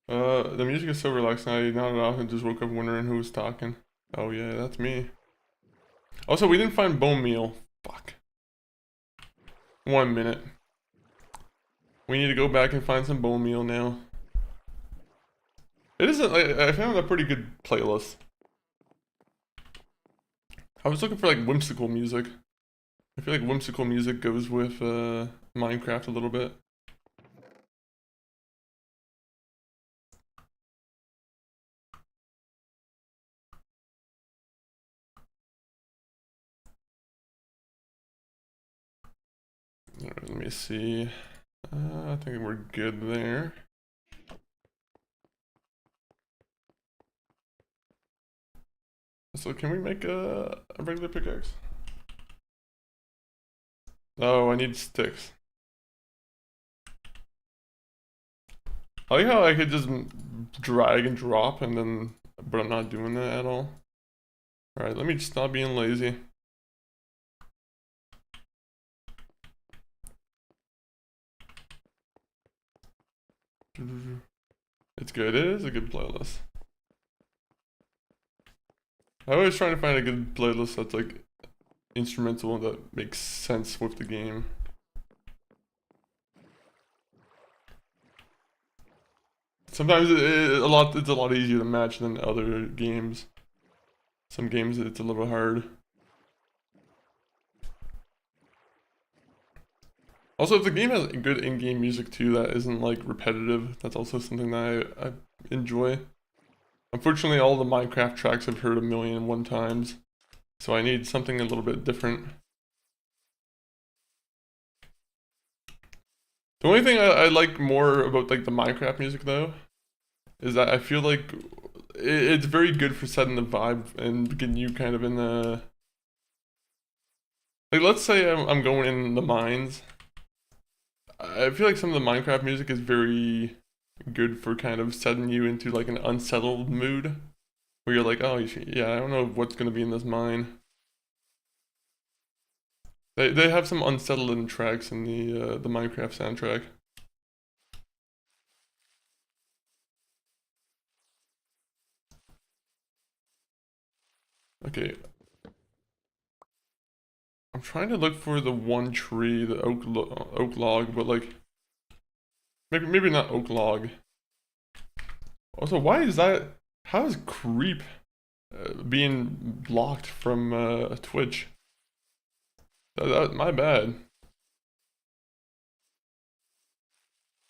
The music is so relaxing. I nodded off and just woke up wondering who was talking. Oh yeah, that's me. Also, we didn't find bone meal. Fuck. 1 minute. We need to go back and find some bone meal now. It isn't like, I found a pretty good playlist. I was looking for like whimsical music. I feel like whimsical music goes with Minecraft a little bit. Let me see. I think we're good there. So can we make a regular pickaxe? Oh, I need sticks. I like how I could just drag and drop and then, but I'm not doing that at all. Alright, let me just stop being lazy. It's good, it is a good playlist. I'm always trying to find a good playlist that's like instrumental and that makes sense with the game. Sometimes it's a lot easier to match than other games. Some games it's a little hard. Also, if the game has good in-game music too, that isn't like repetitive, that's also something that I enjoy. Unfortunately, all the Minecraft tracks I've heard 1,000,001 times, so I need something a little bit different. The only thing I like more about like the Minecraft music though, is that I feel like it's very good for setting the vibe and getting you kind of in the... Like, let's say I'm going in the mines. I feel like some of the Minecraft music is very good for kind of setting you into like an unsettled mood. Where you're like, oh, yeah, I don't know what's going to be in this mine. They have some unsettling tracks in the Minecraft soundtrack. Okay. I'm trying to look for the one tree, the oak log, but like maybe not oak log. Also, why is that? How is creep being blocked from Twitch? My bad.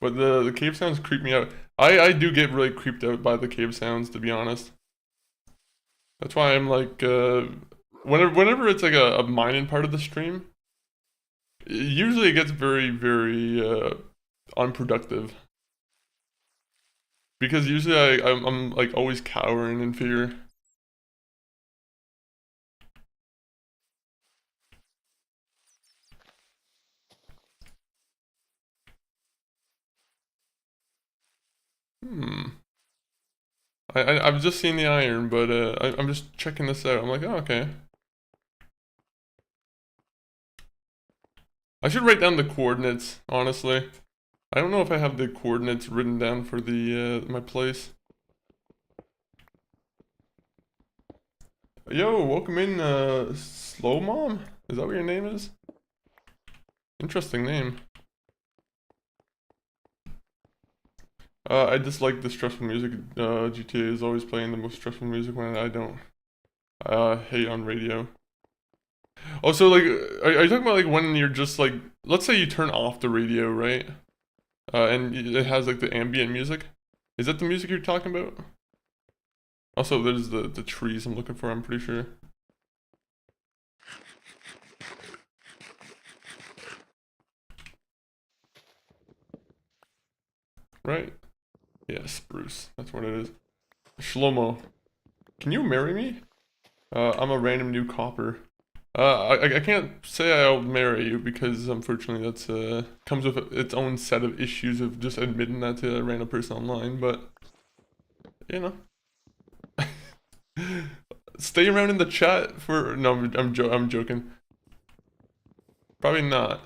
But the cave sounds creep me out. I do get really creeped out by the cave sounds, to be honest. That's why I'm like, whenever it's like a mining part of the stream, usually it gets very unproductive. Because usually I'm like always cowering in fear. I've just seen the iron, but I'm just checking this out. I'm like, oh, okay. I should write down the coordinates, honestly. I don't know if I have the coordinates written down for the my place. Yo, welcome in, Slow Mom? Is that what your name is? Interesting name. I dislike the stressful music. GTA is always playing the most stressful music when I don't. Hate on radio. Also, like, are you talking about like when you're just like, let's say you turn off the radio, right? And it has like the ambient music. Is that the music you're talking about? Also, there's the trees I'm looking for, I'm pretty sure. Right? Yeah, spruce. That's what it is. Shlomo. Can you marry me? I'm a random new copper. I can't say I'll marry you because unfortunately that's comes with its own set of issues of just admitting that to a random person online, but you know. Stay around in the chat for no, I'm joking. Probably not.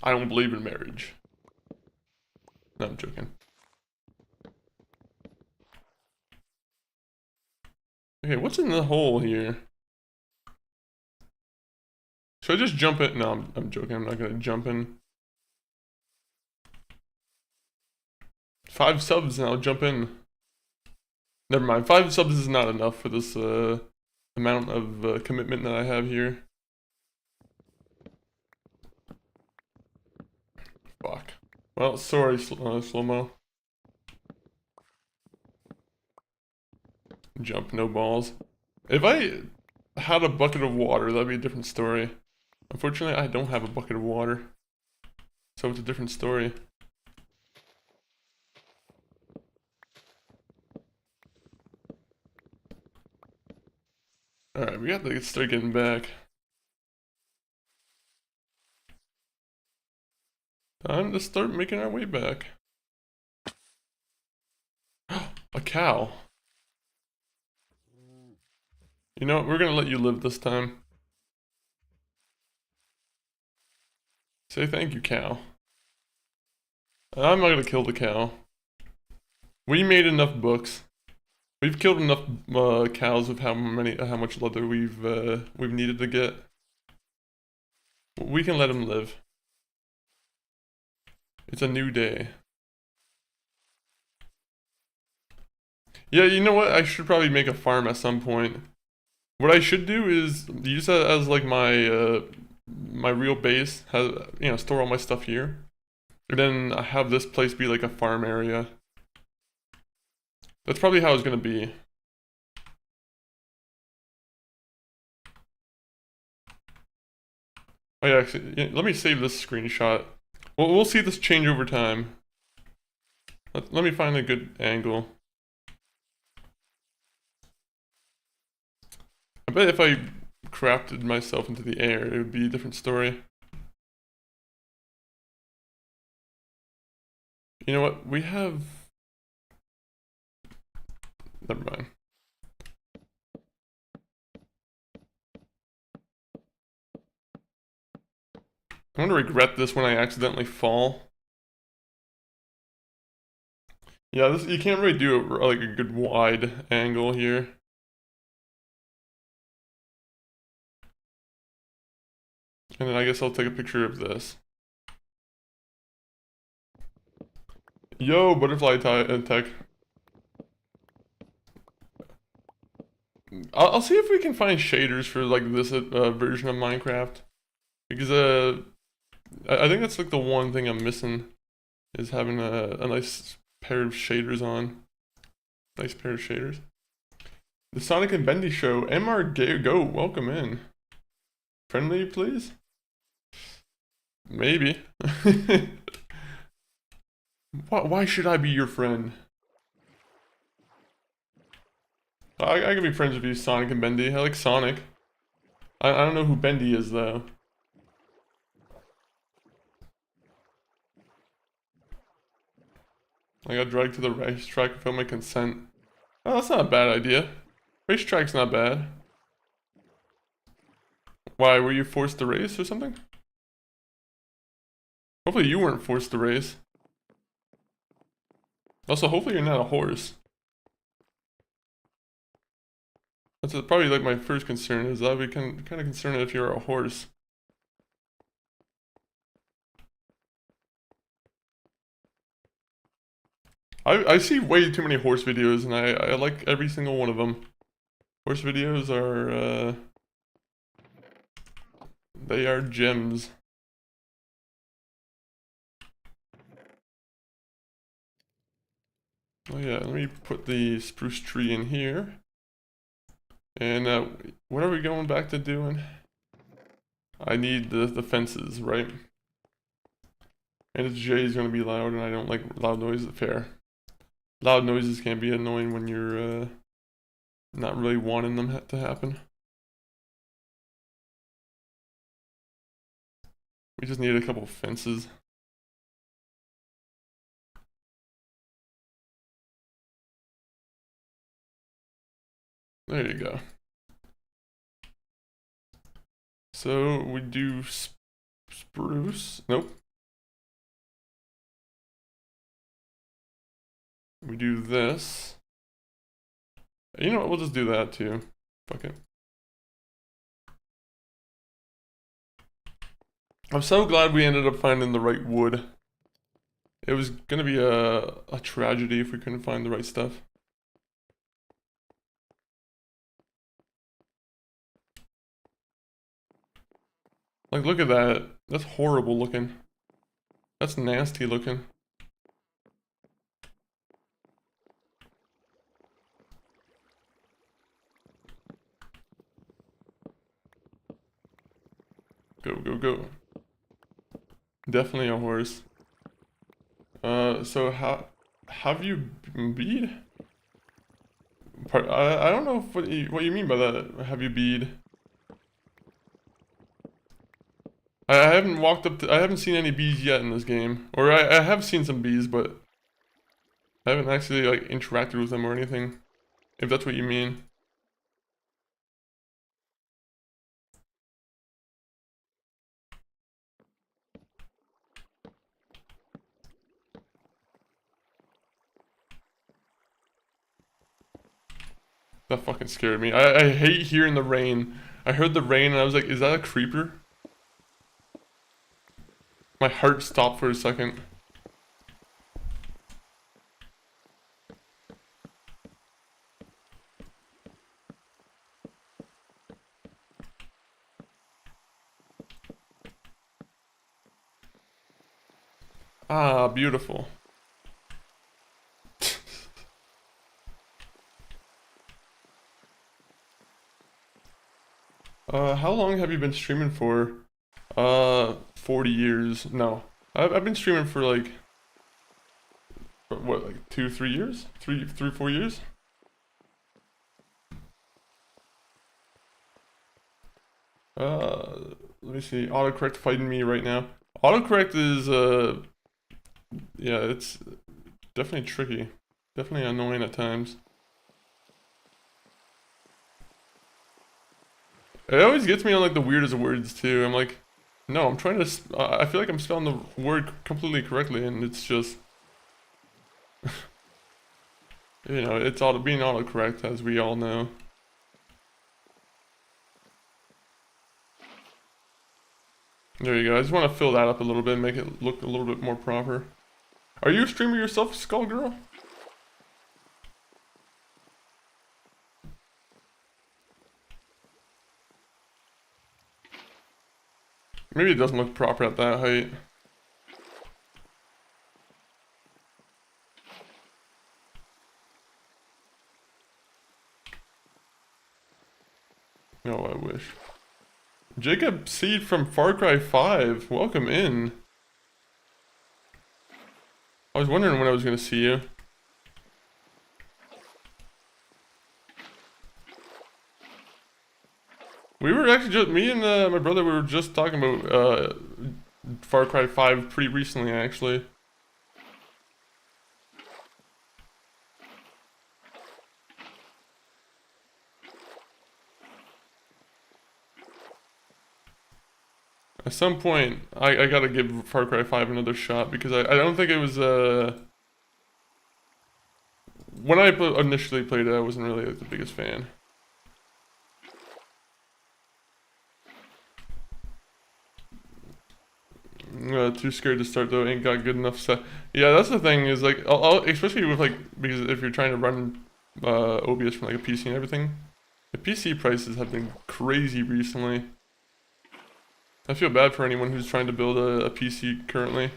I don't believe in marriage. No, I'm joking. Okay, what's in the hole here? Should I just jump in? No, I'm joking. I'm not gonna jump in. 5 subs and I'll jump in. Never mind. 5 subs is not enough for this amount of commitment that I have here. Fuck. Well, sorry, Slow-mo. Jump, no balls. If I had a bucket of water, that'd be a different story. Unfortunately, I don't have a bucket of water. So it's a different story. Alright, we got to start getting back. Time to start making our way back. A cow. You know what? We're gonna let you live this time. Say thank you, cow. I'm not gonna kill the cow. We made enough books. We've killed enough cows of how much leather we've needed to get. We can let him live. It's a new day. Yeah, you know what? I should probably make a farm at some point. What I should do is use that as like my my real base. Store all my stuff here, and then I have this place be like a farm area. That's probably how it's gonna be. Oh yeah, actually, yeah, let me save this screenshot. We'll see this change over time. Let me find a good angle. I bet if I crafted myself into the air, it would be a different story. You know what? We have... Never mind. I'm gonna regret this when I accidentally fall. Yeah, this you can't really do like a good wide angle here. And then I guess I'll take a picture of this. Yo, butterfly tech. I'll see if we can find shaders for like this version of Minecraft, because I think that's like the one thing I'm missing, is having a nice pair of shaders on. Nice pair of shaders. The Sonic and Bendy Show. MR Go, welcome in. Friendly, please. Maybe. Why should I be your friend? I can be friends with you, Sonic and Bendy. I like Sonic. I don't know who Bendy is, though. I got dragged to the racetrack without my consent. Oh, that's not a bad idea. Racetrack's not bad. Why, were you forced to race or something? Hopefully you weren't forced to race. Also, hopefully you're not a horse. That's probably like my first concern, is I'd be kind of concerned if you're a horse. I see way too many horse videos, and I like every single one of them. Horse videos are, they are gems. Oh yeah, let me put the spruce tree in here. And what are we going back to doing? I need the fences, right? And if J is going to be loud, and I don't like loud noises. Fair. Loud noises can be annoying when you're not really wanting them to happen. We just need a couple of fences. There you go. So we do spruce. Nope. We do this. You know what? We'll just do that too. Fuck it. I'm so glad we ended up finding the right wood. It was gonna be a tragedy if we couldn't find the right stuff. Like, look at that. That's horrible looking. That's nasty looking. Go, go, go. Definitely a horse. So how have you bead? I don't know if what you mean by that. Have you bead? I haven't walked up to, I haven't seen any bees yet in this game. Or I have seen some bees, but I haven't actually like interacted with them or anything. If that's what you mean. That fucking scared me. I hate hearing the rain. I heard the rain and I was like, is that a creeper? My heart stopped for a second. Ah, beautiful. How long have you been streaming for? 40 years. No. I've been streaming for like, what, like 2, 3 years? 4 years? Let me see. Autocorrect fighting me right now. Autocorrect is, yeah, it's definitely tricky. Definitely annoying at times. It always gets me on like the weirdest words too. I'm like, no, I'm trying to. I feel like I'm spelling the word completely correctly, and it's just, you know, it's being autocorrect, as we all know. There you go. I just want to fill that up a little bit, make it look a little bit more proper. Are you a streamer yourself, Skullgirl? Maybe it doesn't look proper at that height. No, I wish. Jacob Seed from Far Cry 5, welcome in. I was wondering when I was gonna see you. We were actually just, me and my brother, we were just talking about Far Cry 5 pretty recently, actually. At some point, I gotta give Far Cry 5 another shot, because I don't think it was, when I initially played it, I wasn't really like, the biggest fan. Too scared to start though, ain't got good enough set. Yeah, that's the thing, is like, especially with like, because if you're trying to run OBS from like a PC and everything, the PC prices have been crazy recently. I feel bad for anyone who's trying to build a PC currently.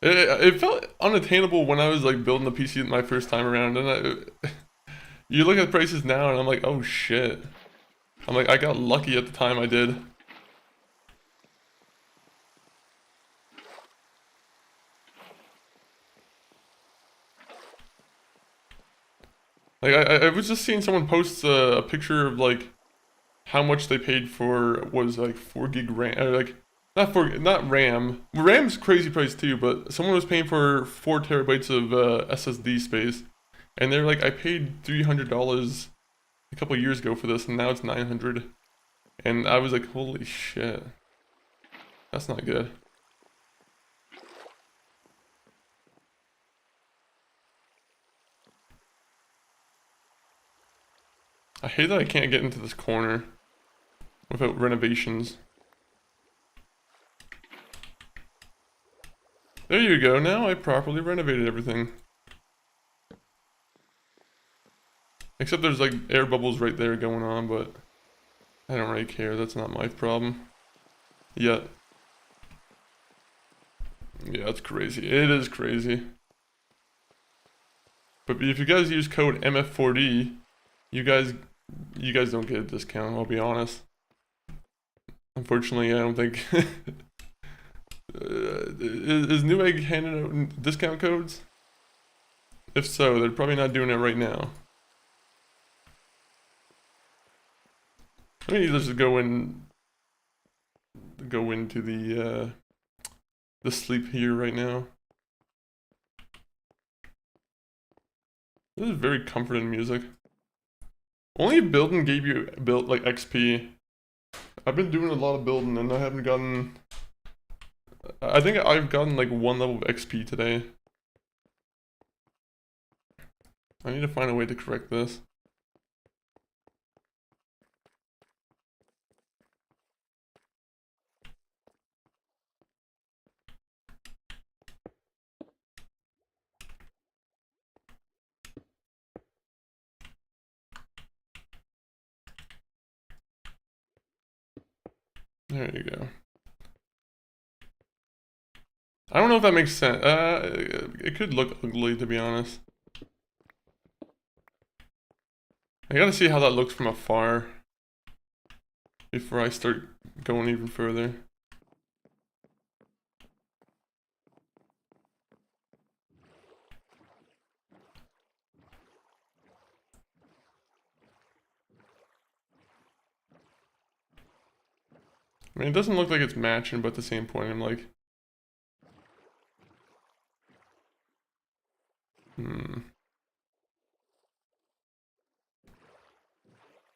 It felt unattainable when I was like building the PC my first time around, and you look at prices now and I'm like, oh shit. I'm like, I got lucky at the time I did. Like, I was just seeing someone post a picture of like how much they paid for was like 4 gig RAM, or like not RAM. RAM's crazy price too, but someone was paying for 4 TB of SSD space, and they're like, I paid $300 a couple years ago for this, and now it's 900, and I was like, holy shit, that's not good. I hate that I can't get into this corner without renovations. There you go, now I properly renovated everything. Except there's like air bubbles right there going on, but I don't really care, that's not my problem. Yet. Yeah, it's crazy. It is crazy. But if you guys use code MF4D, you guys you guys don't get a discount, I'll be honest. Unfortunately, I don't think... is Newegg handing out discount codes? If so, they're probably not doing it right now. Let me just go into the sleep here right now. This is very comforting music. Only if building gave you like XP. I've been doing a lot of building and I haven't gotten... I think I've gotten like 1 level of XP today. I need to find a way to correct this. There you go. I don't know if that makes sense. It could look ugly, to be honest. I gotta see how that looks from afar before I start going even further. I mean, it doesn't look like it's matching, but at the same point, I'm like...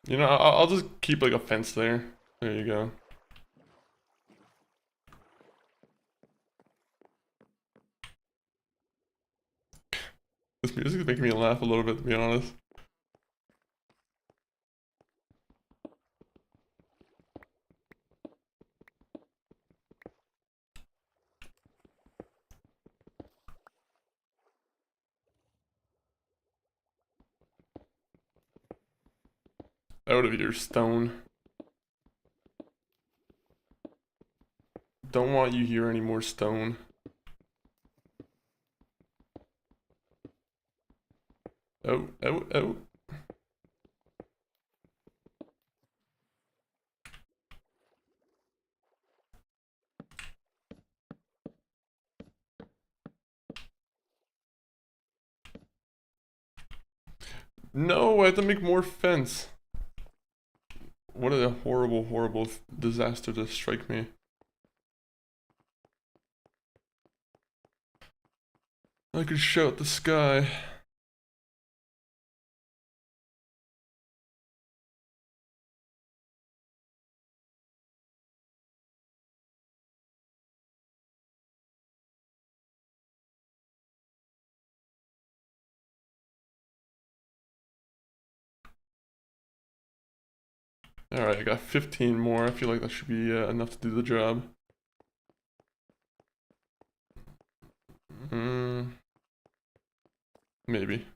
You know, I'll just keep like a fence there. There you go. This music is making me laugh a little bit, to be honest. Out of your stone. Don't want you here anymore, stone. Oh, oh, oh. No, I have to make more fence. What a horrible, horrible disaster to strike me. I could shout the sky. Alright, I got 15 more. I feel like that should be enough to do the job. Maybe.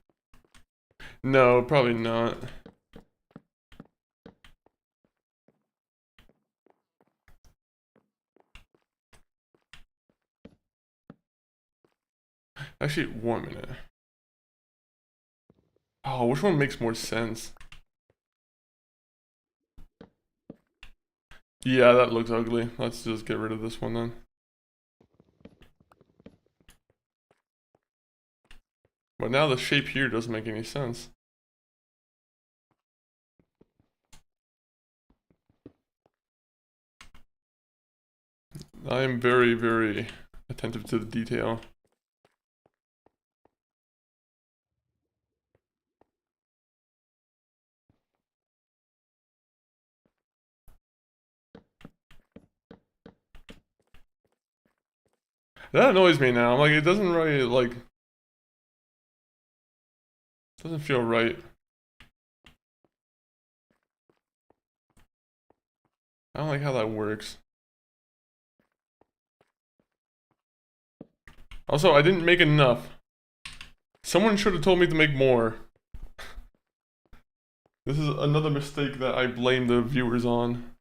No, probably not. Actually, 1 minute. Oh, which one makes more sense? Yeah, that looks ugly. Let's just get rid of this one then. But now the shape here doesn't make any sense. I am very, very attentive to the detail. That annoys me now. I'm like, it doesn't really, like... Doesn't feel right. I don't like how that works. Also, I didn't make enough. Someone should have told me to make more. This is another mistake that I blame the viewers on.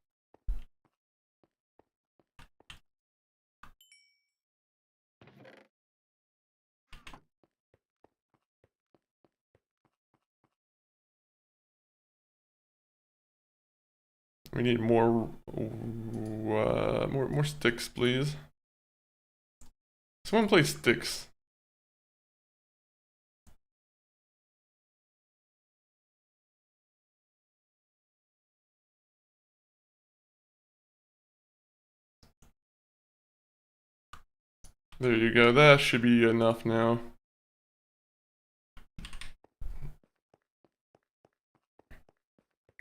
We need more sticks, please. Someone play sticks. There you go. That should be enough now.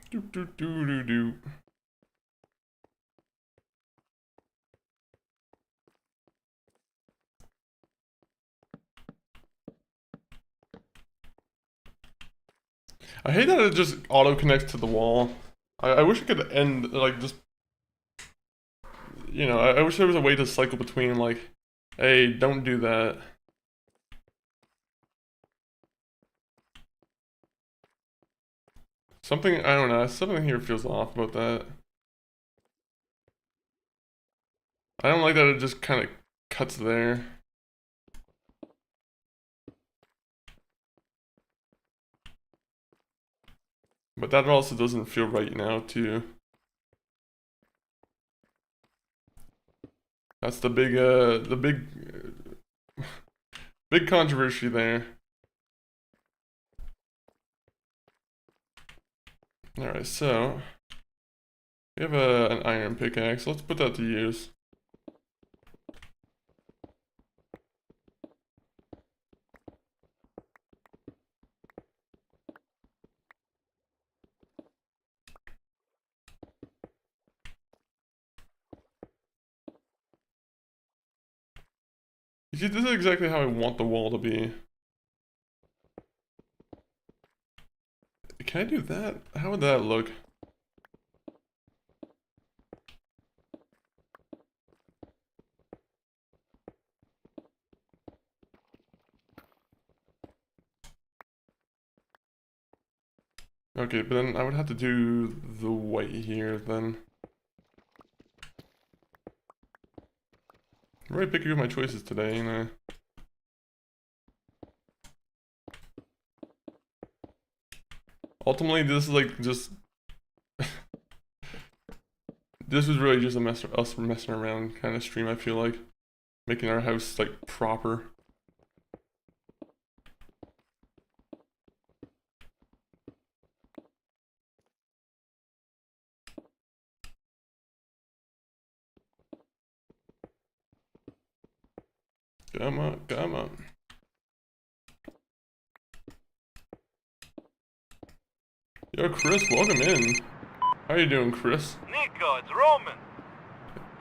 Do do do do do. I hate that it just auto connects to the wall. I wish it could end like just. You know, I wish there was a way to cycle between like, hey, don't do that. Something, I don't know, something here feels off about that. I don't like that it just kind of cuts there. But that also doesn't feel right now, too. That's the big controversy there. Alright, so we have an iron pickaxe. Let's put that to use. You see, this is exactly how I want the wall to be. Can I do that? How would that look? Okay, but then I would have to do the white here then. I'm very picky with my choices today, you know. Ultimately, this is like just... This was really just us messing around kind of stream, I feel like. Making our house, like, proper. Come on, come on. Yo, Chris, welcome in. How you doing, Chris? Nico, it's Roman.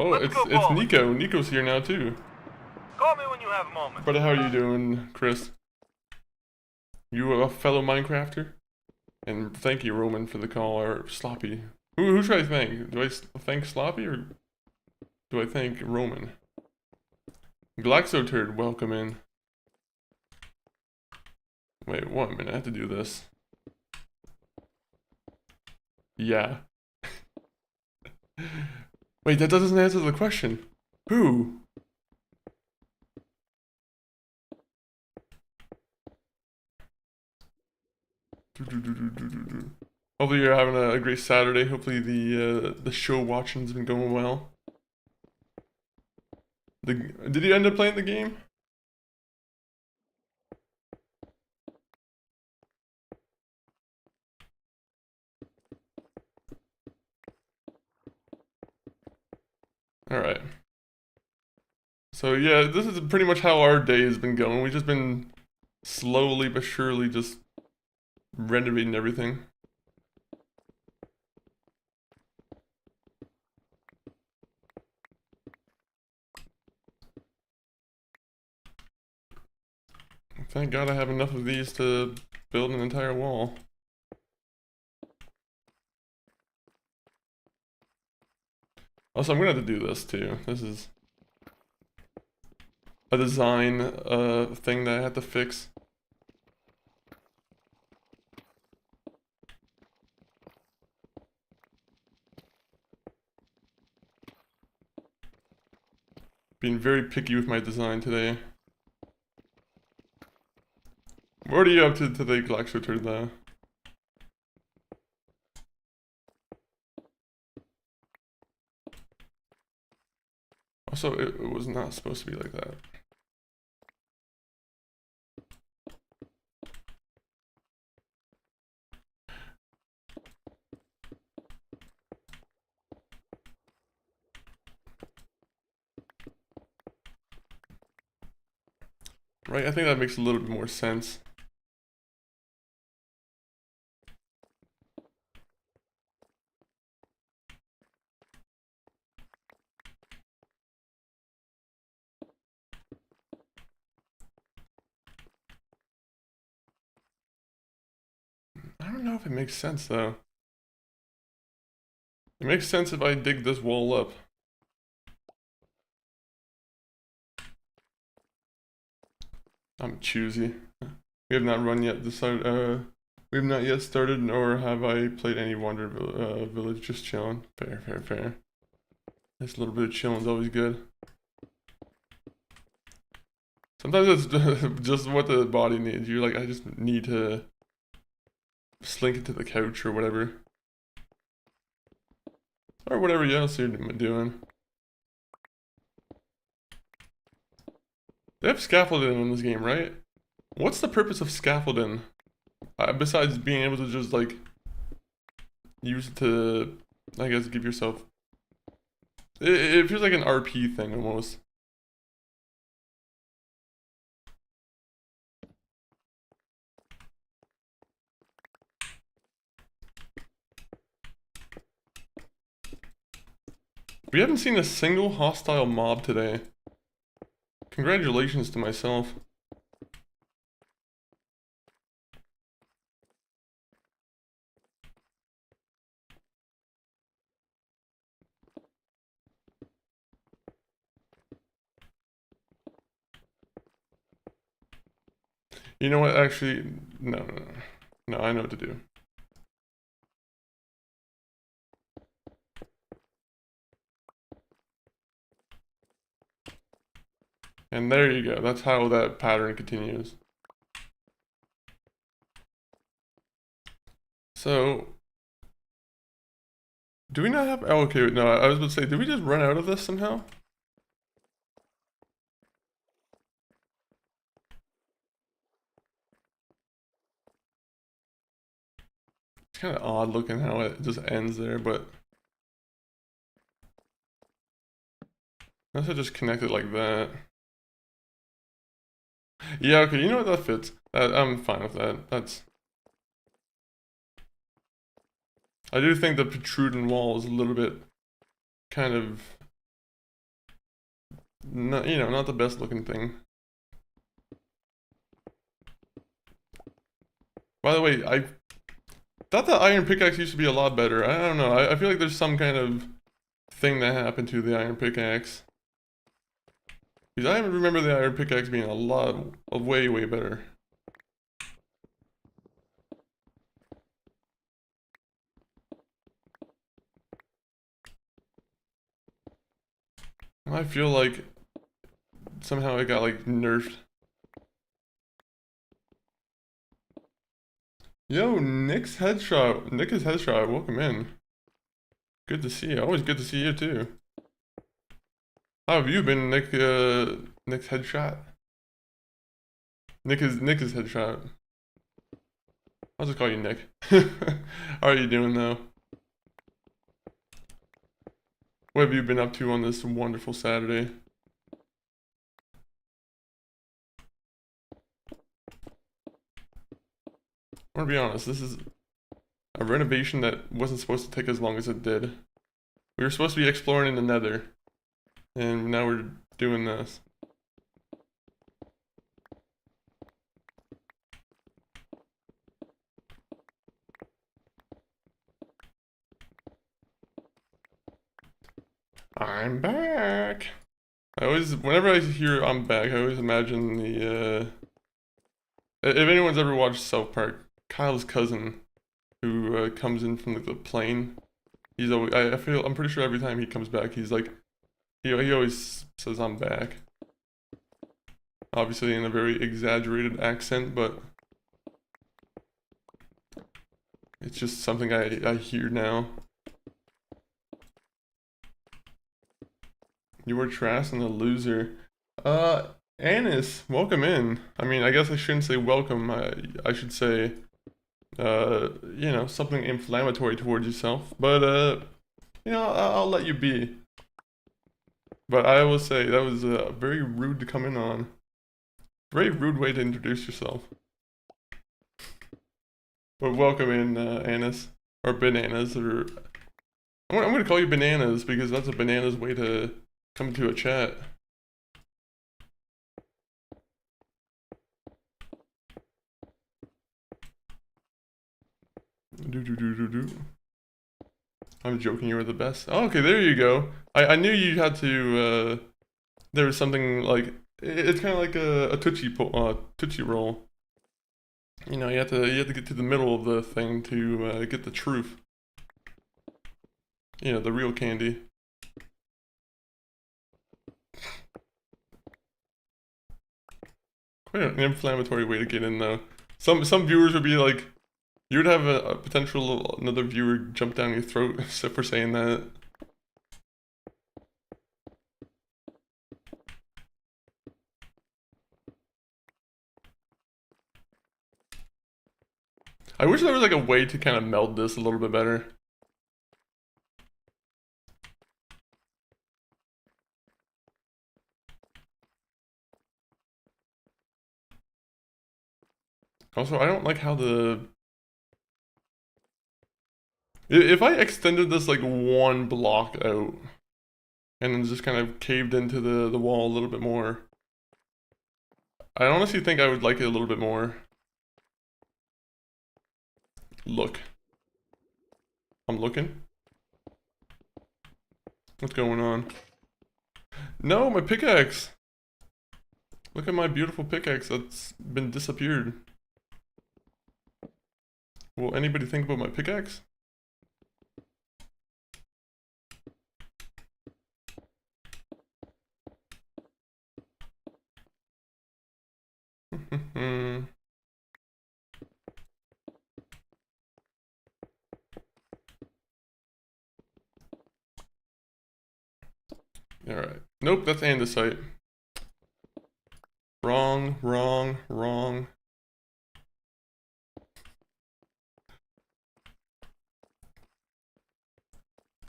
Oh, Let's go it's bowling. Nico. Nico's here now too. Call me when you have a moment. Brother, how are you doing, Chris? You a fellow Minecrafter? And thank you, Roman, for the call, or Sloppy. Who should I thank? Do I thank Sloppy, or do I thank Roman? Glaxoturd, welcome in. Wait, 1 minute, I have to do this. Yeah. Wait, that doesn't answer the question. Who? Hopefully you're having a great Saturday. Hopefully the show watching's been going well. Did you end up playing the game? Alright. So yeah, this is pretty much how our day has been going. We've just been slowly but surely just renovating everything. Thank God I have enough of these to build an entire wall. Also, I'm gonna have to do this too. This is a design thing that I have to fix. Being very picky with my design today. What are you up to today, Glaxoturd, though? Also, it was not supposed to be like that. Right, I think that makes a little bit more sense. I don't know if it makes sense though. It makes sense if I dig this wall up. I'm choosy. We have not run yet. We have not yet started, nor have I played any Wonder Village. Just chilling. Fair, fair, fair. This little bit of chilling is always good. Sometimes it's just what the body needs. You're like, I just need to slink into the couch or whatever. Or whatever else you're doing. They have scaffolding in this game, right? What's the purpose of scaffolding? Besides being able to just, like, use it to, I guess, give yourself... It feels like an RP thing, almost. We haven't seen a single hostile mob today. Congratulations to myself. You know what, actually, no, I know what to do. And there you go, that's how that pattern continues. So, do we not have, oh, okay, no, I was about to say, did we just run out of this somehow? It's kind of odd looking how it just ends there, but... Unless I just connect it like that. Yeah, okay, you know what, that fits. I'm fine with that, that's... I do think the protruding wall is a little bit kind of... Not, you know, not the best looking thing. By the way, I thought the iron pickaxe used to be a lot better. I don't know, I feel like there's some kind of thing that happened to the iron pickaxe. Because I remember the iron pickaxe being a lot of way better. I feel like somehow it got like nerfed. Yo, Nick's headshot. Nick is headshot. Welcome in. Good to see you. Always good to see you too. How have you been, Nick? Nick's headshot. Nick is headshot. I'll just call you Nick. How are you doing though? What have you been up to on this wonderful Saturday? I want to be honest, this is a renovation that wasn't supposed to take as long as it did. We were supposed to be exploring in the Nether, and now we're doing this. I'm back! Whenever I hear I'm back, I always imagine the, if anyone's ever watched South Park, Kyle's cousin, who comes in from the plane, he's always, I'm pretty sure every time he comes back, he's like, he always says I'm back. Obviously in a very exaggerated accent, but it's just something I hear now. You are trash and a loser. Anis, welcome in. I mean, I guess I shouldn't say welcome. I should say, you know, something inflammatory towards yourself. But, you know, I'll let you be. But I will say that was very rude to come in on. Very rude way to introduce yourself. But welcome in, Anis. Or Bananas, or... I'm gonna call you Bananas, because that's a bananas way to come to a chat. I'm joking, you were the best. Oh, okay, there you go. I knew you had to, there was something like... It's kind of like a Tootsie Roll. You know, you have to get to the middle of the thing to get the truth. You know, the real candy. Quite an inflammatory way to get in, though. Some viewers would be like, you would have a potential another viewer jump down your throat for saying that. I wish there was like a way to kind of meld this a little bit better. Also, I don't like how if I extended this like one block out and then just kind of caved into the wall a little bit more, I honestly think I would like it a little bit more. Look. I'm looking. What's going on? No, my pickaxe! Look at my beautiful pickaxe that's been disappeared. Will anybody think about my pickaxe? Alright. Nope, that's andesite. Wrong, wrong, wrong.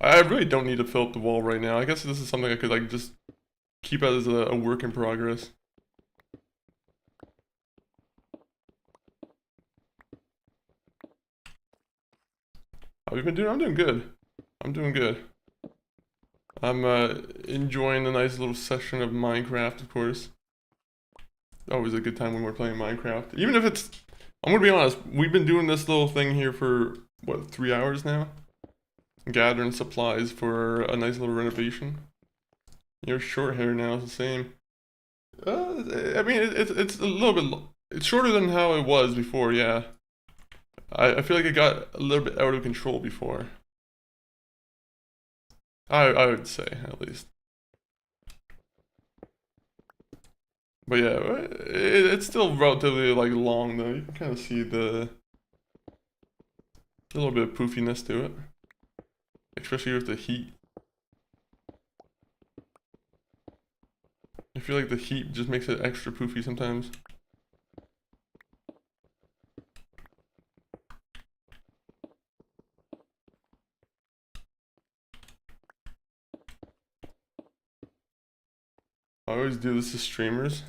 I really don't need to fill up the wall right now. I guess this is something I could like just keep as a work in progress. How have you been doing? I'm doing good. I'm doing good. I'm enjoying a nice little session of Minecraft, of course. Always a good time when we're playing Minecraft. Even if it's... I'm gonna be honest, we've been doing this little thing here for, what, 3 hours now? Gathering supplies for a nice little renovation. Your short hair now is the same. I mean, it's a little bit... It's shorter than how it was before, yeah. I feel like it got a little bit out of control before. I would say, at least. But yeah, it's still relatively like long though. You can kind of see a little bit of poofiness to it, especially with the heat. I feel like the heat just makes it extra poofy sometimes. I always do this to streamers.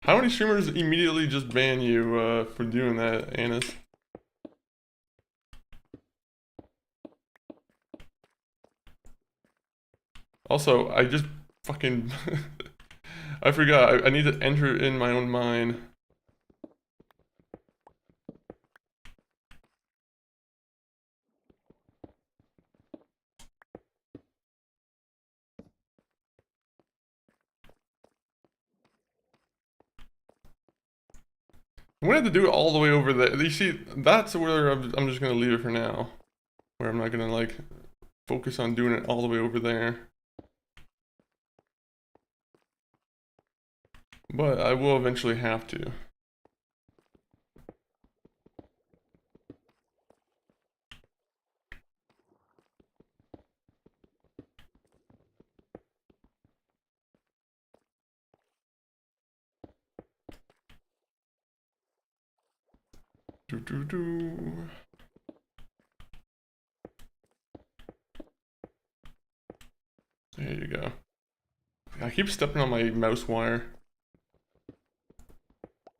How many streamers immediately just ban you for doing that, Anis? Also, I just fucking... I forgot, I need to enter in my own mind. I'm gonna have to do it all the way over there. You see, that's where I'm just gonna leave it for now. Where I'm not gonna like focus on doing it all the way over there. But I will eventually have to. There you go. I keep stepping on my mouse wire.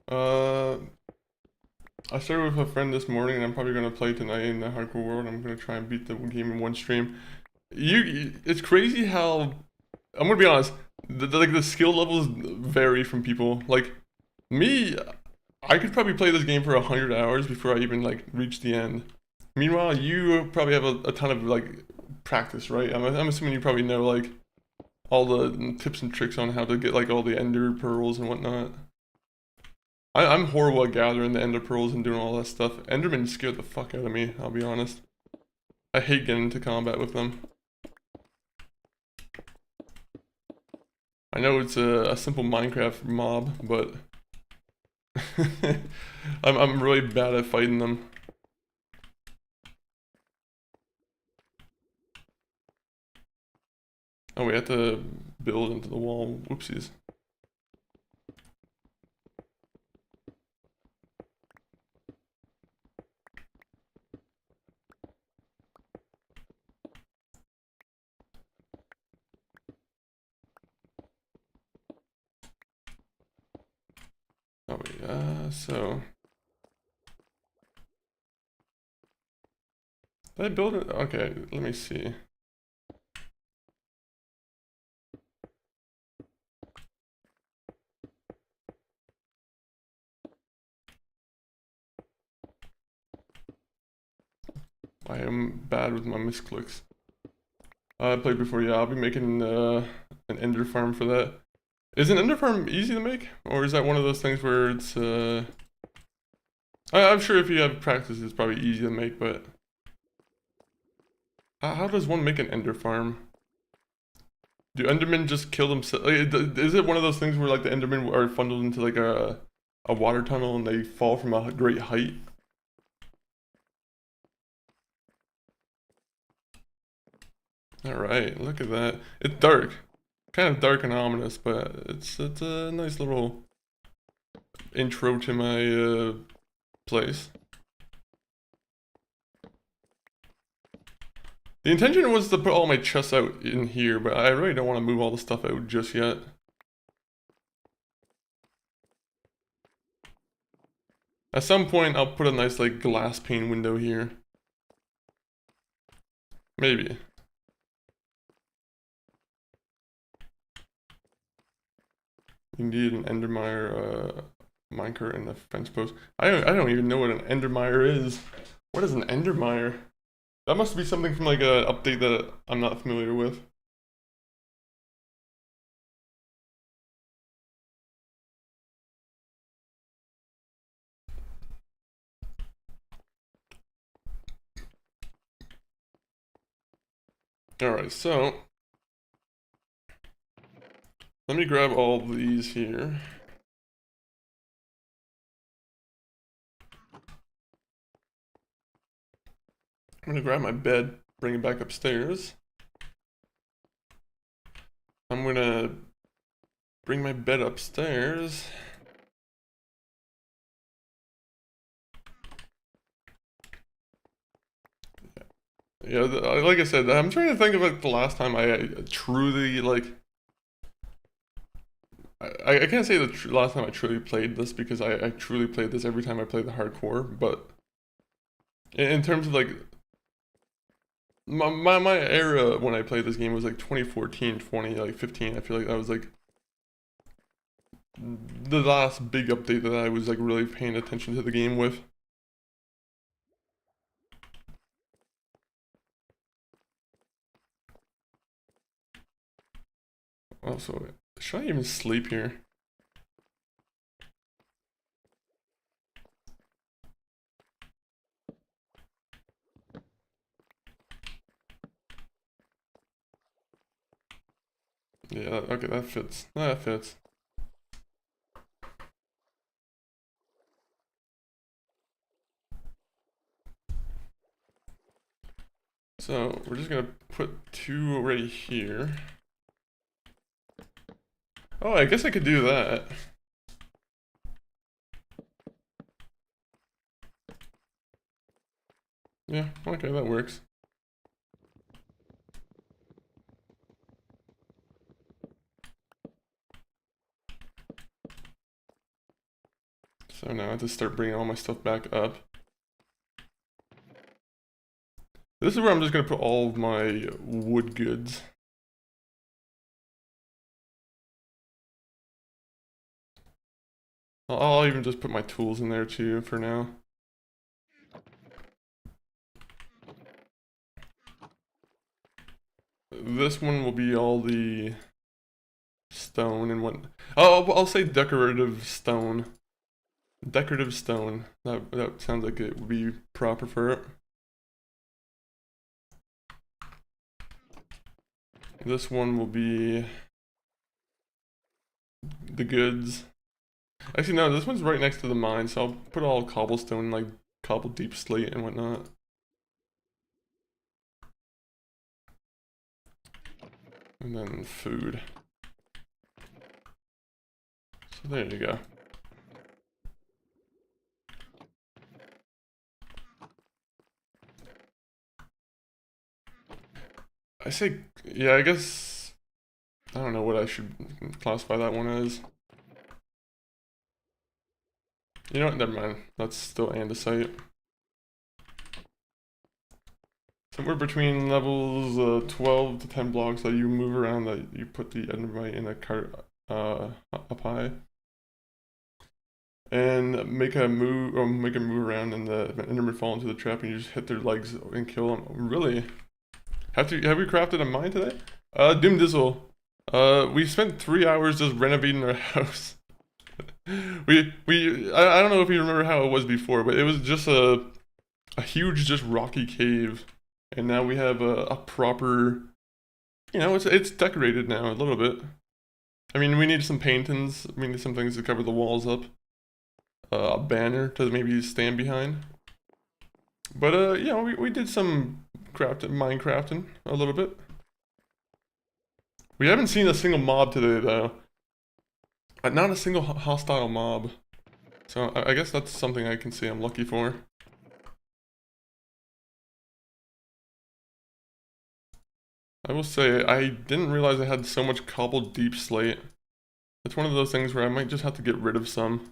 I started with a friend this morning, and I'm probably gonna play tonight in the hardcore world. I'm gonna try and beat the game in one stream. It's crazy how, I'm gonna be honest, the skill levels vary from people. Like me, I could probably play this game for 100 hours before I even like reach the end. Meanwhile, you probably have a ton of like practice, right? I'm assuming you probably know like all the tips and tricks on how to get like all the ender pearls and whatnot. I'm horrible at gathering the ender pearls and doing all that stuff. Endermen scare the fuck out of me, I'll be honest. I hate getting into combat with them. I know it's a simple Minecraft mob, but I'm really bad at fighting them. Oh, we have to build into the wall. Whoopsies. Oh wait, so did I build it? Okay, let me see. I am bad with my misclicks. I played before, yeah, I'll be making an ender farm for that. Is an ender farm easy to make? Or is that one of those things where it's, I'm sure if you have practice it's probably easy to make, but how does one make an ender farm? Do endermen just kill themselves? Like, is it one of those things where like the endermen are funneled into like a water tunnel and they fall from a great height? Alright, look at that. It's dark. Kind of dark and ominous, but it's a nice little intro to my place. The intention was to put all my chests out in here, but I really don't want to move all the stuff out just yet. At some point, I'll put a nice like glass pane window here. Maybe. You need an endermire minecart and a fence post. I don't even know what an endermire is. What is an endermire? That must be something from like an update that I'm not familiar with. Alright, so let me grab all these here. I'm gonna grab my bed, bring it back upstairs. I'm gonna bring my bed upstairs. Yeah, like I said, I'm trying to think of like the last time I truly like. I can't say the last time I truly played this because I truly played this every time I played the hardcore, but in terms of like my era when I played this game was like 2014, 20, like 15. I feel like that was like the last big update that I was like really paying attention to the game with. Also, should I even sleep here? Yeah, okay, that fits. That fits. So, we're just gonna put two right here. Oh, I guess I could do that. Yeah, okay, that works. So now I have to start bringing all my stuff back up. This is where I'm just gonna put all of my wood goods. I'll even just put my tools in there too for now. This one will be all the stone and what. Oh, I'll say decorative stone. Decorative stone. That sounds like it would be proper for it. This one will be the goods. Actually, no, this one's right next to the mine, so I'll put all cobblestone, like cobbled deep slate and whatnot. And then food. So there you go. I say, yeah, I guess, I don't know what I should classify that one as. You know what, never mind. That's still andesite. Somewhere between levels 12 to 10 blocks that you move around, that you put the endermite in a cart up high. And make a move around, and the endermen fall into the trap, and you just hit their legs and kill them. Really? Have we crafted a mine today? Doom Dizzle. We spent 3 hours just renovating our house. I don't know if you remember how it was before, but it was just a huge, just rocky cave, and now we have a proper, you know, it's decorated now a little bit. I mean, we need some paintings, we need some things to cover the walls up, a banner to maybe stand behind. But yeah, we did some Minecrafting a little bit. We haven't seen a single mob today though. Not a single hostile mob. So I guess that's something I can say I'm lucky for. I will say, I didn't realize I had so much cobbled deep slate. It's one of those things where I might just have to get rid of some.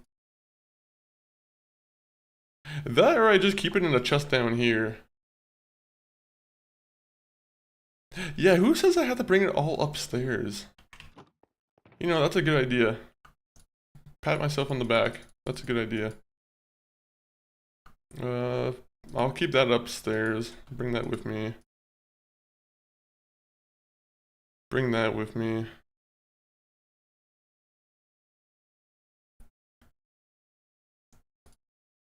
That, or I just keep it in a chest down here. Yeah, who says I have to bring it all upstairs? You know, that's a good idea. Pat myself on the back. That's a good idea. I'll keep that upstairs. Bring that with me. Bring that with me.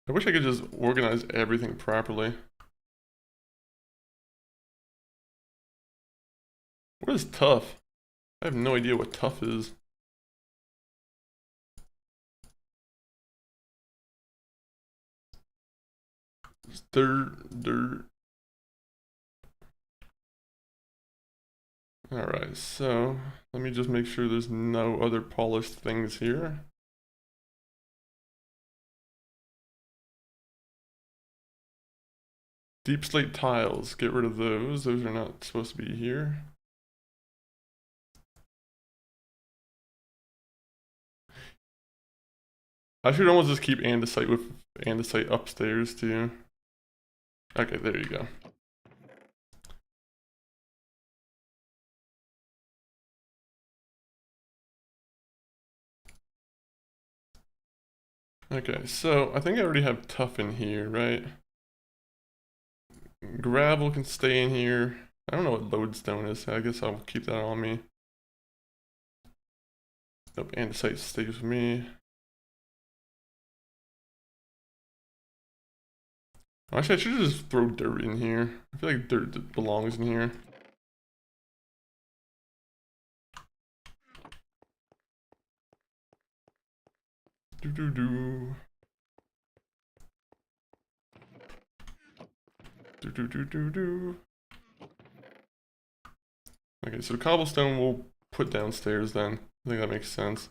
I wish I could just organize everything properly. What is tough? I have no idea what tough is. Dirt. Alright, so let me just make sure there's no other polished things here. Deep slate tiles, get rid of those. Those are not supposed to be here. I should almost just keep andesite with andesite upstairs too. Okay, there you go. Okay, so I think I already have tough in here, right? Gravel can stay in here. I don't know what lodestone is, so I guess I'll keep that on me. Nope, andesite stays with me. Actually, I should just throw dirt in here. I feel like dirt belongs in here. Do. Okay, so the cobblestone we'll put downstairs then. I think that makes sense.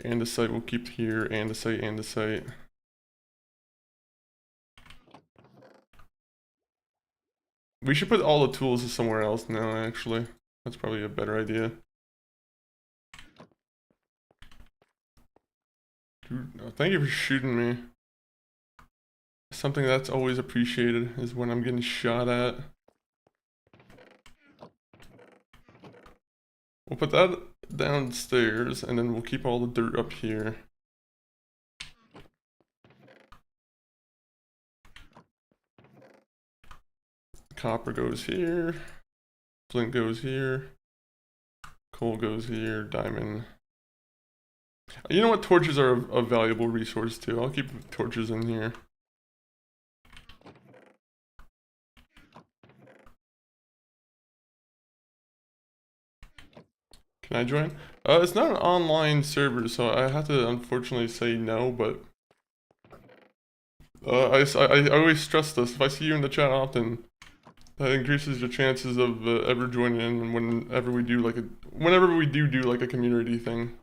andesite we'll keep here, andesite. We should put all the tools somewhere else now, actually. That's probably a better idea. Dude, thank you for shooting me. Something that's always appreciated is when I'm getting shot at. We'll put that downstairs, and then we'll keep all the dirt up here. Copper goes here. Flint goes here. Coal goes here. Diamond. You know what? Torches are a valuable resource too. I'll keep torches in here. Can I join? It's not an online server, so I have to unfortunately say no, but I always stress this. If I see you in the chat often, that increases your chances of ever joining in whenever we do like a community thing.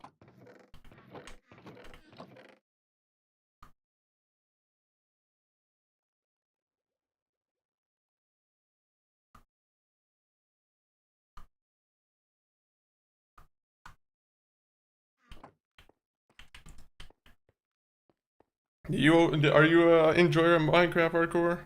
Are you enjoyer of Minecraft hardcore?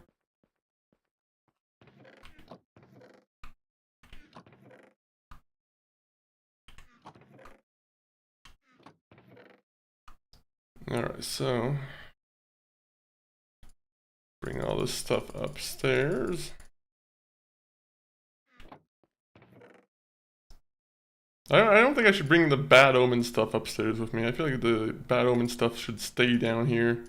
Alright, so bring all this stuff upstairs. I don't think I should bring the bad omen stuff upstairs with me. I feel like the bad omen stuff should stay down here.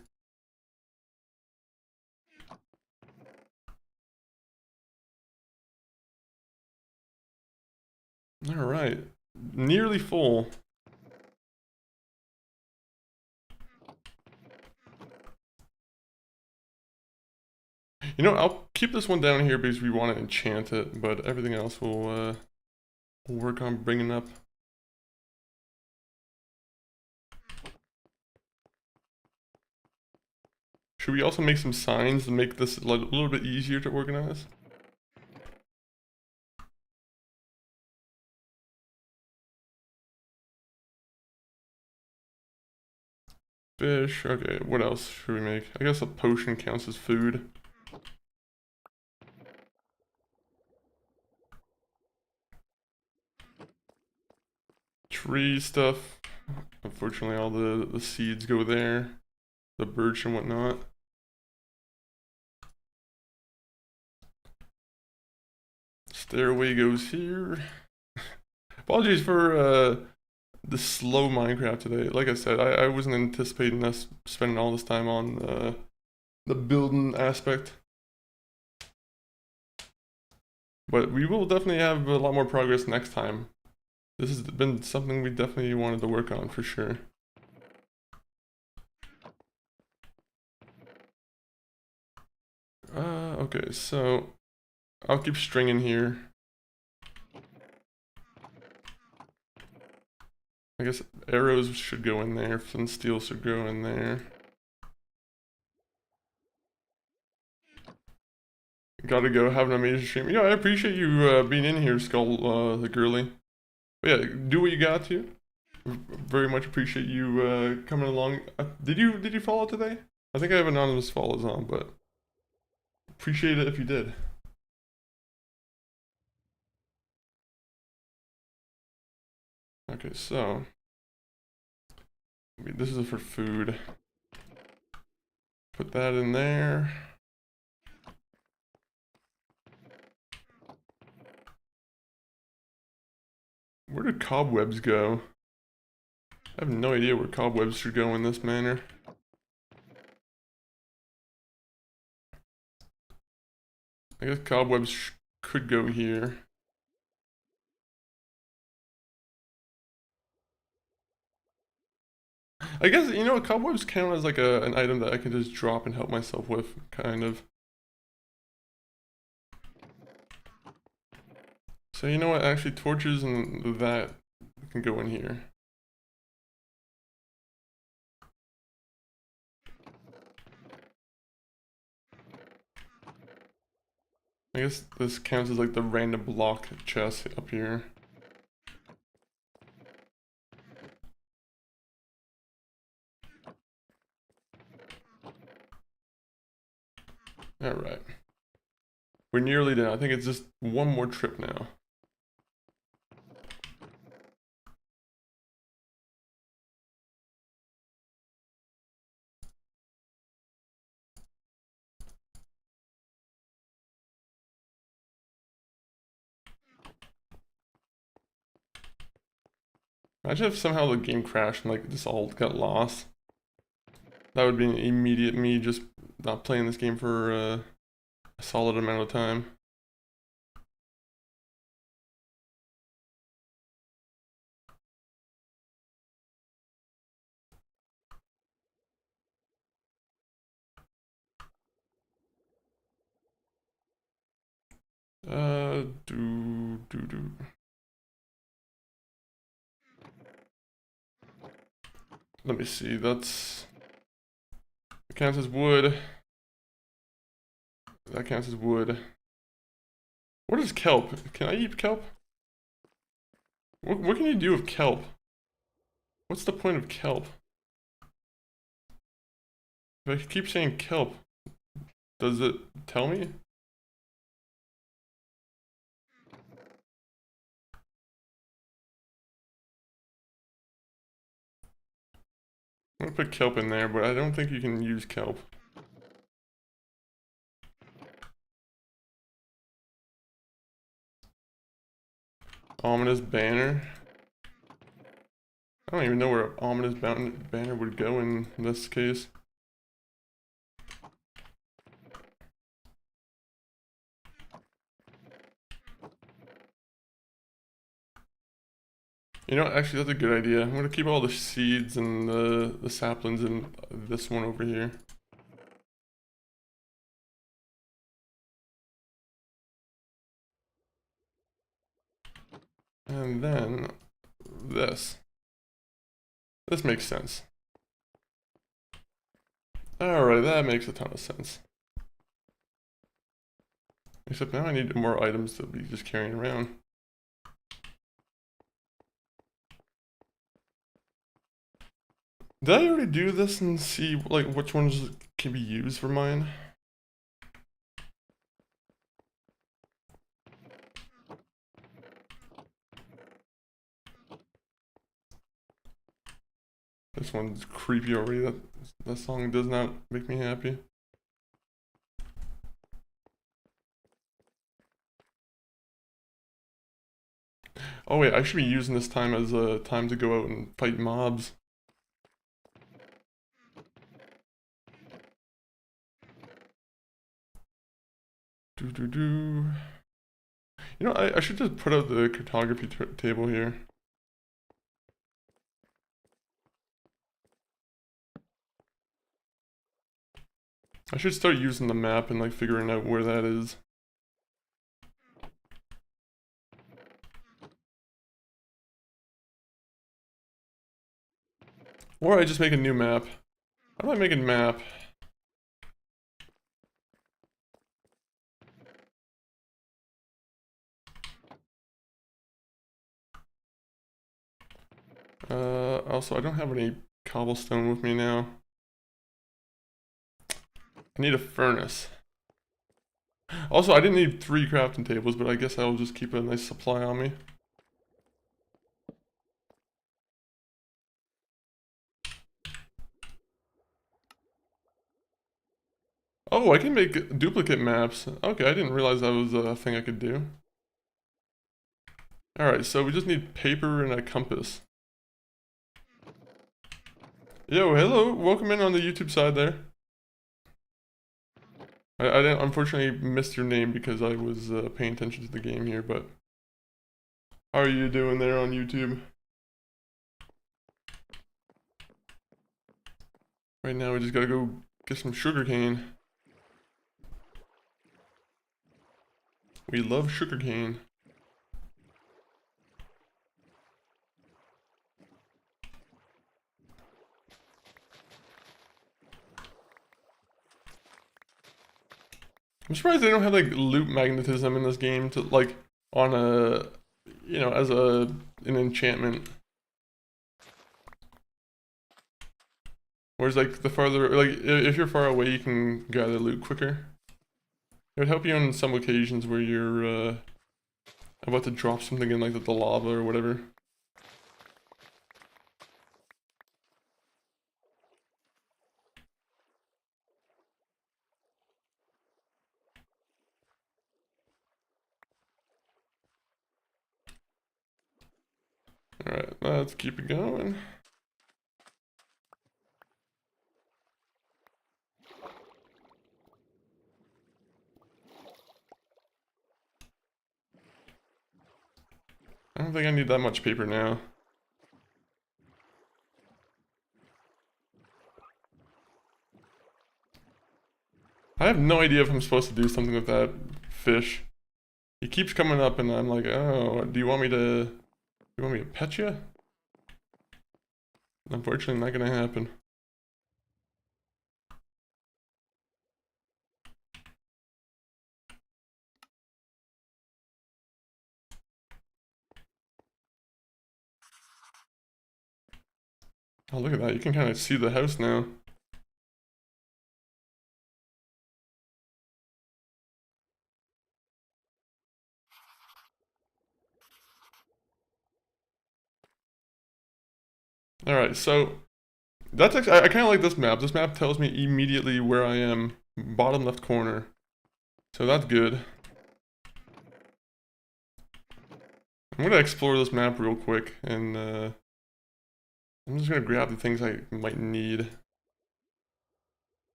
Alright, nearly full. You know, I'll keep this one down here because we want to enchant it, but everything else we'll work on bringing up. Should we also make some signs to make this a little bit easier to organize? Fish, okay, what else should we make? I guess a potion counts as food. Tree stuff. Unfortunately, all the seeds go there. The birch and whatnot. Stairway goes here. Apologies for the slow Minecraft today. Like I said, I wasn't anticipating us spending all this time on the building aspect. But we will definitely have a lot more progress next time. This has been something we definitely wanted to work on for sure. Okay, so I'll keep stringing here. I guess arrows should go in there, flint steel should go in there. Gotta go, have an amazing stream. Yeah, I appreciate you being in here, Skull the Girly. But yeah, do what you got to. Very much appreciate you coming along. Did you follow today? I think I have anonymous follows on, but appreciate it if you did. Okay, so this is for food. Put that in there. Where did cobwebs go? I have no idea where cobwebs should go in this manner. I guess cobwebs could go here. I guess, you know, cobwebs count as like an item that I can just drop and help myself with, kind of. So you know what, actually torches and that can go in here. I guess this counts as like the random block chest up here. Alright. We're nearly done. I think it's just one more trip now. Imagine if somehow the game crashed and like this all got lost. That would be an immediate me just not playing this game for a solid amount of time. Do. Let me see, that counts as wood. That counts as wood. What is kelp? Can I eat kelp? What can you do with kelp? What's the point of kelp? If I keep saying kelp, does it tell me? I'm gonna put kelp in there, but I don't think you can use kelp. Ominous banner. I don't even know where an ominous banner would go in this case. You know, actually that's a good idea. I'm gonna keep all the seeds and the saplings in this one over here. And then this. This makes sense. Alright, that makes a ton of sense. Except now I need more items to be just carrying around. Did I already do this and see like which ones can be used for mine? This one's creepy already. That song does not make me happy. Oh wait, I should be using this time as a time to go out and fight mobs. You know, I should just put out the cartography table here. I should start using the map and like figuring out where that is. Or I just make a new map. How do I make a map? Also I don't have any cobblestone with me now. I need a furnace. Also, I didn't need 3 crafting tables, but I guess I'll just keep a nice supply on me. Oh, I can make duplicate maps. Okay, I didn't realize that was a thing I could do. Alright, so we just need paper and a compass. Yo, hello, welcome in on the YouTube side there. I didn't, unfortunately missed your name because I was paying attention to the game here, but how are you doing there on YouTube? Right now we just gotta go get some sugarcane. We love sugarcane. I'm surprised they don't have like loot magnetism in this game to like on a, you know, as an enchantment. Whereas like the farther, like if you're far away, you can gather loot quicker. It would help you on some occasions where you're about to drop something in like the lava or whatever. Alright, let's keep it going. I don't think I need that much paper now. I have no idea if I'm supposed to do something with that fish. He keeps coming up and I'm like, oh, do you want me to pet you? Unfortunately, not gonna happen. Oh, look at that. You can kind of see the house now. Alright, so that's actually, I kind of like this map. This map tells me immediately where I am, bottom left corner. So that's good. I'm gonna explore this map real quick and I'm just gonna grab the things I might need.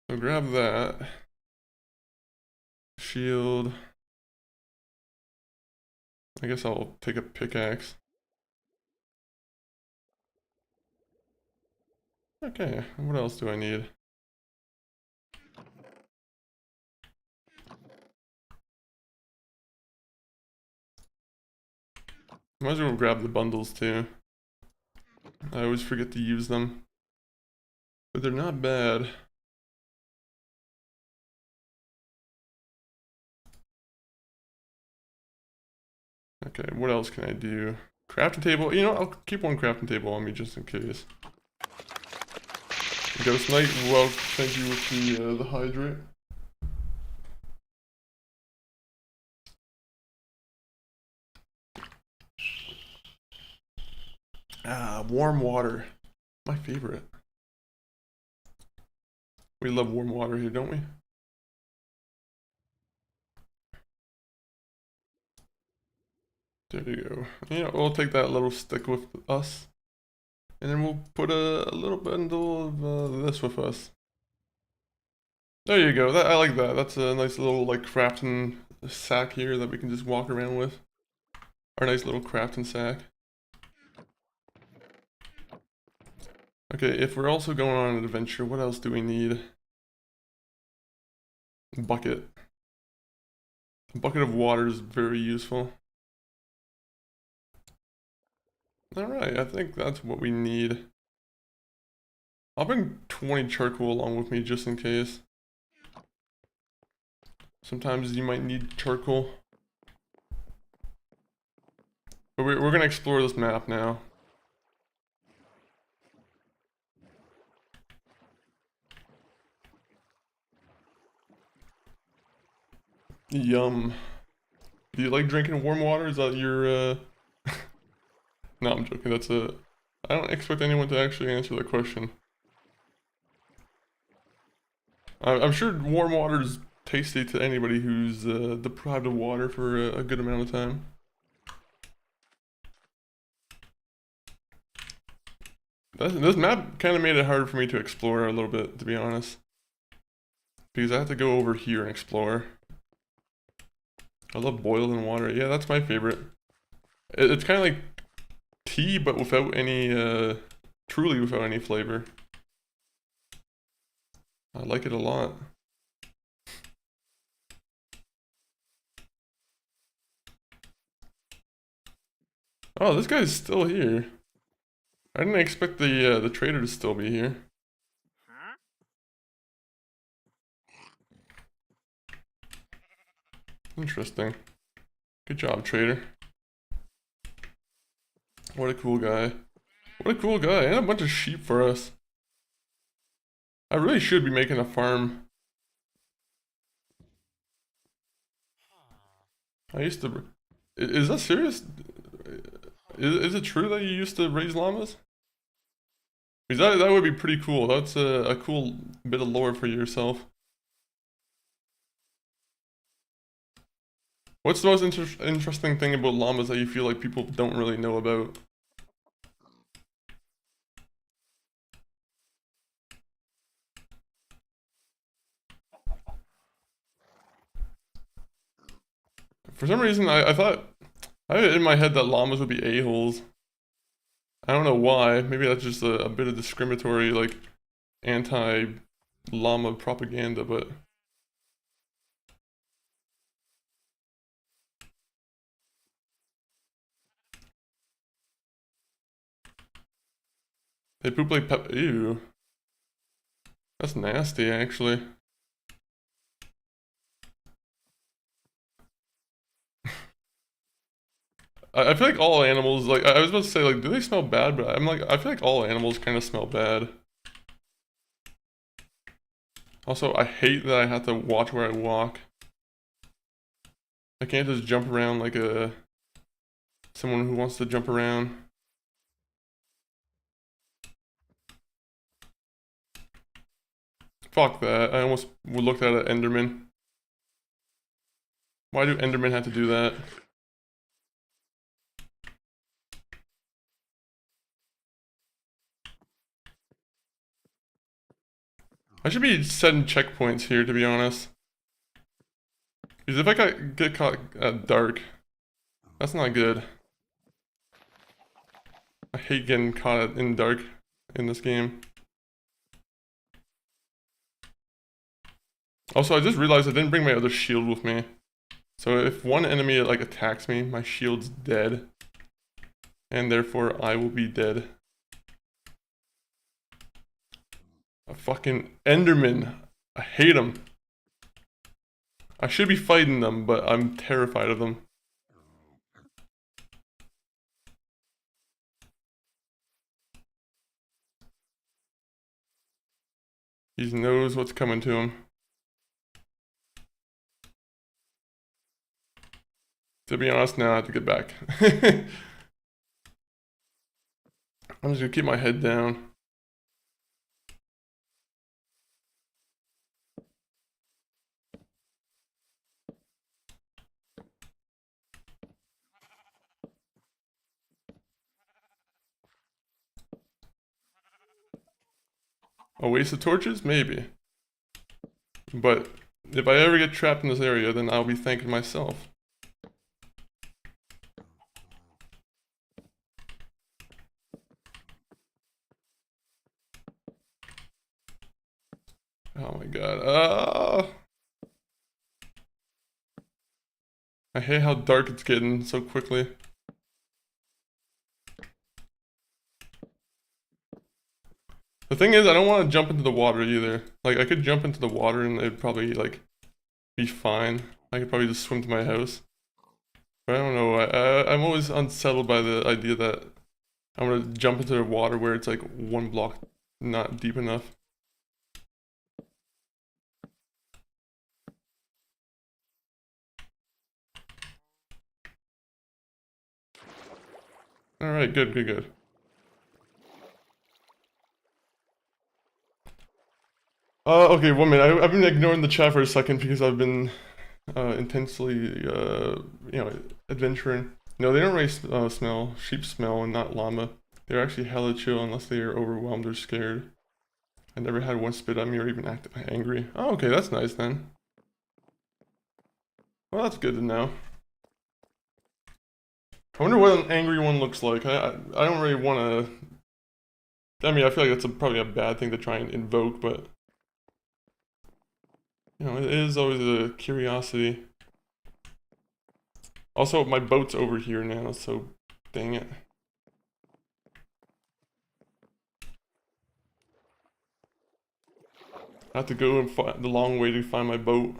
So grab that. Shield. I guess I'll take a pickaxe. Okay, what else do I need? Might as well grab the bundles too. I always forget to use them. But they're not bad. Okay, what else can I do? Crafting table. You know, I'll keep one crafting table on me just in case. Ghost Knight, well, thank you with the hydrate. Ah, warm water. My favorite. We love warm water here, don't we? There you go. You know, we'll take that little stick with us. And then we'll put a little bundle of this with us. There you go. I like that. That's a nice little like crafting sack here that we can just walk around with. Our nice little crafting sack. Okay, if we're also going on an adventure, what else do we need? Bucket. A bucket of water is very useful. Alright, I think that's what we need. I'll bring 20 charcoal along with me just in case. Sometimes you might need charcoal. But we're gonna explore this map now. Yum. Do you like drinking warm water? Is that your, No, I'm joking. I don't expect anyone to actually answer that question. I'm sure warm water is tasty to anybody who's deprived of water for a good amount of time. This map kind of made it hard for me to explore a little bit, to be honest. Because I have to go over here and explore. I love boiling water. Yeah, that's my favorite. It's kind of like tea, but without any, truly without any flavor. I like it a lot. Oh, this guy's still here. I didn't expect the trader to still be here. Interesting. Good job, trader. What a cool guy. What a cool guy. And a bunch of sheep for us. I really should be making a farm. I used to... Is that serious? Is it true that you used to raise llamas? Because that would be pretty cool. That's a cool bit of lore for yourself. What's the most interesting thing about llamas that you feel like people don't really know about? For some reason, I thought... I had in my head that llamas would be a-holes. I don't know why. Maybe that's just a bit of discriminatory, like, anti-llama propaganda, but... They poop like ew. That's nasty, actually. I feel like all animals, like, I was about to say, like, do they smell bad? But I'm like, I feel like all animals kind of smell bad. Also, I hate that I have to watch where I walk. I can't just jump around like someone who wants to jump around. Fuck that. I almost looked at an Enderman. Why do Endermen have to do that? I should be setting checkpoints here, to be honest. Because if I get caught at dark, that's not good. I hate getting caught in dark in this game. Also, I just realized I didn't bring my other shield with me. So if one enemy like attacks me, my shield's dead. And therefore I will be dead. A fucking Enderman. I hate them. I should be fighting them, but I'm terrified of them. He knows what's coming to him. To be honest, now I have to get back. I'm just gonna keep my head down. A waste of torches? Maybe. But if I ever get trapped in this area, then I'll be thanking myself. Oh my god. I hate how dark it's getting so quickly. The thing is, I don't want to jump into the water either. Like, I could jump into the water and it'd probably, like, be fine. I could probably just swim to my house. But I don't know, I'm always unsettled by the idea that I'm gonna jump into the water where it's like one block not deep enough. Alright, good. Okay, 1 minute. I've been ignoring the chat for a second because I've been intensely, adventuring. No, they don't really smell. Sheep smell and not llama. They're actually hella chill unless they are overwhelmed or scared. I never had one spit at me or even act angry. Oh, okay, that's nice then. Well, that's good to know. I wonder what an angry one looks like. I don't really want to... I mean, I feel like that's probably a bad thing to try and invoke, but... You know, it is always a curiosity. Also, my boat's over here now, so dang it. I have to go and find the long way to find my boat.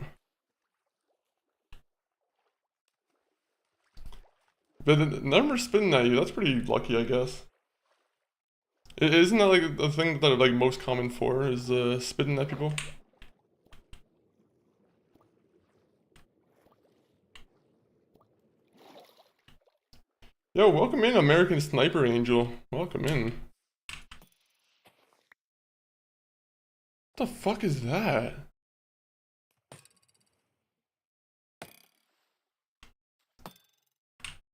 But the number spitting at you, that's pretty lucky, I guess. Isn't that like the thing that they're like most common for, is spitting at people? Yo, welcome in, American Sniper Angel. Welcome in. What the fuck is that?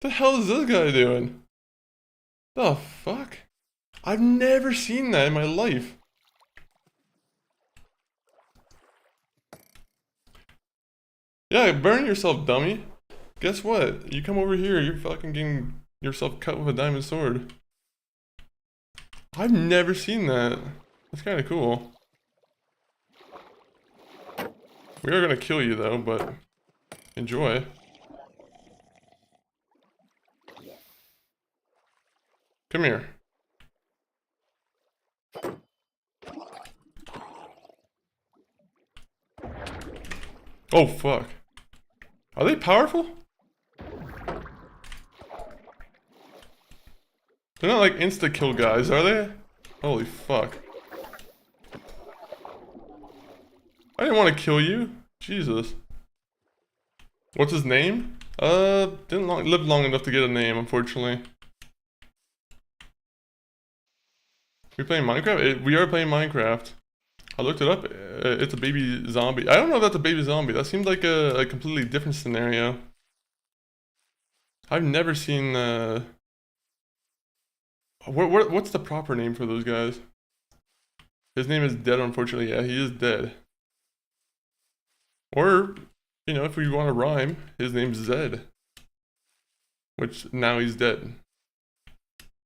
The hell is this guy doing? The fuck? I've never seen that in my life. Yeah, burn yourself, dummy. Guess what? You come over here, you're fucking getting yourself cut with a diamond sword. I've never seen that. That's kind of cool. We are gonna kill you though, but enjoy. Come here. Oh fuck. Are they powerful? They're not like insta-kill guys, are they? Holy fuck. I didn't want to kill you. Jesus. What's his name? Didn't live long enough to get a name, unfortunately. We playing Minecraft? We are playing Minecraft. I looked it up. It's a baby zombie. I don't know if that's a baby zombie. That seemed like a completely different scenario. I've never seen. What's the proper name for those guys? His name is dead, unfortunately. Yeah, he is dead. Or, you know, if we want to rhyme, his name's Zed. Which, now he's dead.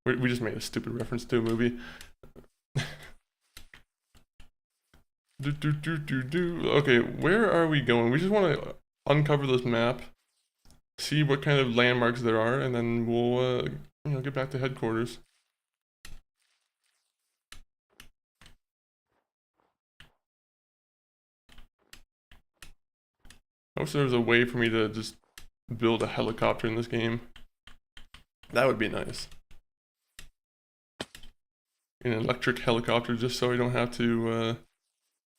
We just made a stupid reference to a movie. Okay, where are we going? We just want to uncover this map, see what kind of landmarks there are, and then we'll, you know, get back to headquarters. I wish there was a way for me to just build a helicopter in this game. That would be nice. An electric helicopter, just so I don't have to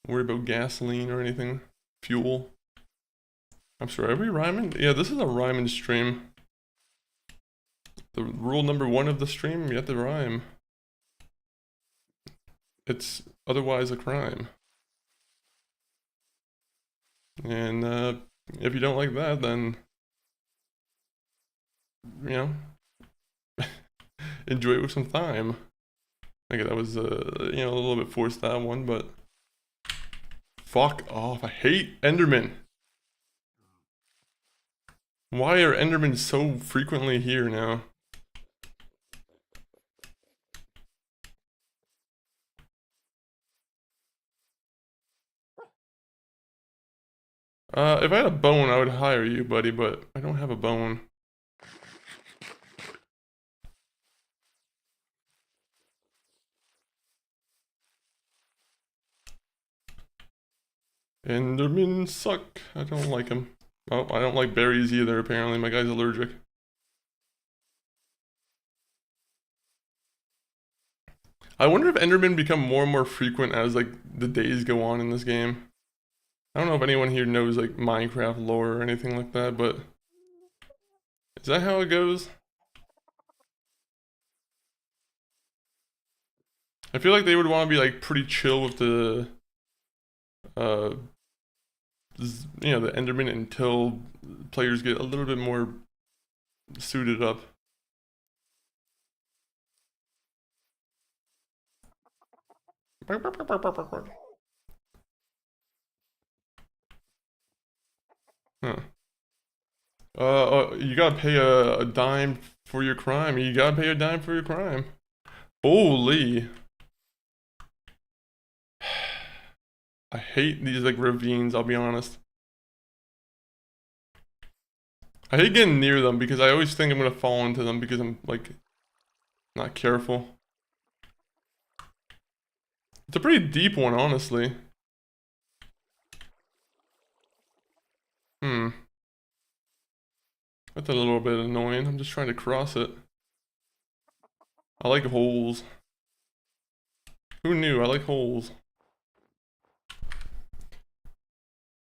worry about gasoline or anything. Fuel. I'm sorry, are we rhyming? Yeah, this is a rhyming stream. The rule number 1 of the stream, you have to rhyme. It's otherwise a crime. And if you don't like that, then, you know, enjoy it with some thyme. Okay, that was, you know, a little bit forced, that one, but fuck off. I hate Endermen. Why are Endermen so frequently here now? If I had a bone, I would hire you, buddy, but I don't have a bone. Endermen suck. I don't like them. Oh, I don't like berries either, apparently. My guy's allergic. I wonder if Endermen become more and more frequent as, like, the days go on in this game. I don't know if anyone here knows, like, Minecraft lore or anything like that, but is that how it goes? I feel like they would want to be, like, pretty chill with the, you know, the Enderman until players get a little bit more suited up. Huh. You gotta pay a dime for your crime. You gotta pay a dime for your crime. Holy. I hate these, like, ravines, I'll be honest. I hate getting near them because I always think I'm gonna fall into them because I'm, like, not careful. It's a pretty deep one, honestly. That's a little bit annoying. I'm just trying to cross it. I like holes. Who knew? I like holes.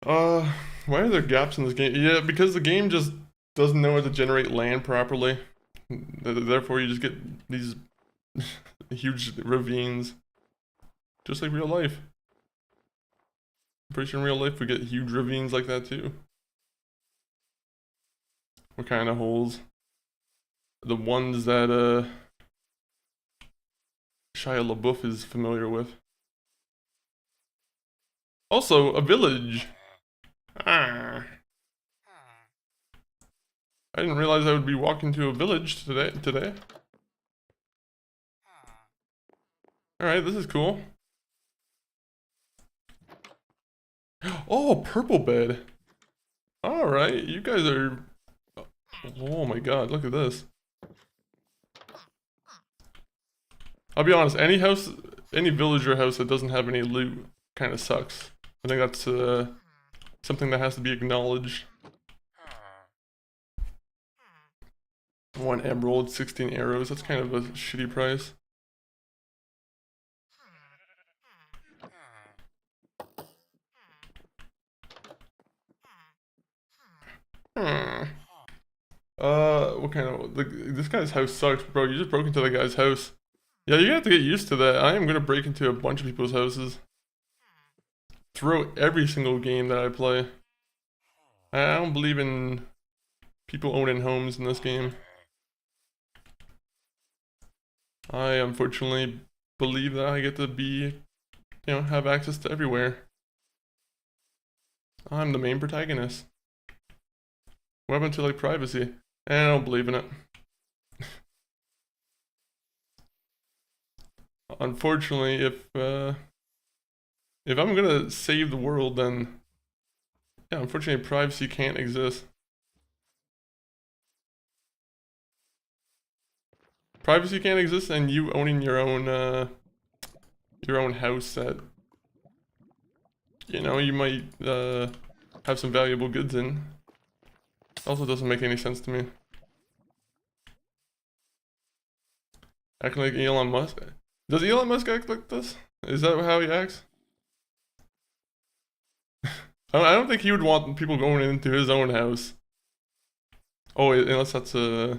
Why are there gaps in this game? Yeah, because the game just doesn't know how to generate land properly. Therefore, you just get these huge ravines. Just like real life. I'm pretty sure in real life we get huge ravines like that too. What kind of holes? The ones that Shia LaBeouf is familiar with. Also, a village. Ah. I didn't realize I would be walking to a village today. Alright, this is cool. Oh, purple bed. Alright, you guys are... Oh my god, look at this. I'll be honest, any house, any villager house that doesn't have any loot kind of sucks. I think that's something that has to be acknowledged. 1 emerald, 16 arrows, that's kind of a shitty price. What kind of, this guy's house sucks, bro. You just broke into the guy's house. Yeah, you're gonna have to get used to that. I am gonna break into a bunch of people's houses. Throughout every single game that I play. I don't believe in people owning homes in this game. I unfortunately believe that I get to be, have access to everywhere. I'm the main protagonist. What happened to, like, privacy? I don't believe in it. Unfortunately, if I'm gonna save the world, then yeah, unfortunately privacy can't exist. Privacy can't exist, and you owning your own house that you might have some valuable goods in. Also doesn't make any sense to me. Acting like Elon Musk. Does Elon Musk act like this? Is that how he acts? I don't think he would want people going into his own house. Oh, unless that's I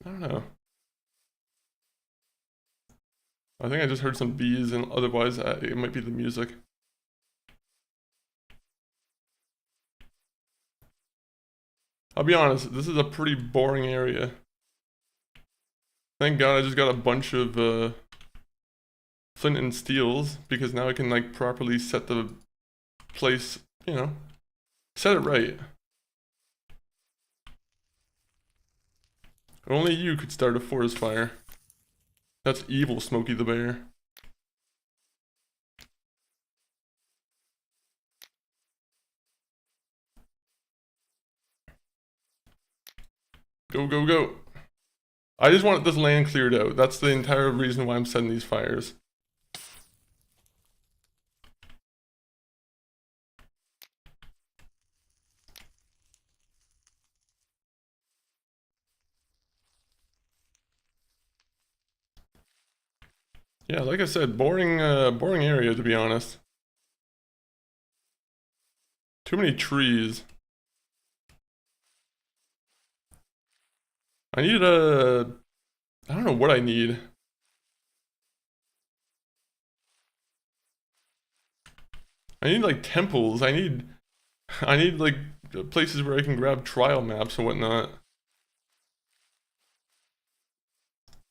don't know. I think I just heard some bees, and otherwise it might be the music. I'll be honest, this is a pretty boring area. Thank God I just got a bunch of flint and steels, because now I can, like, properly set the place, set it right. Only you could start a forest fire. That's evil, Smokey the Bear. Go, go, go. I just want this land cleared out. That's the entire reason why I'm setting these fires. Yeah, like I said, boring area, to be honest. Too many trees. I need I don't know what I need. I need, like, temples. I need like places where I can grab trial maps and whatnot.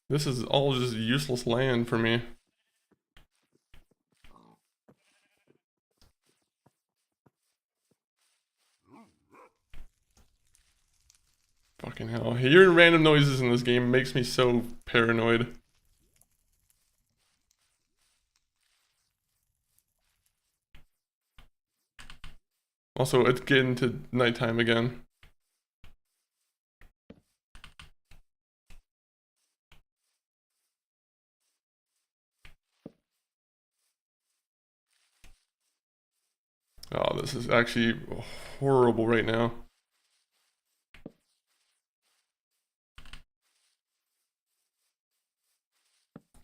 This is all just useless land for me. Fucking hell. Hearing random noises in this game makes me so paranoid. Also, it's getting to nighttime again. Oh, this is actually horrible right now.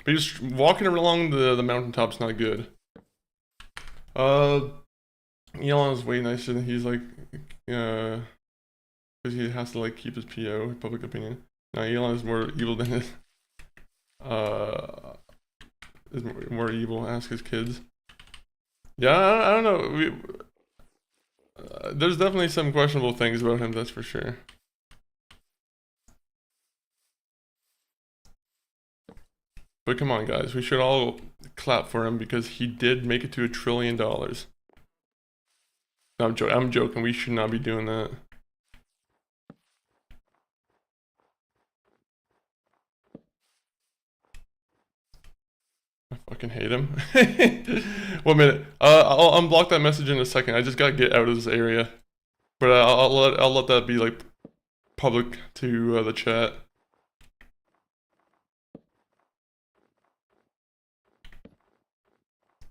But he's walking along the mountaintop's not good. Elon's way nicer than he's like, because he has to like keep his PO, public opinion. Now Elon is more evil than his, is more evil. Ask his kids. Yeah, I don't know. There's definitely some questionable things about him, that's for sure. But come on, guys, we should all clap for him because he did make it to $1 trillion. No, I'm joking. We should not be doing that. I fucking hate him. 1 minute. I'll unblock that message in a second. I just gotta get out of this area. But I'll let that be like public to the chat.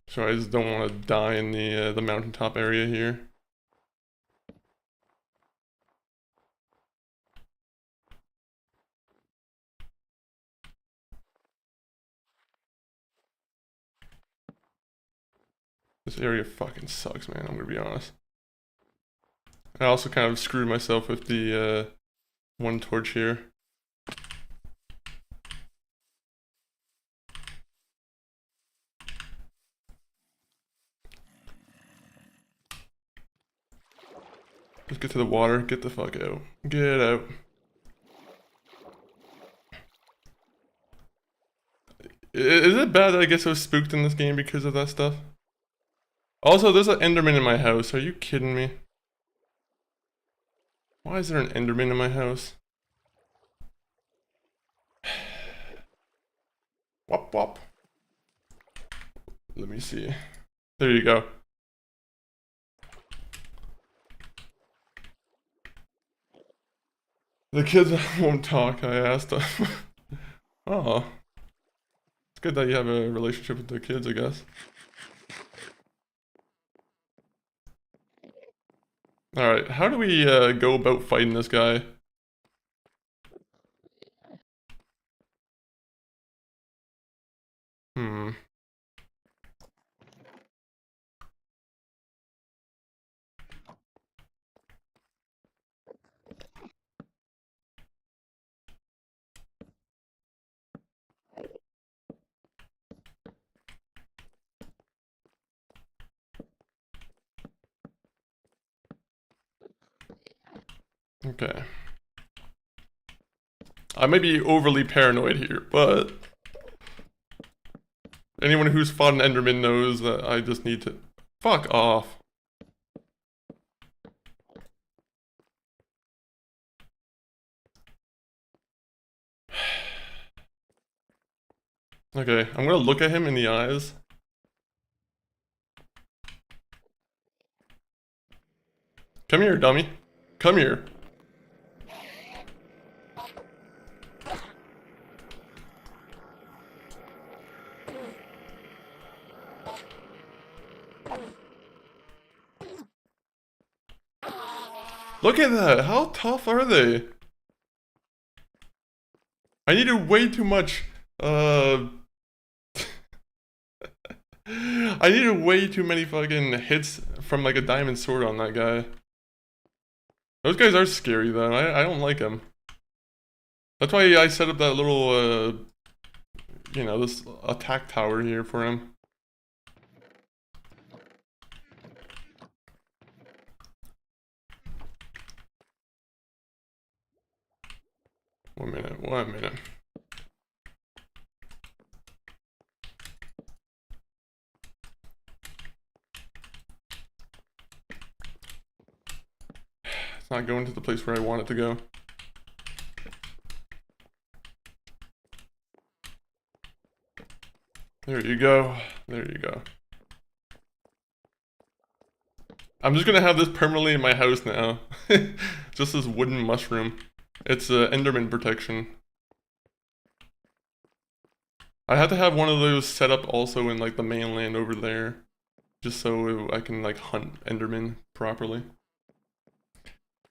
So I just don't want to die in the mountaintop area here. This area fucking sucks, man. I'm gonna be honest. I also kind of screwed myself with the one torch here. Let's get to the water. Get the fuck out. Get out. Is it bad that I get so spooked in this game because of that stuff? Also, there's an Enderman in my house. Are you kidding me? Why is there an Enderman in my house? Wop wop. Let me see. There you go. The kids won't talk, I asked them. Oh. It's good that you have a relationship with the kids, I guess. Alright, how do we go about fighting this guy? Okay. I may be overly paranoid here, but anyone who's fought an Enderman knows that I just need to... Fuck off. Okay, I'm gonna look at him in the eyes. Come here, dummy. Come here. Look at that! How tough are they? I needed way too much, I needed way too many fucking hits from like a diamond sword on that guy. Those guys are scary though, I don't like them. That's why I set up that little, you know, this attack tower here for him. One minute. It's not going to the place where I want it to go. There you go. There you go. I'm just gonna have this permanently in my house now. Just this wooden mushroom. It's Enderman protection. I had to have one of those set up also in like the mainland over there. Just so I can like hunt Enderman properly.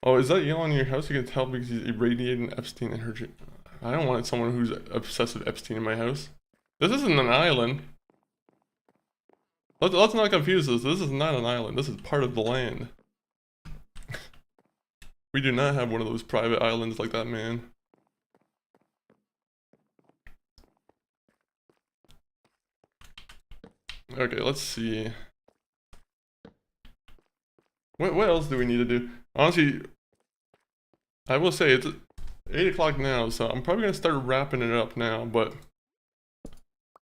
Oh, is that Elon in your house? You can tell because he's irradiating Epstein energy. I don't want someone who's obsessed with Epstein in my house. This isn't an island. Let's not confuse this. This is not an island. This is part of the land. We do not have one of those private islands like that, man. Okay, let's see. What else do we need to do? Honestly, I will say it's 8 o'clock now, so I'm probably gonna start wrapping it up now, but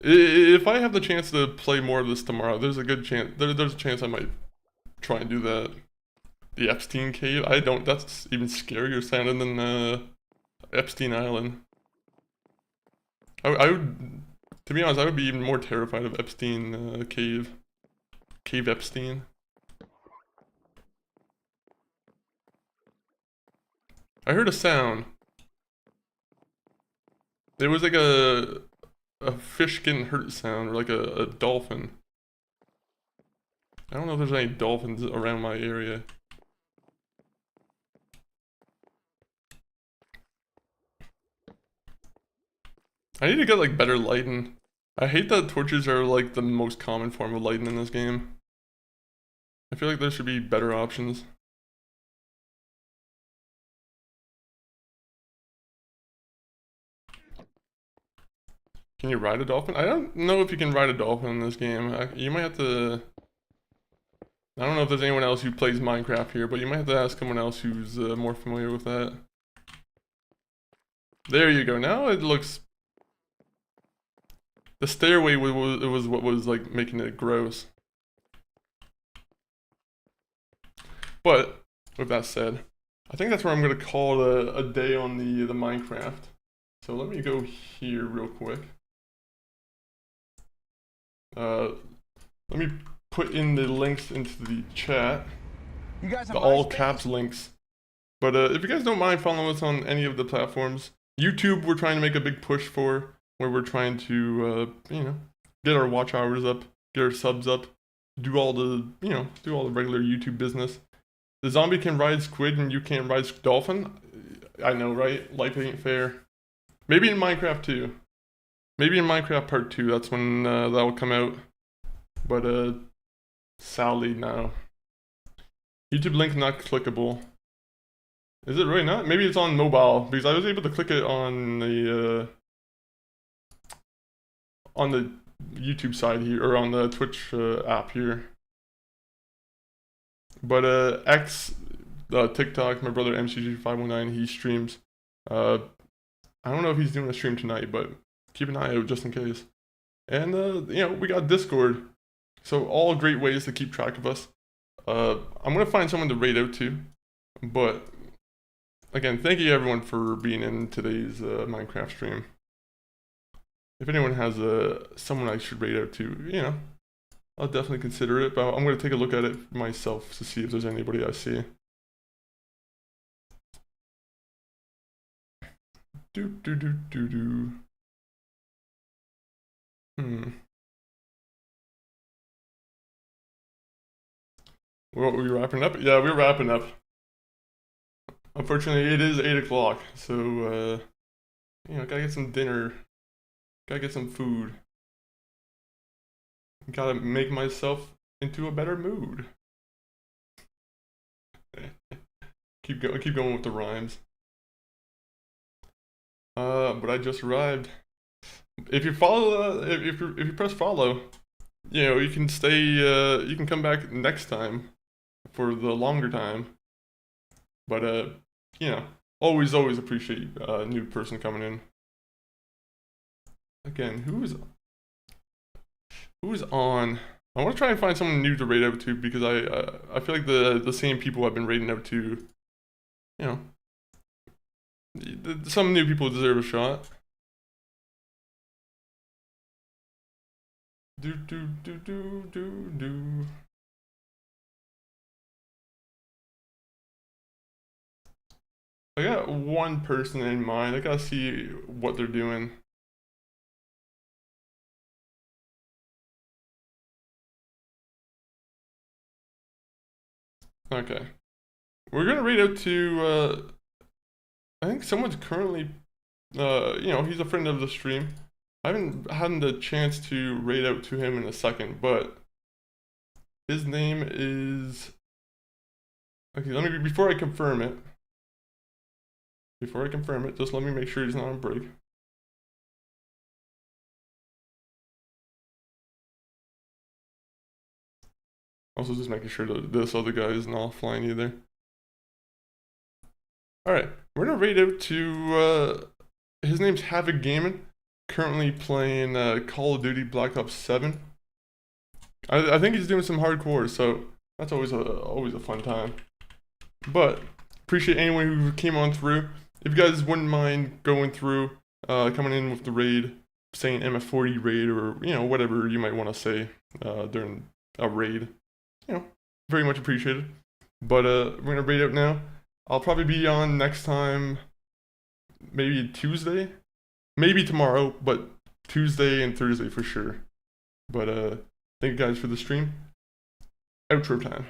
if I have the chance to play more of this tomorrow, there's a good chance, there's a chance I might try and do that. The Epstein Cave, that's even scarier sounding than Epstein Island. I would, to be honest, I would be even more terrified of Epstein Cave. Cave Epstein. I heard a sound. It was like a fish getting hurt sound, or like a dolphin. I don't know if there's any dolphins around my area. I need to get like better lighting. I hate that torches are like the most common form of lighting in this game. I feel like there should be better options. Can you ride a dolphin? I don't know if you can ride a dolphin in this game. You might have to... I don't know if there's anyone else who plays Minecraft here, but you might have to ask someone else who's more familiar with that. There you go. Now it looks... The stairway was what was like making it gross. But, with that said, I think that's where I'm going to call it a day on the Minecraft. So let me go here real quick. Let me put in the links into the chat. You guys have the all caps links. But if you guys don't mind following us on any of the platforms, YouTube we're trying to make a big push for, where we're trying to you know, get our watch hours up, get our subs up, do all the regular YouTube business. The zombie can ride squid and you can't ride dolphin. I know, right? Life ain't fair. Maybe in Minecraft too. Maybe in Minecraft Part 2, that's when that will come out. But sadly, no. YouTube link not clickable. Is it really not? Maybe it's on mobile, because I was able to click it on the YouTube side here, or on the Twitch app here. But TikTok, my brother MCG519, he streams. I don't know if he's doing a stream tonight, but keep an eye out just in case. And you know, we got Discord, so all great ways to keep track of us. I'm gonna find someone to raid out to, but again, thank you everyone for being in today's Minecraft stream. If anyone has someone I should raid out to, you know, I'll definitely consider it, but I'm gonna take a look at it myself to see if there's anybody I see. Well, are we wrapping up? Yeah, we're wrapping up. Unfortunately, it is 8 o'clock, so, you know, gotta get some dinner. Gotta get some food. Gotta make myself into a better mood. keep going with the rhymes. But I just arrived. If you follow, if you press follow, you know, you can stay, you can come back next time for the longer time. But, you know, always appreciate a new person coming in. Again, who's on? I want to try and find someone new to raid out to, because I feel like the same people I've been raiding out to, you know, some new people deserve a shot. Do. I got one person in mind. I gotta see what they're doing. Okay. We're gonna raid out to, I think someone's currently, you know, he's a friend of the stream. I haven't had the chance to raid out to him in a second, but his name is... Okay, let me, before I confirm it, just let me make sure he's not on break. Also just making sure that this other guy isn't offline either. Alright, we're gonna raid out to, his name's Havoc Gaming, currently playing Call of Duty Black Ops 7. I think he's doing some hardcore, so that's always a fun time. But appreciate anyone who came on through. If you guys wouldn't mind going through, coming in with the raid, saying MF40 raid, or whatever you might want to say during a raid, very much appreciated. But we're gonna raid out now. I'll probably be on next time, maybe Tuesday, maybe tomorrow, but Tuesday and Thursday for sure. But thank you guys for the stream. Outro time.